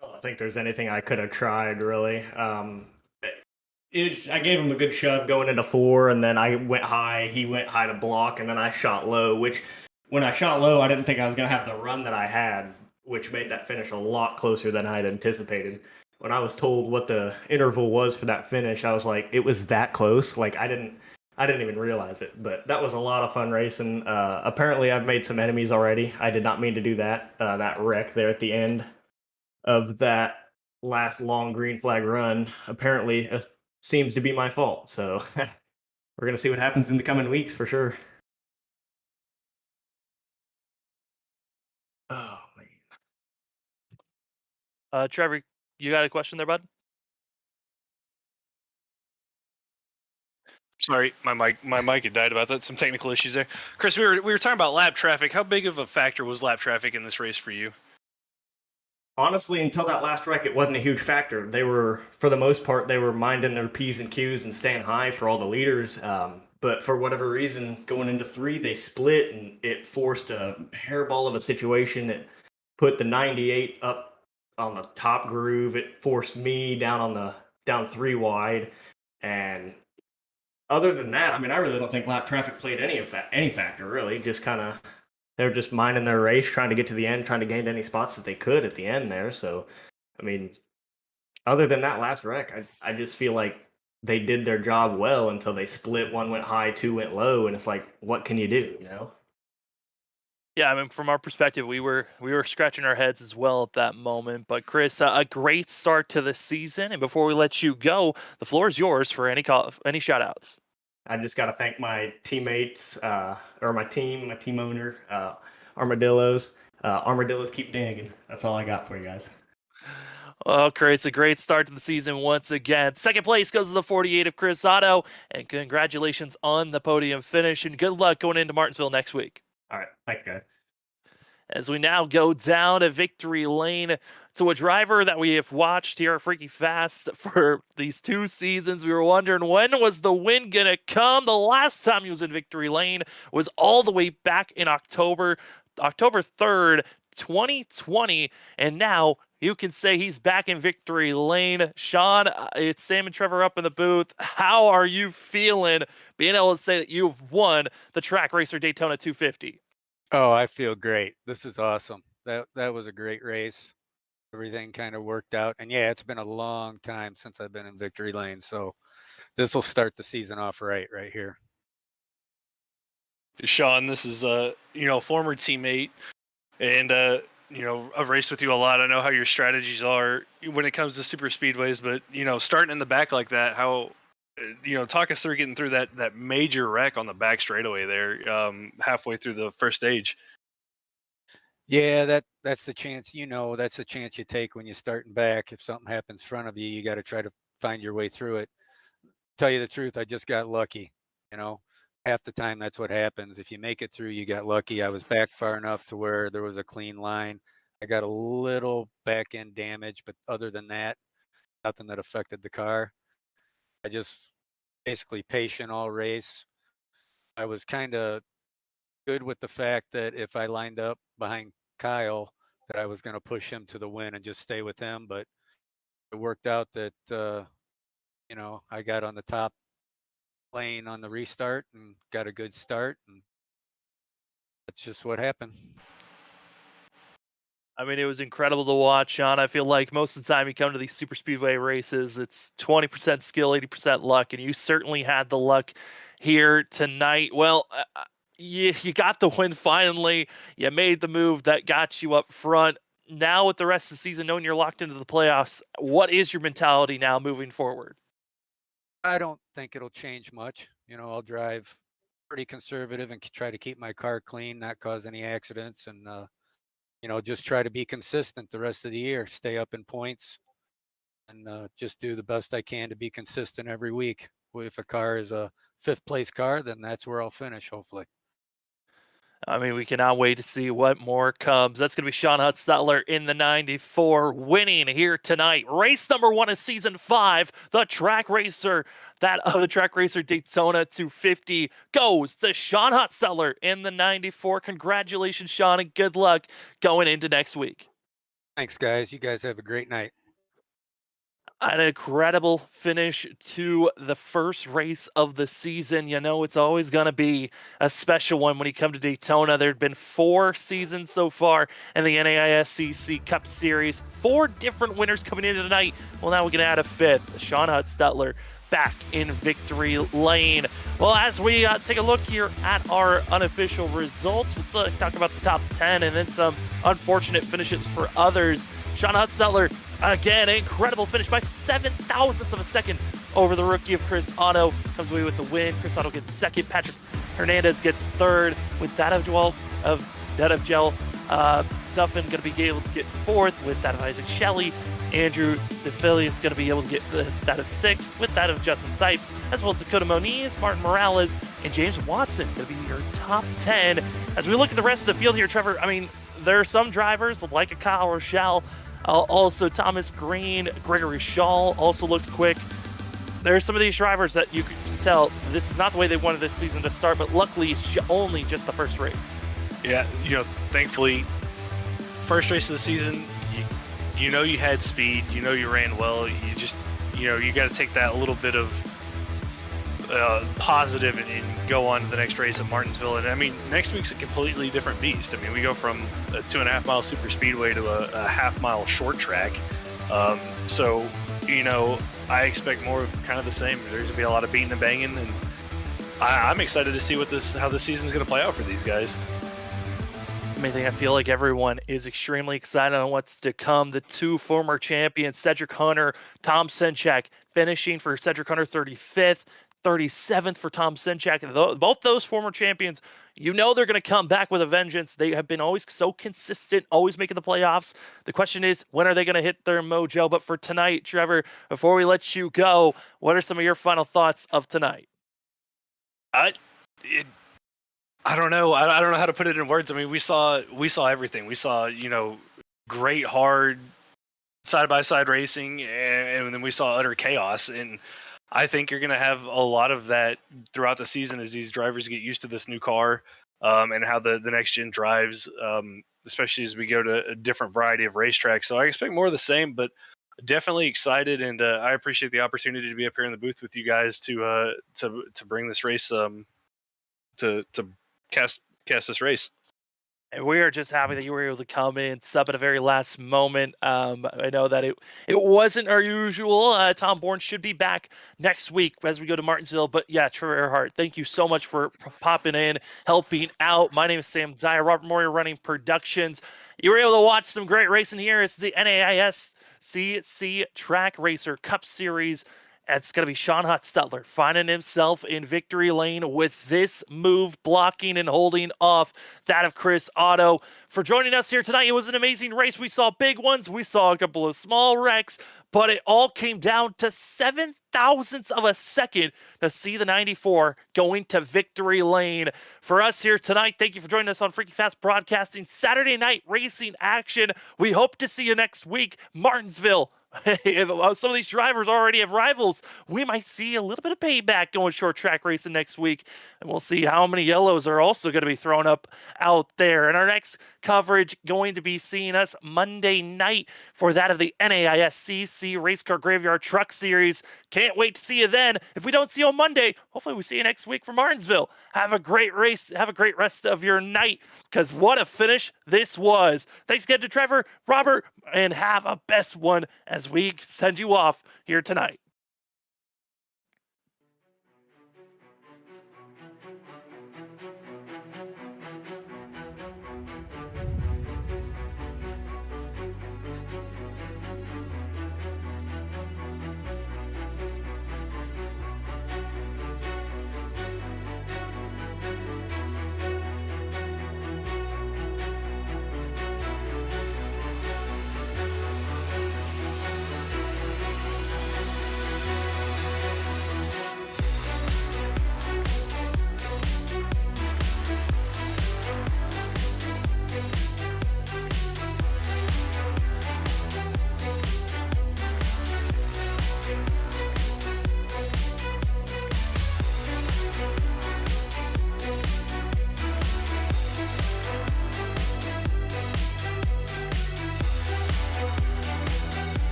I don't think there's anything I could have tried, really. I gave him a good shove going into 4, and then I went high. He went high to block, and then I shot low, which when I shot low, I didn't think I was going to have the run that I had, which made that finish a lot closer than I had anticipated. When I was told what the interval was for that finish, I was like, it was that close? Like, I didn't even realize it, but that was a lot of fun racing. Apparently, I've made some enemies already. I did not mean to do that. That wreck there at the end of that last long green flag run apparently seems to be my fault. So we're going to see what happens in the coming weeks for sure. Oh, man. Trevor, you got a question there, bud? Sorry, my mic had died about that. Some technical issues there. Chris, we were talking about lap traffic. How big of a factor was lap traffic in this race for you? Honestly, until that last wreck, it wasn't a huge factor. They were, for the most part, they were minding their P's and Q's and staying high for all the leaders. But for whatever reason, going into 3, they split, and it forced a hairball of a situation. It put the 98 up on the top groove. It forced me down 3 wide. And other than that, I mean, I really don't think lap traffic played any factor, really. Just kind of, they're just minding their race, trying to get to the end, trying to gain any spots that they could at the end there. So, I mean, other than that last wreck, I just feel like they did their job well until they split. 1 went high, 2 went low, and it's like, what can you do, you know? Yeah, I mean, from our perspective, we were scratching our heads as well at that moment. But Chris, a great start to the season. And before we let you go, the floor is yours for any shout outs. I just got to thank my teammates, or my team owner, Armadillos. Armadillos keep digging. That's all I got for you guys. Well, Chris, a great start to the season once again. Second place goes to the 48 of Chris Otto. And congratulations on the podium finish. And good luck going into Martinsville next week. All right. Thank you, guys. As we now go down to victory lane to a driver that we have watched here at Freaky Fast for these 2 seasons. We were wondering, when was the win going to come? The last time he was in victory lane was all the way back in October 3rd, 2020. And now you can say he's back in victory lane. Sean, it's Sam and Trevor up in the booth. How are you feeling being able to say that you've won the Track Racer Daytona 250? Oh, I feel great. This is awesome. That was a great race. Everything kind of worked out. And yeah, it's been a long time since I've been in victory lane. So this will start the season off right here. Sean, this is former teammate, and I've raced with you a lot. I know how your strategies are when it comes to super speedways, but starting in the back like that, how talk us through getting through that major wreck on the back straightaway there, halfway through the first stage. Yeah, that's the chance. That's the chance you take when you're starting back. If something happens in front of you, you got to try to find your way through it. Tell you the truth, I just got lucky. Half the time that's what happens. If you make it through, you got lucky. I was back far enough to where there was a clean line. I got a little back end damage, but other than that, nothing that affected the car. I just basically patient all race. I was kind of good with the fact that if I lined up behind Kyle, that I was going to push him to the win and just stay with him. But it worked out that, I got on the top lane on the restart and got a good start. And that's just what happened. I mean, it was incredible to watch, Sean. I feel like most of the time you come to these super speedway races, it's 20% skill, 80% luck, and you certainly had the luck here tonight. Well, you got the win finally. You made the move that got you up front. Now with the rest of the season, knowing you're locked into the playoffs, what is your mentality now moving forward? I don't think it'll change much. I'll drive pretty conservative and try to keep my car clean, not cause any accidents, and just try to be consistent the rest of the year, stay up in points, and just do the best I can to be consistent every week. If a car is a 5th place car, then that's where I'll finish, hopefully. I mean, we cannot wait to see what more comes. That's going to be Sean Hutzfeller in the 94, winning here tonight. Race number 1 of season 5, the track racer. The track racer Daytona 250 goes to Sean Hutzfeller in the 94. Congratulations, Sean, and good luck going into next week. Thanks, guys. You guys have a great night. An incredible finish to the first race of the season. It's always going to be a special one when you come to Daytona. There have been 4 seasons so far in the NAISCC Cup Series. 4 different winners coming in tonight. Well, now we can add a 5th. Sean Hutzfeller back in victory lane. Well, as we take a look here at our unofficial results, let's talk about the top 10 and then some unfortunate finishes for others. Sean Hutzfeller, again, incredible finish by 7 thousandths of a second over the rookie of Chris Otto. Comes away with the win. Chris Otto gets second. Patrick Hernandez gets third. With that of Gel Duffin going to be able to get fourth. With that of Isaac Shelley. Andrew DeFilly is going to be able to get that of sixth. With that of Justin Sipes, as well as Dakota Moniz, Martin Morales, and James Watson going to be your top 10. As we look at the rest of the field here, Trevor, I mean, there are some drivers like a Kyle Rochelle. Also, Thomas Green, Gregory Shaw also looked quick. There are some of these drivers that you can tell this is not the way they wanted this season to start, but luckily it's only just the first race. Yeah, thankfully, first race of the season, you had speed, you ran well. You just, you got to take that little bit of positive and go on to the next race at Martinsville. And I mean, next week's a completely different beast. I mean, we go from a 2.5 mile super speedway to a half-mile short track. So, I expect more of kind of the same. There's gonna be a lot of beating and banging, and I'm excited to see how this season's gonna play out for these guys. I feel like everyone is extremely excited on what's to come. The 2 former champions, Cedric Hunter, Tom Senchak, finishing for Cedric Hunter 35th, 37th for Tom Senchak. Both those former champions, they're going to come back with a vengeance. They have been always so consistent, always making the playoffs. The question is, when are they going to hit their mojo? But for tonight, Trevor, before we let you go, what are some of your final thoughts of tonight? I don't know. I don't know how to put it in words. I mean, we saw everything. We saw, great, hard side-by-side racing, and then we saw utter chaos. And I think you're going to have a lot of that throughout the season as these drivers get used to this new car and how the next gen drives, especially as we go to a different variety of racetracks. So I expect more of the same, but definitely excited, and I appreciate the opportunity to be up here in the booth with you guys to bring this race to cast this race. And we are just happy that you were able to come in, sub at a very last moment. I know that it wasn't our usual. Tom Bourne should be back next week as we go to Martinsville. But yeah, Trevor Earhart, thank you so much for popping in, helping out. My name is Sam Zaya, Robert Moyer running productions. You were able to watch some great racing here. It's the NAISCC Track Racer Cup Series. It's going to be Sean Hutzfeller finding himself in victory lane with this move, blocking and holding off that of Chris Otto. For joining us here tonight, it was an amazing race. We saw big ones. We saw a couple of small wrecks, but it all came down to 7 thousandths of a second to see the 94 going to victory lane. For us here tonight, thank you for joining us on Freaky Fast Broadcasting Saturday night racing action. We hope to see you next week. Martinsville, If some of these drivers already have rivals, we might see a little bit of payback going short track racing next week. And we'll see how many yellows are also going to be thrown up out there. And our next coverage going to be seeing us Monday night for that of the NAISCC Race Car Graveyard Truck Series. Can't wait to see you then. If we don't see you on Monday, hopefully we see you next week from Martinsville. Have a great race. Have a great rest of your night, because what a finish this was. Thanks again to Trevor, Robert, and have a best one as we send you off here tonight.